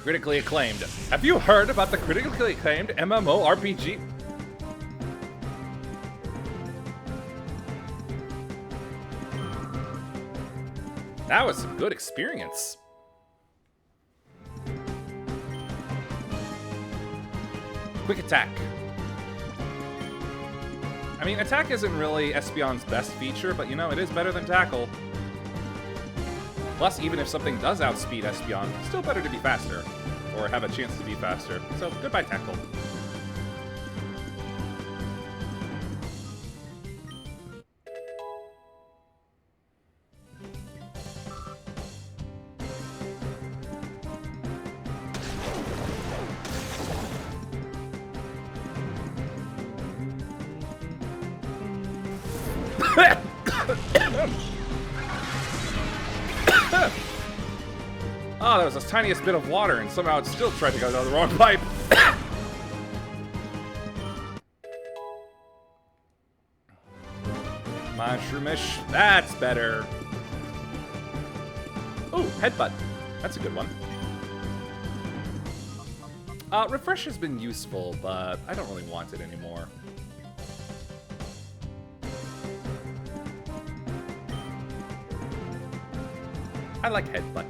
Critically acclaimed. Have you heard about the critically acclaimed MMORPG? That was some good experience. Quick attack. I mean, attack isn't really Espeon's best feature, but you know, it is better than tackle. Plus, even if something does outspeed Espeon, still better to be faster. Or have a chance to be faster. So, goodbye tackle. Oh, that was the tiniest bit of water, and somehow it still tried to go down the wrong pipe. Mushroomish, that's better. Ooh, headbutt. That's a good one. Refresh has been useful, but I don't really want it anymore. I like headbutt.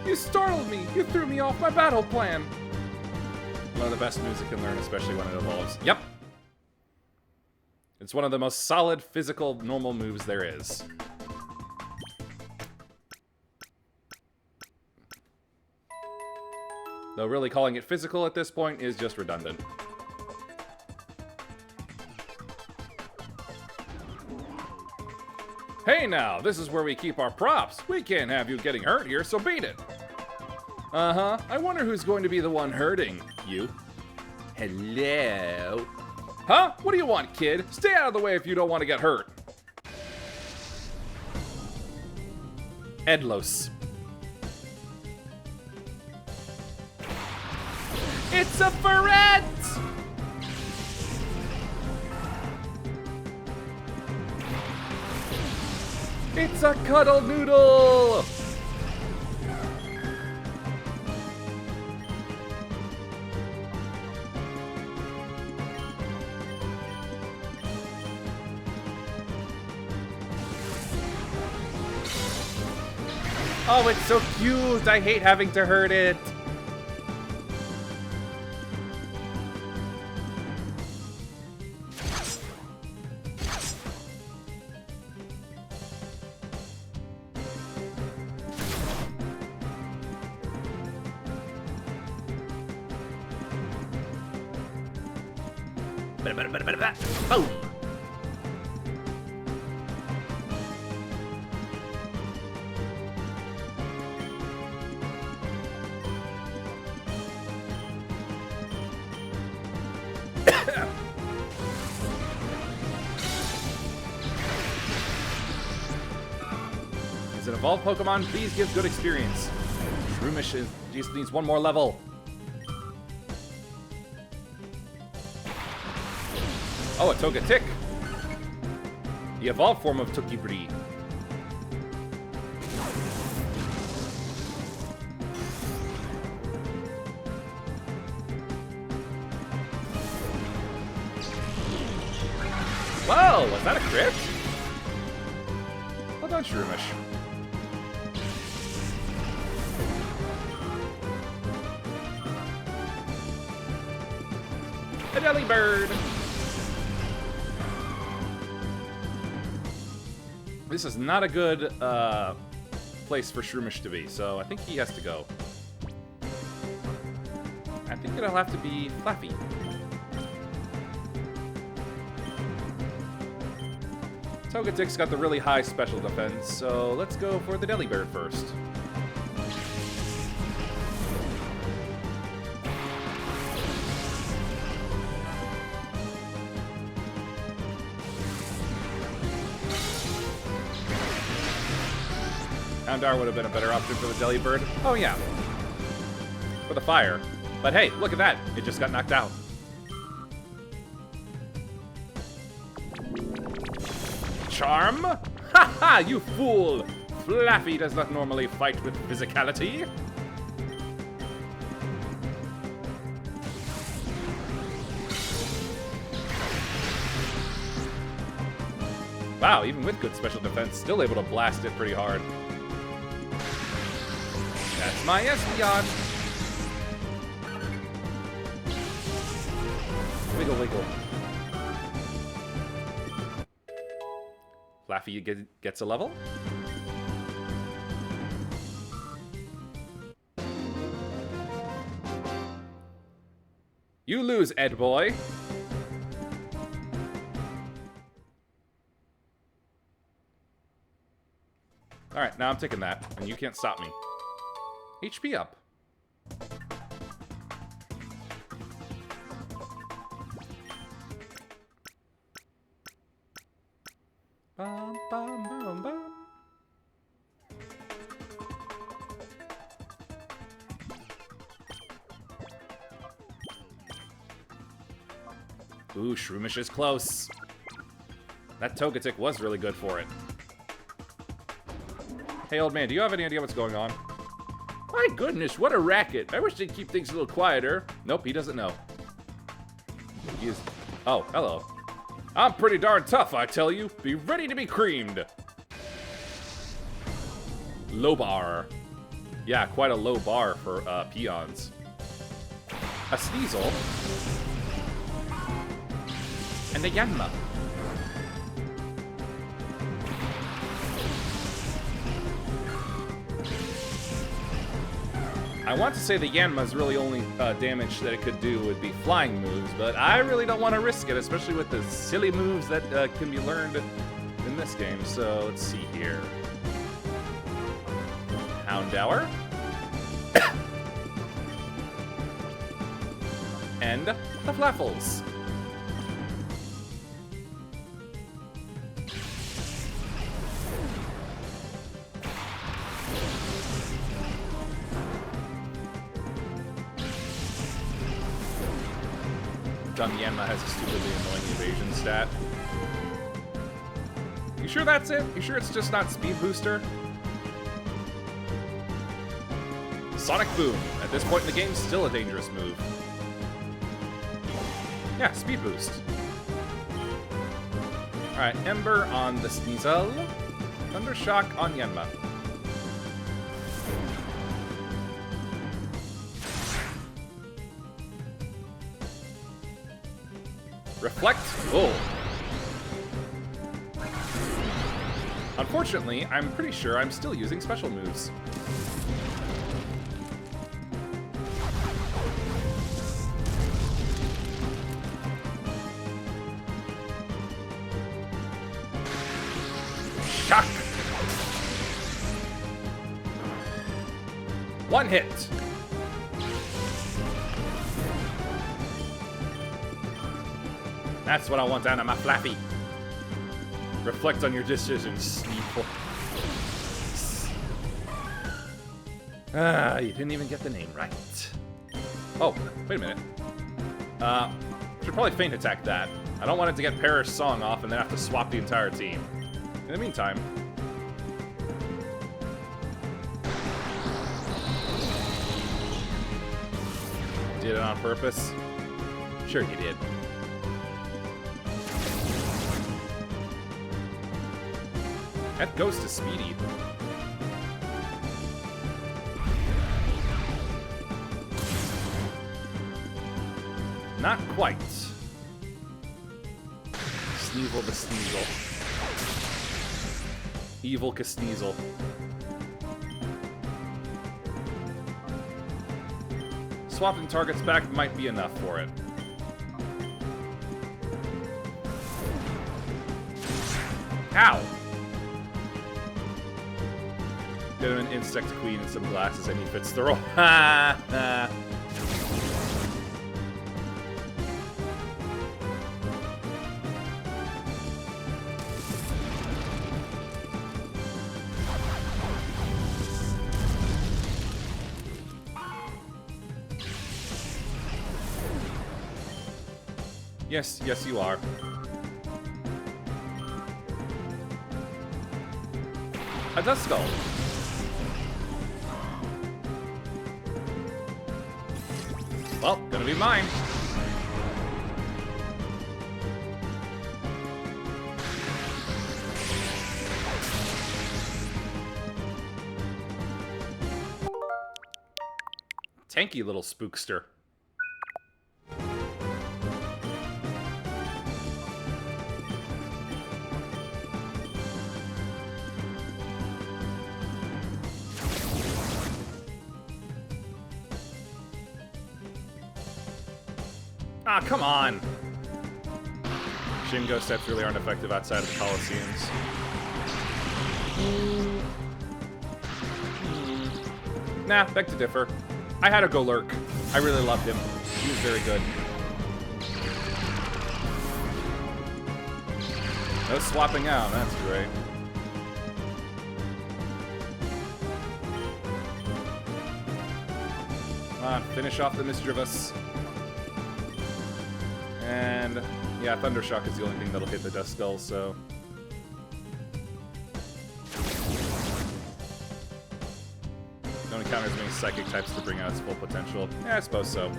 You startled me! You threw me off my battle plan! One of the best moves it can learn, especially when it evolves. Yep. It's one of the most solid, physical, normal moves there is. Though really calling it physical at this point is just redundant. Hey now, this is where we keep our props. We can't have you getting hurt here, so beat it. Uh-huh. I wonder who's going to be the one hurting. You. Hello? Huh? What do you want, kid? Stay out of the way if you don't want to get hurt. Edlos. It's a ferret! It's a cuddle noodle! Oh, it's so cute! I hate having to hurt it! Boom! Is it evolved Pokemon? Please give good experience. Shroomish just needs one more level. Oh, a Togetic. The evolved form of Tokibri. Whoa, was that a crit? Well done, Shroomish. A Delibird. This is not a good place for Shroomish to be, so I think he has to go. I think it'll have to be Flaaffy. Togetic's got the really high special defense, so let's go for the Delibird first. Houndour would have been a better option for the Delibird. Oh yeah, for the fire. But hey, look at that. It just got knocked out. Charm? Ha ha, you fool! Flaaffy does not normally fight with physicality. Wow, even with good special defense, still able to blast it pretty hard. That's my Espeon. Wiggle, wiggle. Flaaffy gets a level. You lose, Ed boy. Alright, now I'm taking that, and you can't stop me. HP up. Bum, bum, bum, bum. Ooh, Shroomish is close. That Togetic was really good for it. Hey, old man, do you have any idea what's going on? My goodness, what a racket. I wish they'd keep things a little quieter. Nope, he doesn't know. He is... Oh, hello. I'm pretty darn tough, I tell you. Be ready to be creamed. Low bar. Yeah, quite a low bar for peons. a Sneasel, and a Yanma. I want to say the Yanma's really only damage that it could do would be flying moves, but I really don't want to risk it, especially with the silly moves that can be learned in this game. So let's see here. Houndour. And the Flaffles. Dumb Yanma has a stupidly annoying evasion stat. You sure that's it? You sure it's just not Speed Booster? Sonic Boom. At this point in the game, still a dangerous move. Yeah, Speed Boost. Alright, Ember on the Sneasel. Thundershock on Yanma. Reflect. Oh. Unfortunately, I'm pretty sure I'm still using special moves. Shock. One hit. That's what I want out of my Flaaffy. Reflect on your decisions, Sneasel. Ah, you didn't even get the name right. Oh, wait a minute. Should probably feint attack that. I don't want it to get Parrish's song off and then have to swap the entire team. In the meantime... Did it on purpose? Sure you did. That goes to Speedy. Not quite. Sneasel the Sneasel. Evil Sneasel. Swapping targets back might be enough for it. Ow! Get him an Insect Queen and some glasses and he fits the role. Ha ha! Yes, yes you are. A Dust Skull. Well, gonna be mine. Tanky little spookster. Ah, come on! Shingo sets really aren't effective outside of the Coliseums. Nah, beg to differ. I had a Golurk. I really loved him. He was very good. No swapping out, that's great. Come on, finish off the Mischievous. And, yeah, Thundershock is the only thing that'll hit the Dust Skull, so... Don't encounter as many Psychic types to bring out its full potential. Yeah, I suppose so.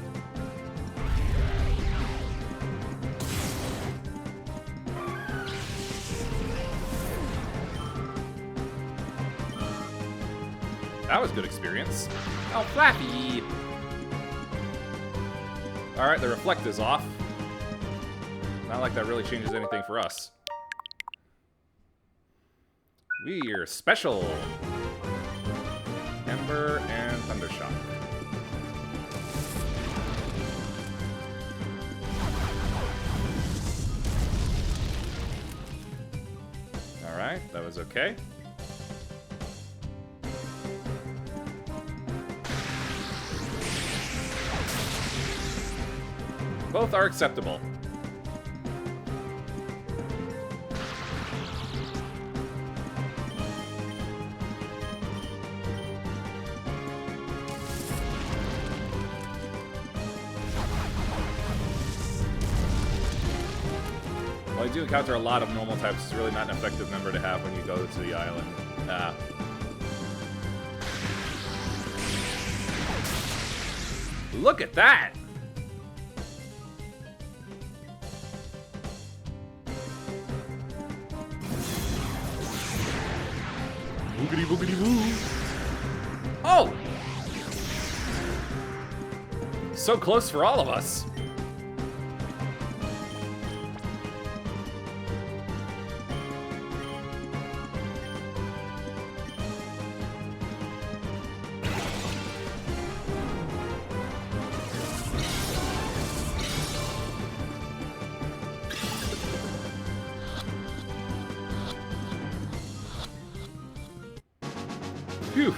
That was good experience. Oh, Flaaffy! Alright, the reflect is off. Not like that really changes anything for us. We're special. Ember and Thundershock. Alright, that was okay. Both are acceptable. While I do encounter a lot of normal types, it's really not an effective member to have when you go to the island. Look at that! Boogity boogity boo! Oh! So close for all of us. Phew.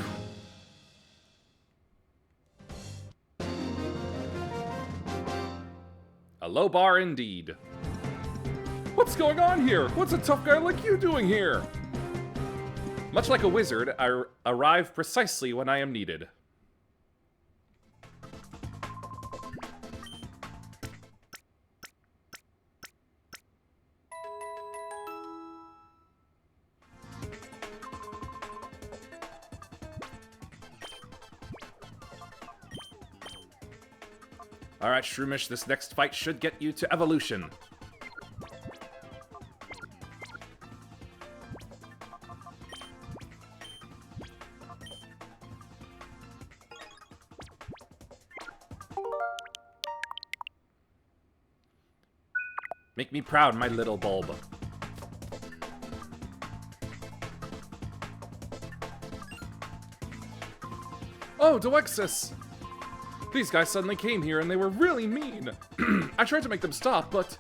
A low bar indeed. What's going on here? What's a tough guy like you doing here? Much like a wizard, I arrive precisely when I am needed. Alright, Shroomish, this next fight should get you to evolution. Make me proud, my little bulb. Oh, Doexis! These guys suddenly came here and they were really mean. I tried to make them stop, but...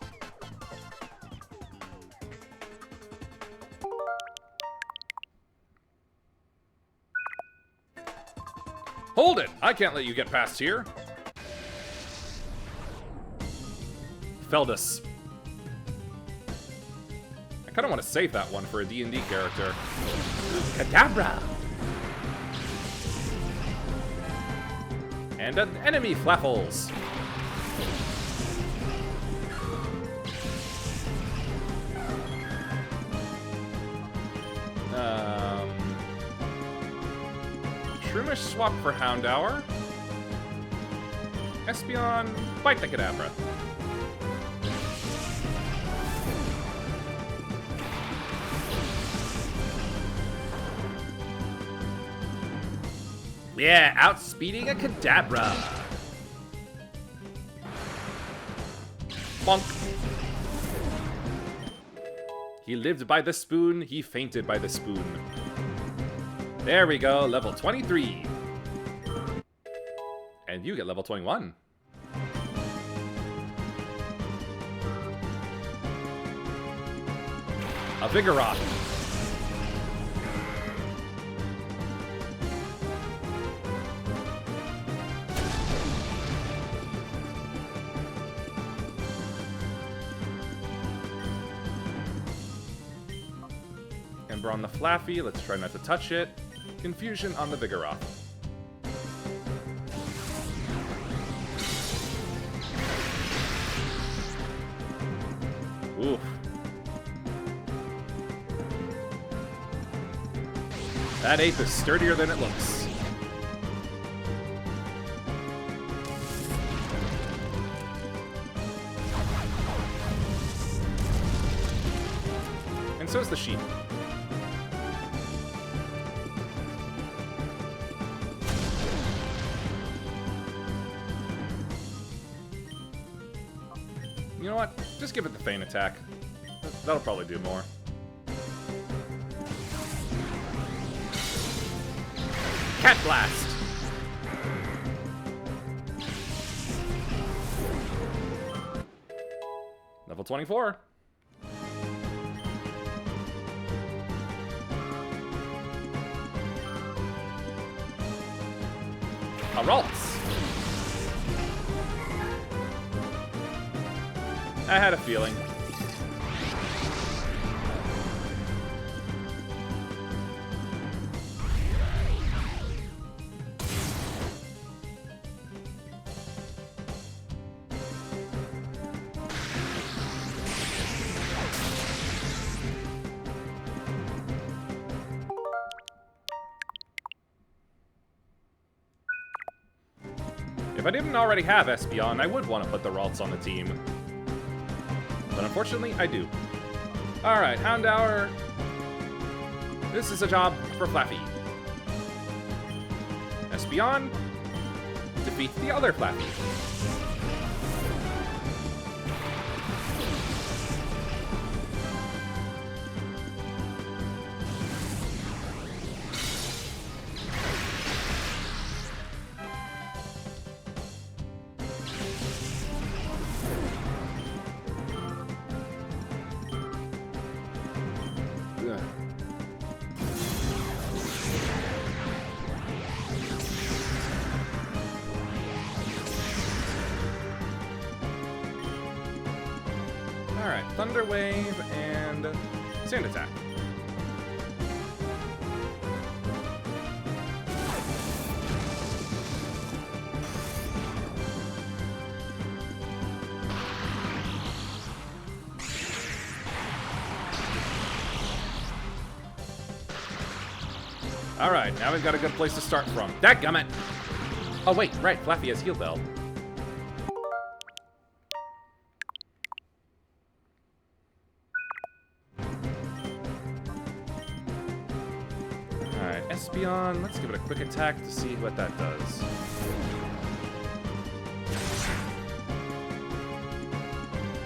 Hold it! I can't let you get past here. Feldus. I kind of want to save that one for a D&D character. Kadabra! And an enemy Flaffles. Shroomish swap for Houndour. Espeon, bite the Kadabra. Yeah, outspeeding a Kadabra. Bonk. He lived by the spoon, he fainted by the spoon. There we go, level 23. And you get level 21. A Vigoroth. Ember on the Flaaffy, let's try not to touch it. Confusion on the Vigoroth. Oof. That ape is sturdier than it looks. And so is the sheep. what? Just give it the feint attack. That'll probably do more. Cat Blast! Level 24. Aralts! I had a feeling. If I didn't already have Espeon, I would want to put the Ralts on the team. But unfortunately, I do. Alright, Houndour. This is a job for Flaaffy. Espeon, defeat the other Flaaffy. Alright, Thunder Wave and Sand Attack. Alright, now we've got a good place to start from. Dadgummit! Oh wait, right, Flaaffy has Heal Bell. Alright, Espeon, let's give it a quick attack to see what that does.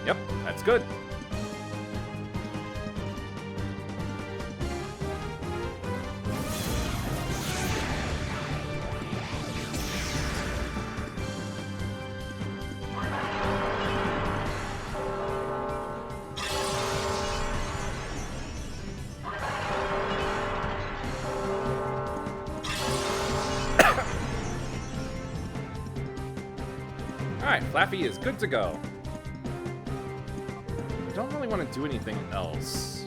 Yep, that's good. Alright, Flaaffy is good to go. I don't really want to do anything else.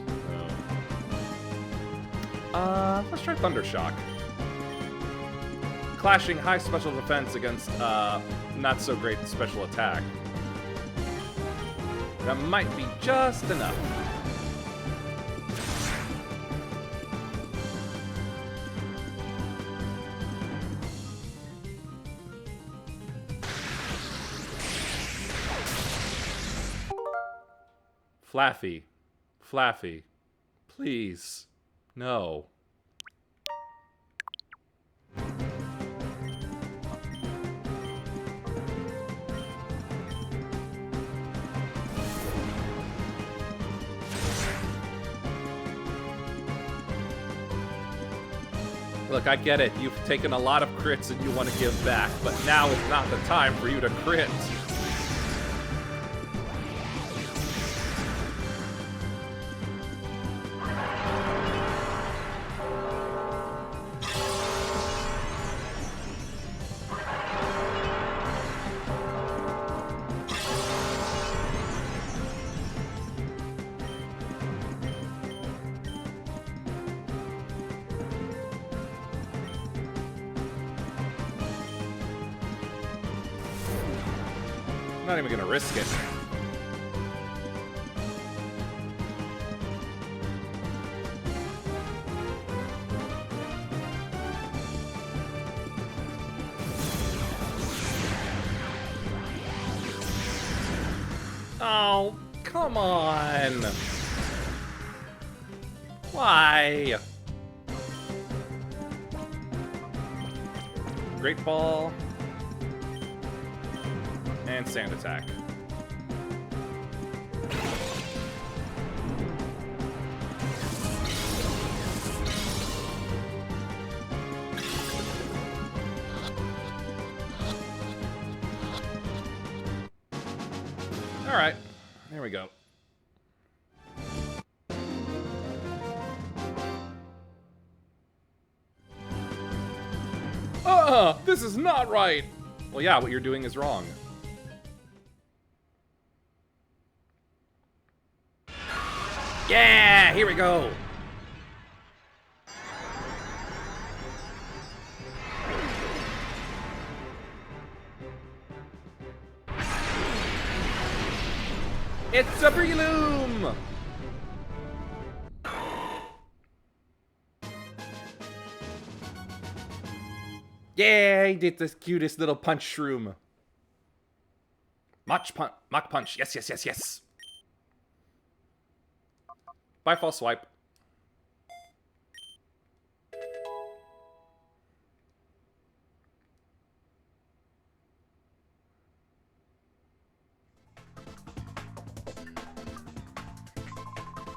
Let's try Thunder Shock. Clashing high special defense against not so great special attack. That might be just enough. Flaaffy. Flaaffy. Please. No. Look, I get it. You've taken a lot of crits and you want to give back, but now is not the time for you to crit. I'm not even gonna risk it. Oh, come on. Why? Great Ball. And Sand Attack. Alright. There we go. This is not right! Well, yeah, what you're doing is wrong. Yeah, here we go! It's a Breloom! Yay, did the cutest little punch shroom. Mach punch. Yes, yes, yes, yes. Bye, false swipe.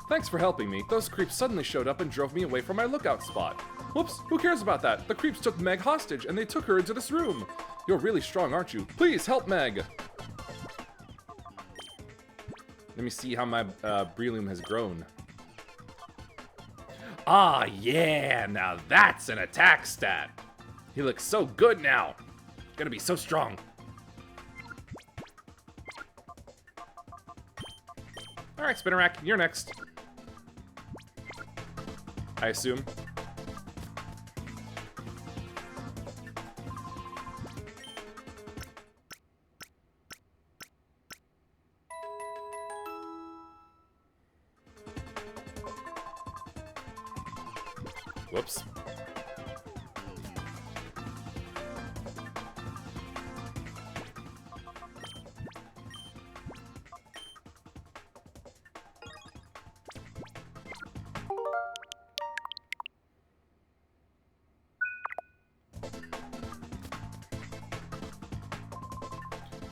Thanks for helping me. Those creeps suddenly showed up and drove me away from my lookout spot. Whoops, who cares about that? The creeps took Meg hostage and they took her into this room. You're really strong, aren't you? Please help Meg. Let me see how my Breloom has grown. Ah, yeah, now that's an attack stat. He looks so good now. Gonna be so strong. Alright, Spinnerack, you're next. I assume. Whoops.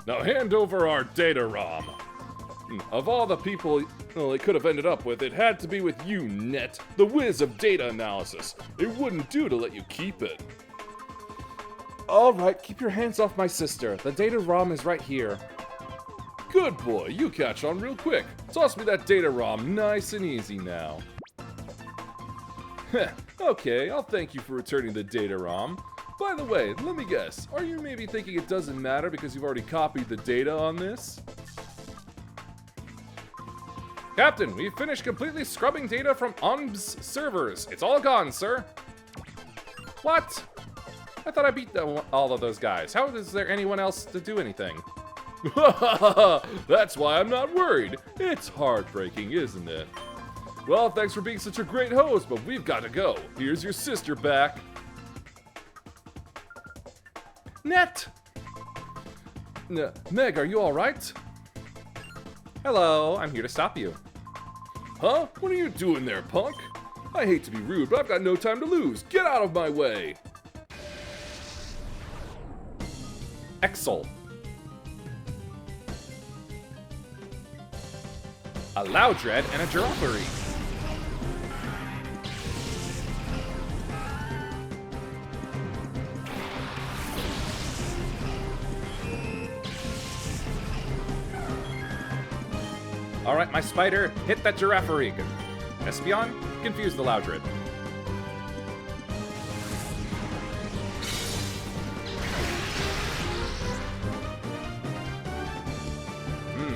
Now hand over our data ROM. Of all the people it could have ended up with, it had to be with you, Net, the whiz of data analysis. It wouldn't do to let you keep it. Alright, keep your hands off my sister. The data ROM is right here. Good boy, you catch on real quick. Toss me that data ROM nice and easy now. Heh, okay, I'll thank you for returning the data ROM. By the way, let me guess, are you maybe thinking it doesn't matter because you've already copied the data on this? Captain, we've finished completely scrubbing data from OMB's servers. It's all gone, sir. What? I thought I beat all of those guys. How is there anyone else to do anything? That's why I'm not worried. It's heartbreaking, isn't it? Well, thanks for being such a great host, but we've got to go. Here's your sister back. Net! Meg, are you alright? Hello, I'm here to stop you. Huh? What are you doing there, punk? I hate to be rude, but I've got no time to lose. Get out of my way! Exel. A Loudred and a Giraffery. Alright, my spider, hit that Giraffery. Espeon, confuse the Loudred.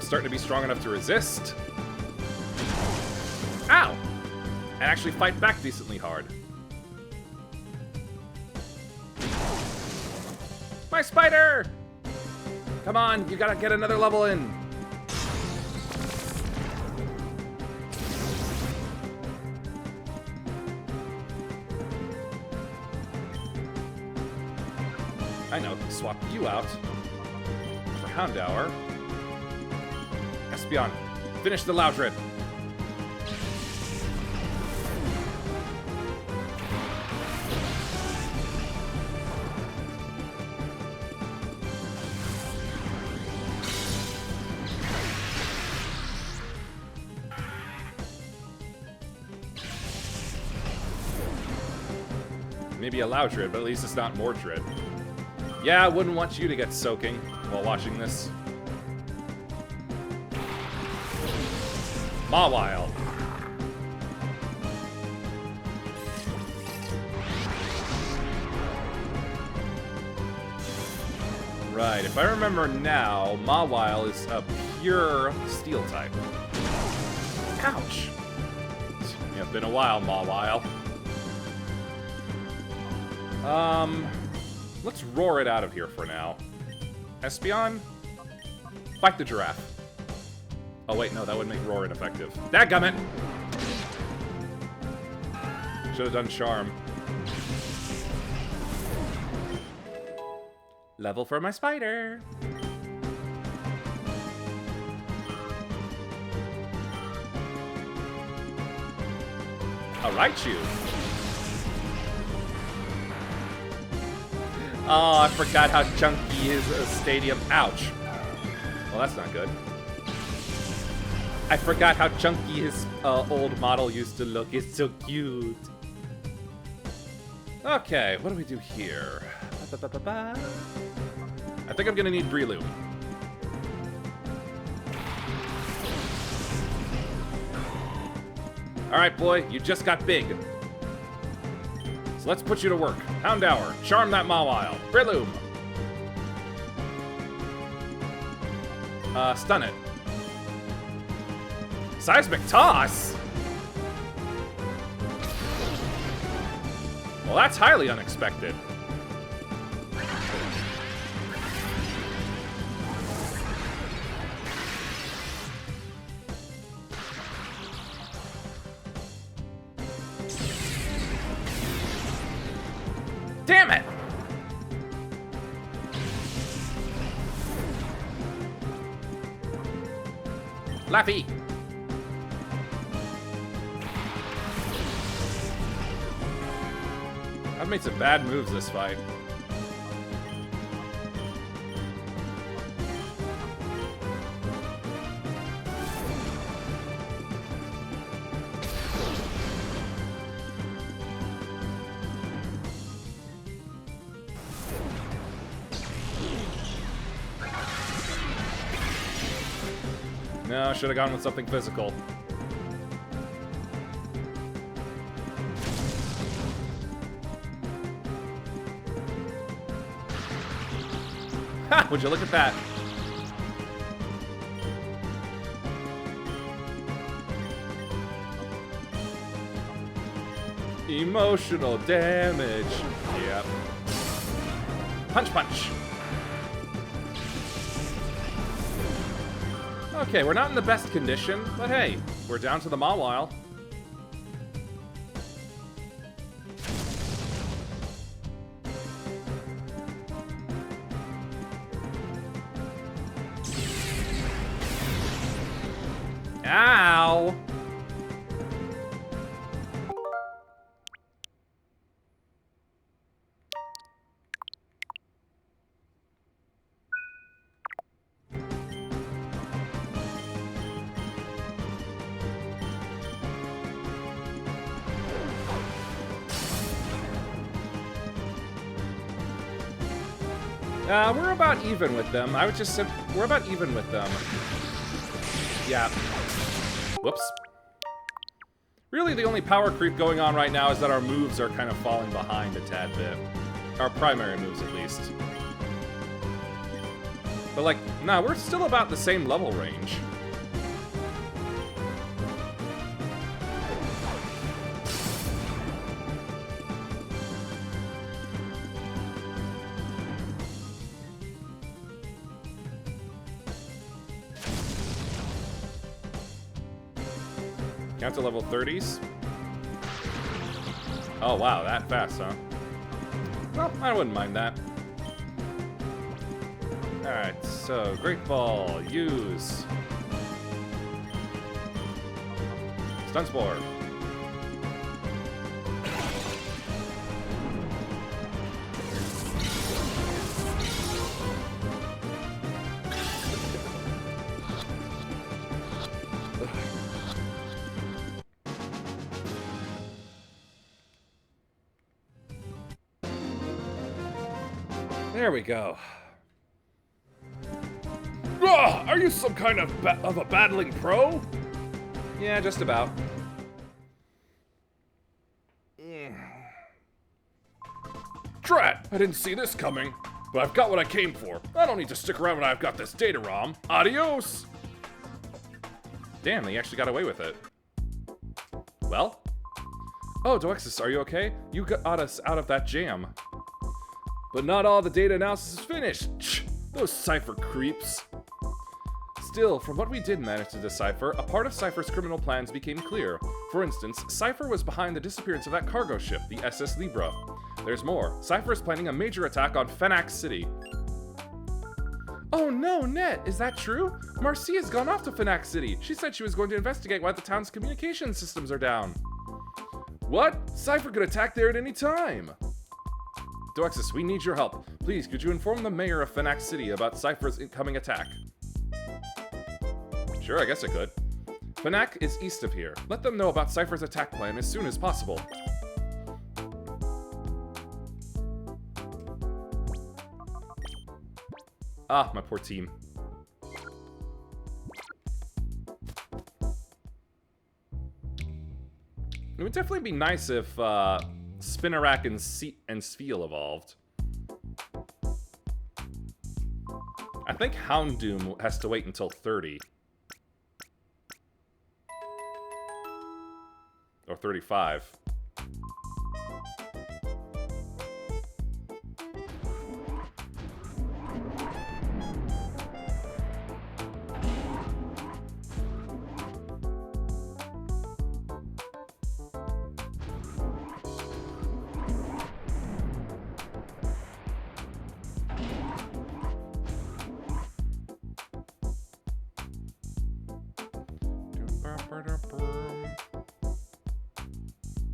Starting to be strong enough to resist. Ow! And actually fight back decently hard. My spider! Come on, you gotta get another level in. I know, swap you out for Houndour. Espeon, finish the Loudred. Maybe a Loudred, but at least it's not Mordred. Yeah, I wouldn't want you to get soaking while watching this. Mawile. Right, if I remember now, Mawile is a pure steel type. Ouch! Yeah, been a while, Mawile. Let's roar it out of here for now. Espeon, fight the giraffe. Oh wait, no, that would make roar ineffective. Dadgummit! Should have done charm. Level for my spider. I'll write you. Oh, I forgot how chunky his stadium. Ouch. Well, that's not good. I forgot how chunky his old model used to look. It's so cute. Okay, what do we do here? I think I'm gonna need Breloom. Alright, boy, you just got big. So let's put you to work. Houndour, charm that Mawile. Breloom. Stun it. Seismic Toss? Well, that's highly unexpected. Damn it! Flaaffy! I've made some bad moves this fight. No, should have gone with something physical. Ha! Would you look at that? Emotional damage. Yep. Punch, punch. Okay, we're not in the best condition, but hey, we're down to the Mawile. Ow! We're about even with them. I would just say we're about even with them. Yeah. Whoops. Really, the only power creep going on right now is that our moves are kind of falling behind a tad bit. Our primary moves, at least. But, like, nah, we're still about the same level range. Count to level 30s. Oh, wow, that fast, huh? Well, I wouldn't mind that. Alright, so Great Ball, use. Stun Spore. There we go. Are you some kind of a battling pro? Yeah, just about. Drat! I didn't see this coming, but I've got what I came for. I don't need to stick around when I've got this data ROM. Adios! Damn, they actually got away with it. Well? Oh, Doexis, are you okay? You got us out of that jam. But not all the data analysis is finished. Shh, those Cypher creeps. Still, from what we did manage to decipher, a part of Cypher's criminal plans became clear. For instance, Cypher was behind the disappearance of that cargo ship, the SS Libra. There's more. Cypher is planning a major attack on Phenax City. Oh no, Net, is that true? Marcia's gone off to Phenax City. She said she was going to investigate why the town's communication systems are down. What? Cypher could attack there at any time. Doexis, we need your help. Please, could you inform the mayor of Phenax City about Cypher's incoming attack? Sure, I guess I could. Phenax is east of here. Let them know about Cypher's attack plan as soon as possible. Ah, my poor team. It would definitely be nice if Spinarak and Sfeel evolved. I think Houndoom has to wait until 30. Or 35.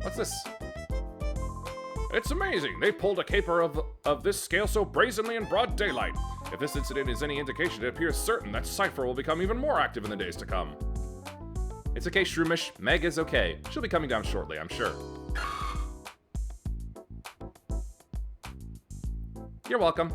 What's this? It's amazing. They pulled a caper of this scale so brazenly in broad daylight. If this incident is any indication, it appears certain that Cypher will become even more active in the days to come. It's okay, Shroomish. Meg is okay. She'll be coming down shortly, I'm sure. You're welcome.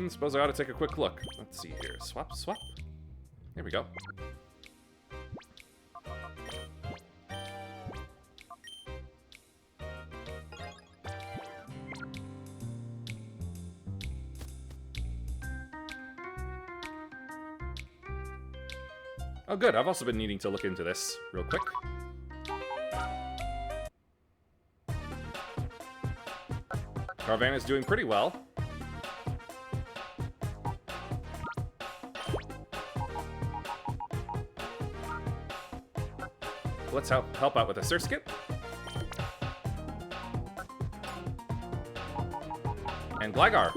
Suppose I ought to take a quick look. Let's see here. Swap, swap. There we go. Oh good, I've also been needing to look into this real quick. Carvana's doing pretty well. Let's help out with a Surskit. And Gligar.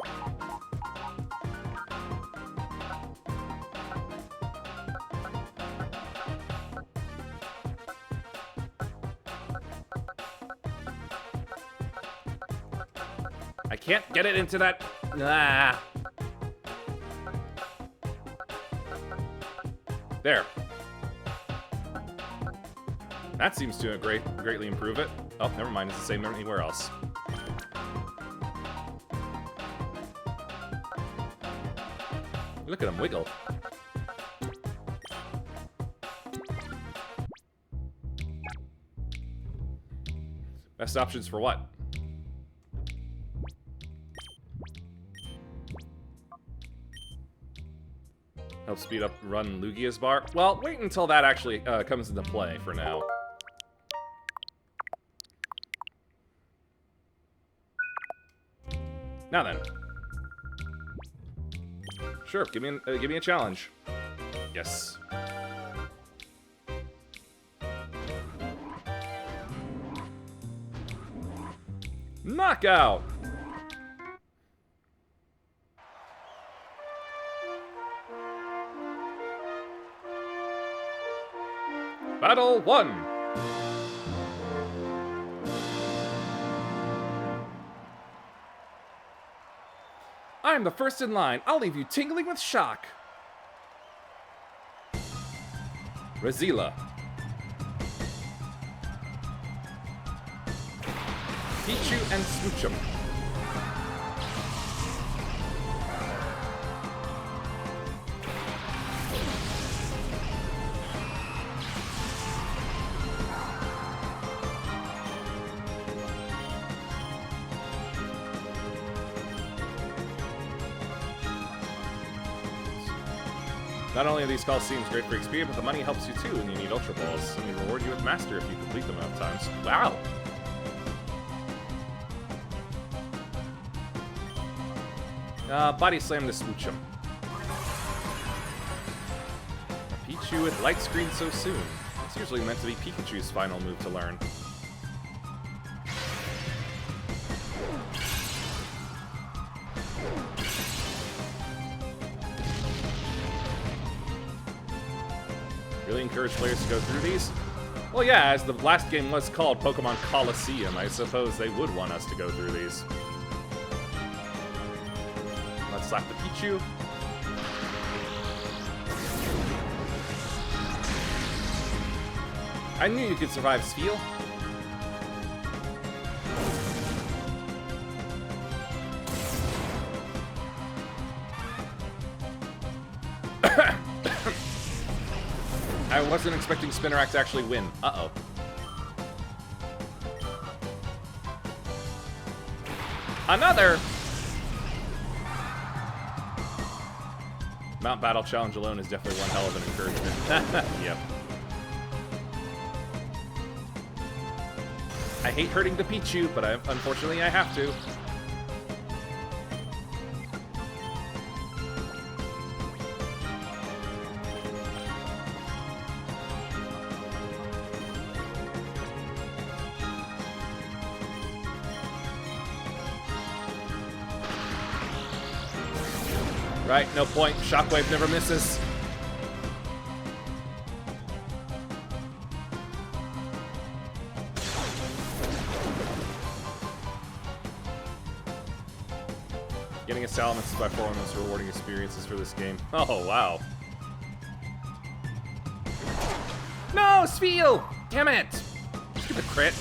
I can't get it into that. Ah. There. That seems to greatly improve it. Oh, never mind. It's the same anywhere else. Look at him wiggle. Best options for what? Help speed up run Lugia's bar? Well, wait until that actually comes into play for now. Now then. Sure, give me a challenge. Yes. Knockout! Battle 1! I'm the first in line. I'll leave you tingling with shock. Razila. Pichu and Smoochum. Not only are these Coliseums great for XP, but the money helps you too when you need Ultra Balls, and we reward you with Master if you complete them enough times. Wow! Body Slam to Smoochum. Pichu with Light Screen so soon. It's usually meant to be Pikachu's final move to learn. Really encourage players to go through these? Well, yeah, as the last game was called Pokemon Coliseum, I suppose they would want us to go through these. Let's slap the Pichu. I knew you could survive Spheal. I wasn't expecting Spinarak to actually win. Uh-oh. Another! Mount Battle Challenge alone is definitely one hell of an encouragement. Yep. I hate hurting the Pichu, but unfortunately I have to. Right, no point. Shockwave never misses. Getting a Salamence is by far one of the most rewarding experiences for this game. Oh, wow. No, Spheal! Damn it! Stupid crit.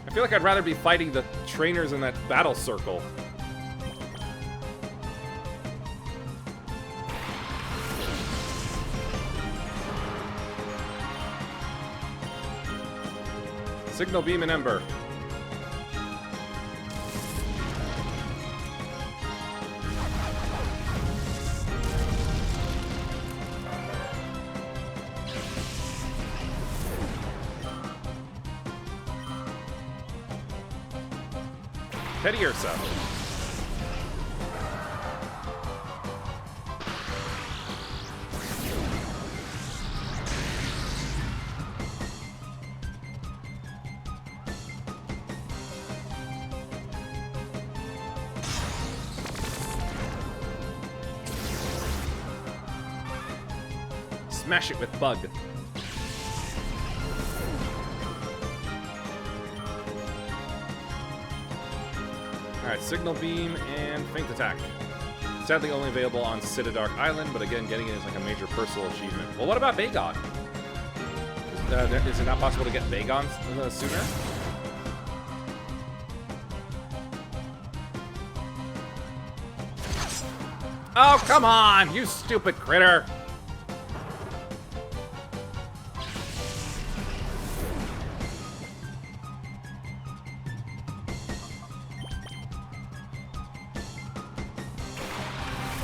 I feel like I'd rather be fighting the trainers in that battle circle. Signal Beam and Ember. Petty Ursa. Smash it with Bug. Alright, Signal Beam and Faint Attack. Sadly only available on Citadark Island, but again, getting it is like a major personal achievement. Well, what about Bagon? Is it not possible to get Bagon sooner? Oh, come on, you stupid critter!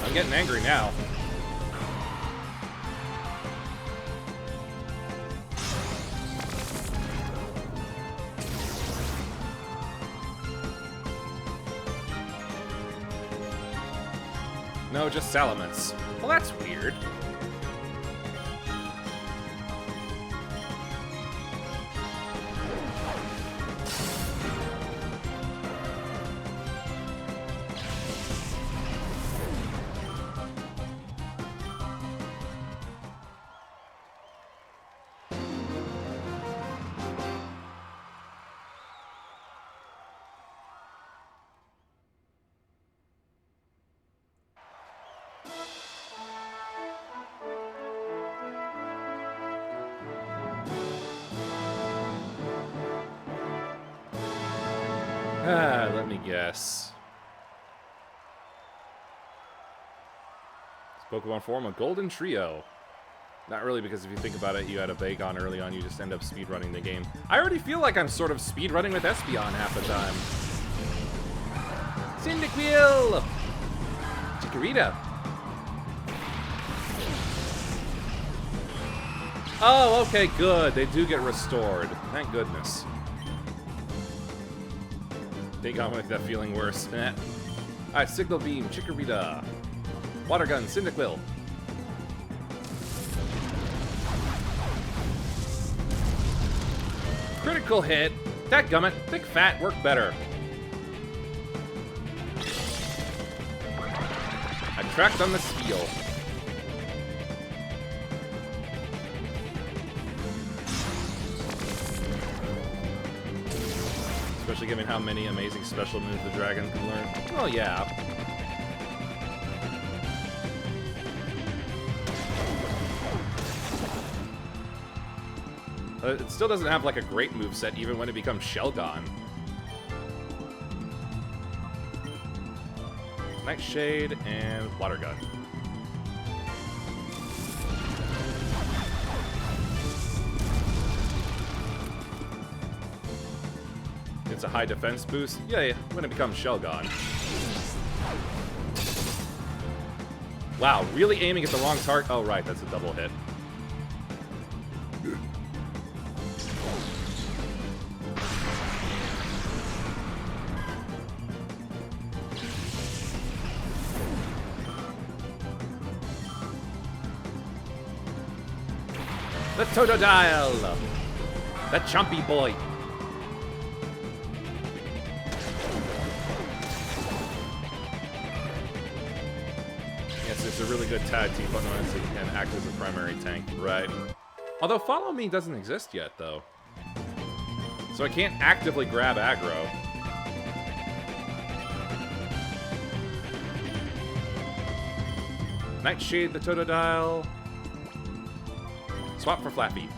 I'm getting angry now. No, just Salamence. Well, that's weird. Let me guess. This Pokemon form a Golden Trio. Not really, because if you think about it, you had a Bagon early on, you just end up speedrunning the game. I already feel like I'm sort of speedrunning with Espeon half the time. Cyndaquil! Chikorita. Oh, okay, good. They do get restored. Thank goodness. Bagon make that feeling worse. Alright, Signal Beam, Chikorita. Water Gun, Cyndaquil. Critical hit. Dadgummit. Big Fat worked better. Attract on the Steel. Especially given how many amazing special moves the dragon can learn. Oh yeah. It still doesn't have like a great moveset even when it becomes Shelgon. Nightshade and Water Gun. It's a high defense boost. Yeah, when it becomes Shelgon. Wow, really aiming at the wrong target. Oh, right, that's a double hit. The Totodile! The Chumpy Boy! Yes, it's a really good tag team partner so you can act as a primary tank. Right. Although Follow Me doesn't exist yet, though. So I can't actively grab aggro. Nightshade the Totodile. Swap for Flaaffy.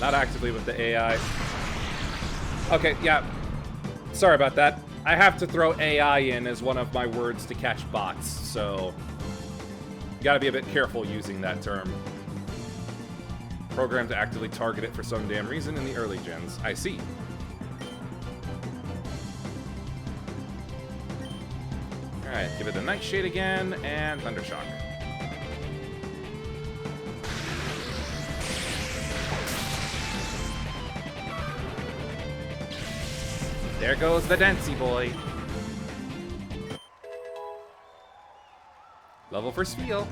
Not actively with the AI. Okay, yeah. Sorry about that. I have to throw AI in as one of my words to catch bots, so... Gotta be a bit careful using that term. Programmed to actively target it for some damn reason in the early gens. I see. Alright, give it a Nightshade again, and Thundershock. There goes the Dancy Boy. Level for Spheal.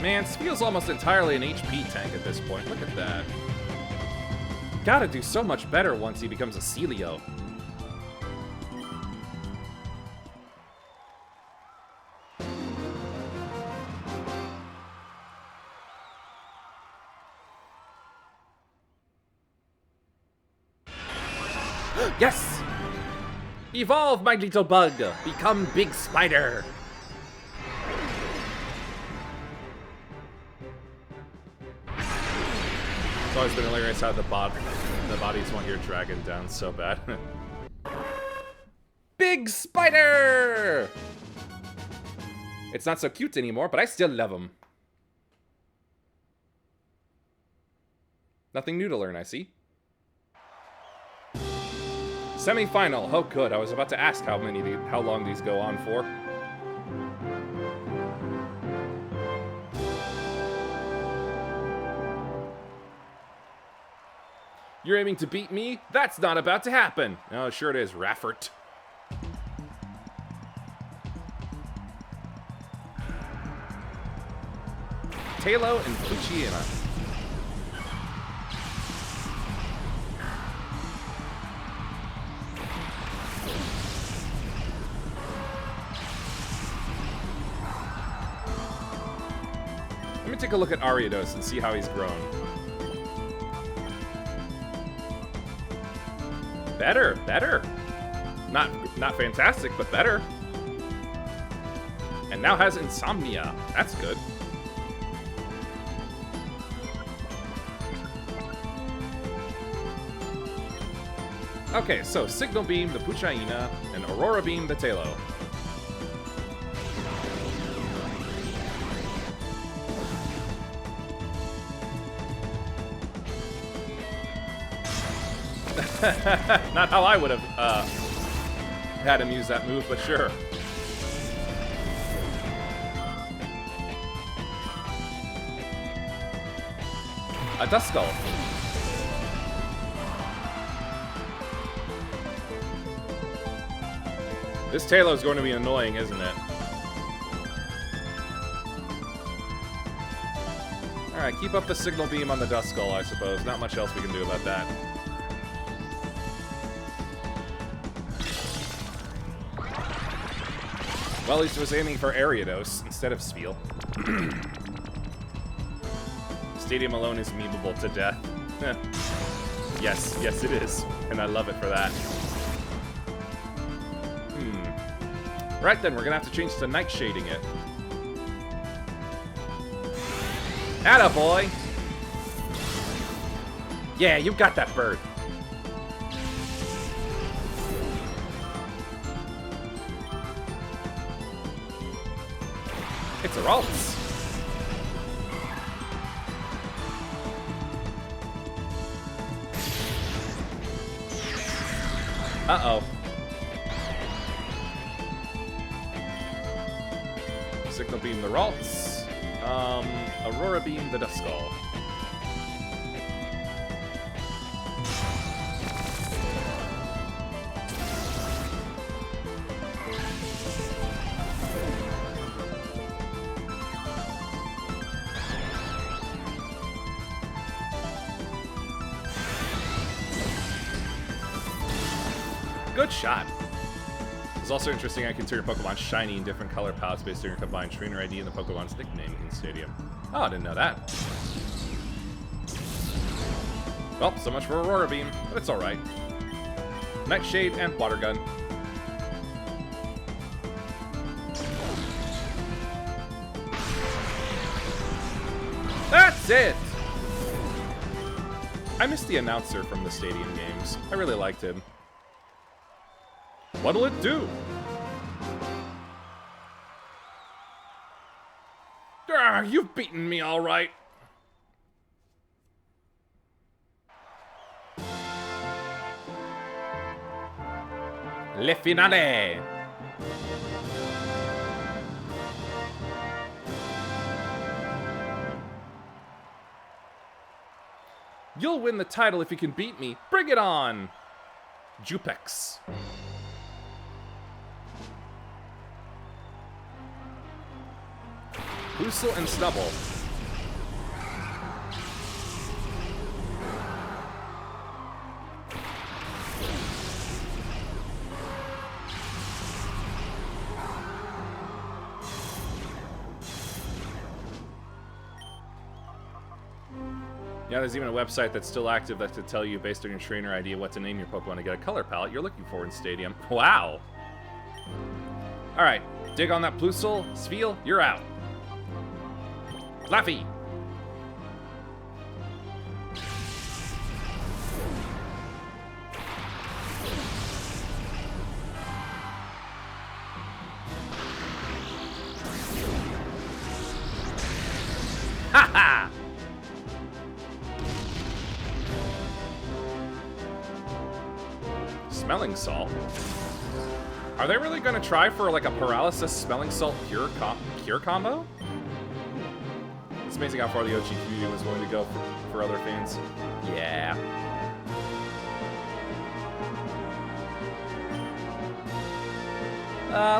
Man, Spheal's almost entirely an HP tank at this point. Look at that. Gotta do so much better once he becomes a Celio. Yes! Evolve, my little bug! Become Big Spider! It's always been hilarious how the bodies want your dragon down so bad. Big Spider! It's not so cute anymore, but I still love him. Nothing new to learn, I see. Semi-final. Oh, good. I was about to ask how long these go on for. You're aiming to beat me? That's not about to happen. Oh, sure it is, Raffert. Talo and Pucciana. Let me take a look at Ariados and see how he's grown. better. Not fantastic, but better. And now has insomnia. That's good. Okay, so Signal Beam the Puchaina and Aurora Beam the Talo. Not how I would have had him use that move, but sure. A Duskull. This Talo's going to be annoying, isn't it? Alright, keep up the Signal Beam on the Duskull, I suppose. Not much else we can do about that. Well, at least it was aiming for Ariados instead of Spiel. Stadium alone is memeable to death. Yes, it is. And I love it for that. Right then, we're gonna have to change to Nightshading it. Attaboy! Yeah, you got that bird. It's a Ralts. Uh-oh. Signal Beam the Ralts. Aurora Beam the Duskull. Good shot. It's also interesting I can turn your Pokemon shiny in different color palettes based on your combined trainer ID and the Pokemon's nickname in Stadium. Oh, I didn't know that. Well, so much for Aurora Beam, but it's alright. Nightshade and Water Gun. That's it! I miss the announcer from the Stadium games. I really liked him. What'll it do? Ah, you've beaten me all right. Le finale. You'll win the title if you can beat me. Bring it on! Jupex. Boostle and Stubble. Yeah, there's even a website that's still active that could tell you, based on your trainer ID, what to name your Pokemon to get a color palette you're looking for in Stadium. Wow! Alright, dig on that Plusle. Spiel, you're out. Flaaffy! Ha ha! Smelling Salt? Are they really gonna try for like a Paralysis Smelling Salt Cure combo? It's amazing how far the OG community was willing to go for other things. Yeah.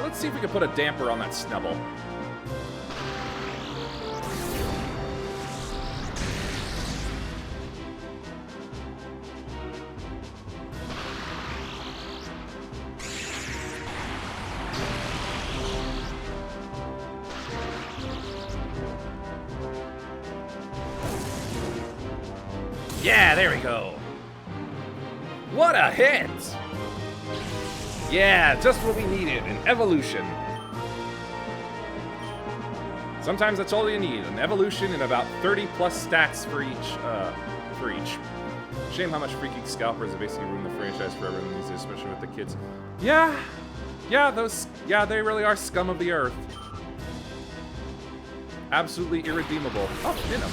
Let's see if we can put a damper on that Snubble. Yeah, there we go. What a hit! Yeah, just what we needed, an evolution. Sometimes that's all you need, an evolution and about 30 plus stats for each. Shame how much freaking scalpers have basically ruined the franchise for everyone these days, especially with the kids. Yeah, they really are scum of the earth. Absolutely irredeemable. Oh, Venom.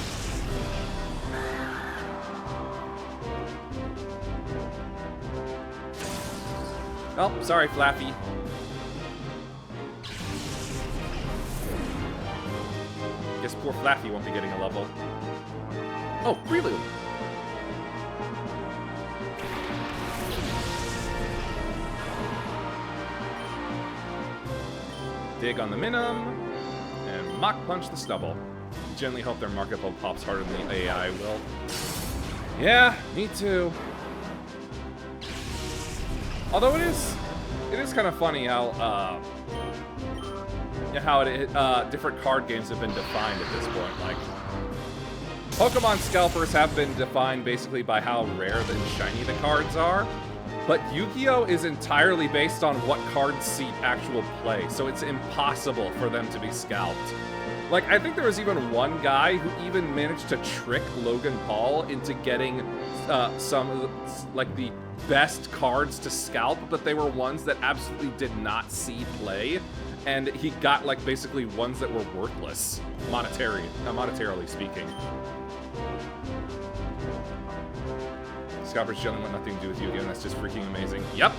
Oh, sorry, Flaaffy. Guess poor Flaaffy won't be getting a level. Oh, Prelude. Dig on the Minim, and Mach Punch the Stubble. Generally hope their market build pops harder than the AI will. Yeah, me too. Although it is kind of funny how different card games have been defined at this point. Like, Pokemon scalpers have been defined basically by how rare and shiny the cards are, but Yu-Gi-Oh! Is entirely based on what cards see actual play, so it's impossible for them to be scalped. Like, I think there was even one guy who even managed to trick Logan Paul into getting some, like, the best cards to scalp, but they were ones that absolutely did not see play, and he got, like, basically ones that were worthless, monetarily speaking. Scalpers generally want nothing to do with you again, that's just freaking amazing. Yep!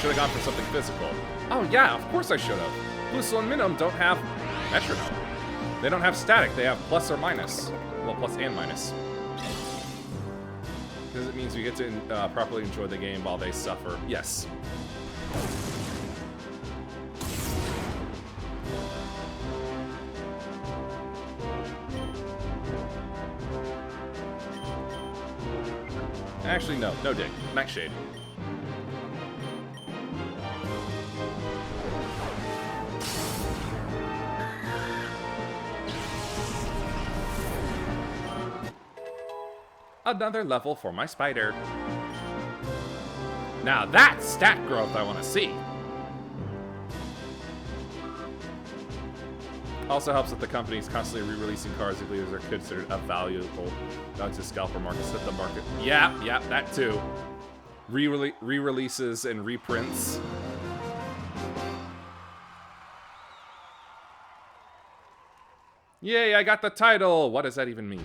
Should have gone for something physical. Oh yeah, of course I should have. Bluesel and Minim don't have metronome. They don't have static, they have plus or minus. Well, plus and minus. Because it means we get to properly enjoy the game while they suffer. Yes. Actually, no. No dig. Nightshade. Another level for my spider. Now that's stat growth I want to see. Also helps that the company's constantly re-releasing cards they believe are considered a valuable to scalper markets that the market. Yeah, that too. Re-releases and reprints. Yay, I got the title! What does that even mean?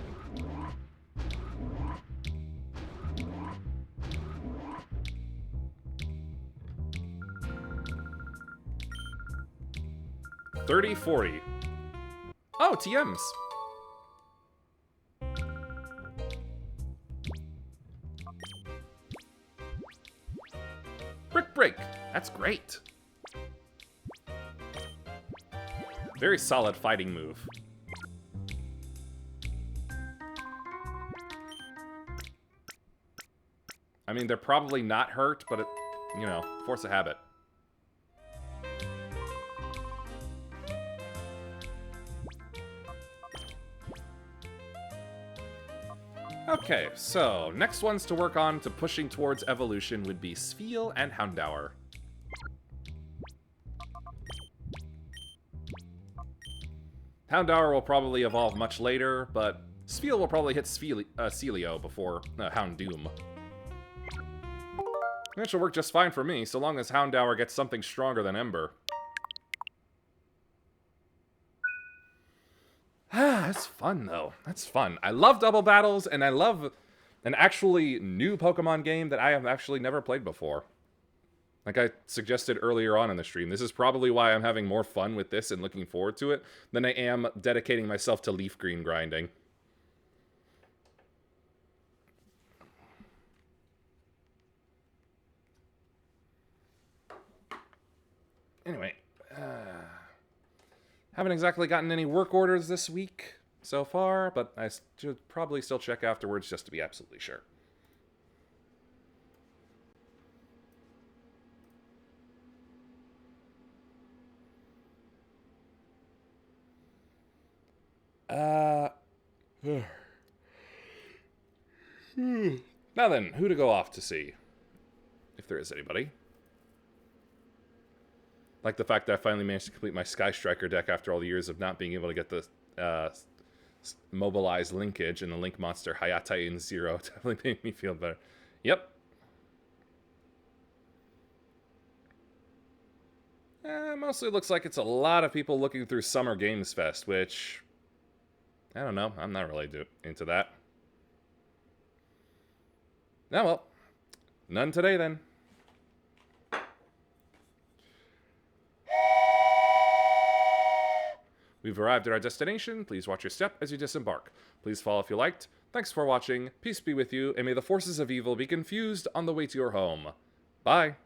$30.40. Oh, TMs. Brick Break. That's great. Very solid fighting move. I mean, they're probably not hurt, but it, you know, force of habit. Okay, so next ones to work on to pushing towards evolution would be Spheal and Houndour. Houndour will probably evolve much later, but Spheal will probably hit Celio before Houndoom. That should work just fine for me, so long as Houndour gets something stronger than Ember. That's fun, though. That's fun. I love double battles, and I love an actually new Pokemon game that I have actually never played before. Like I suggested earlier on in the stream, this is probably why I'm having more fun with this and looking forward to it than I am dedicating myself to leaf green grinding. Anyway, haven't exactly gotten any work orders this week so far, but I should probably still check afterwards just to be absolutely sure. Uh... Now then, who to go off to see? If there is anybody. Like the fact that I finally managed to complete my Sky Striker deck after all the years of not being able to get the mobilized linkage, and the link monster Hayatai in Zero definitely made me feel better. Yep. Mostly looks like it's a lot of people looking through Summer Games Fest, which... I don't know. I'm not really into that. Oh, well. None today, then. We've arrived at our destination. Please watch your step as you disembark. Please follow if you liked. Thanks for watching. Peace be with you, and may the forces of evil be confused on the way to your home. Bye.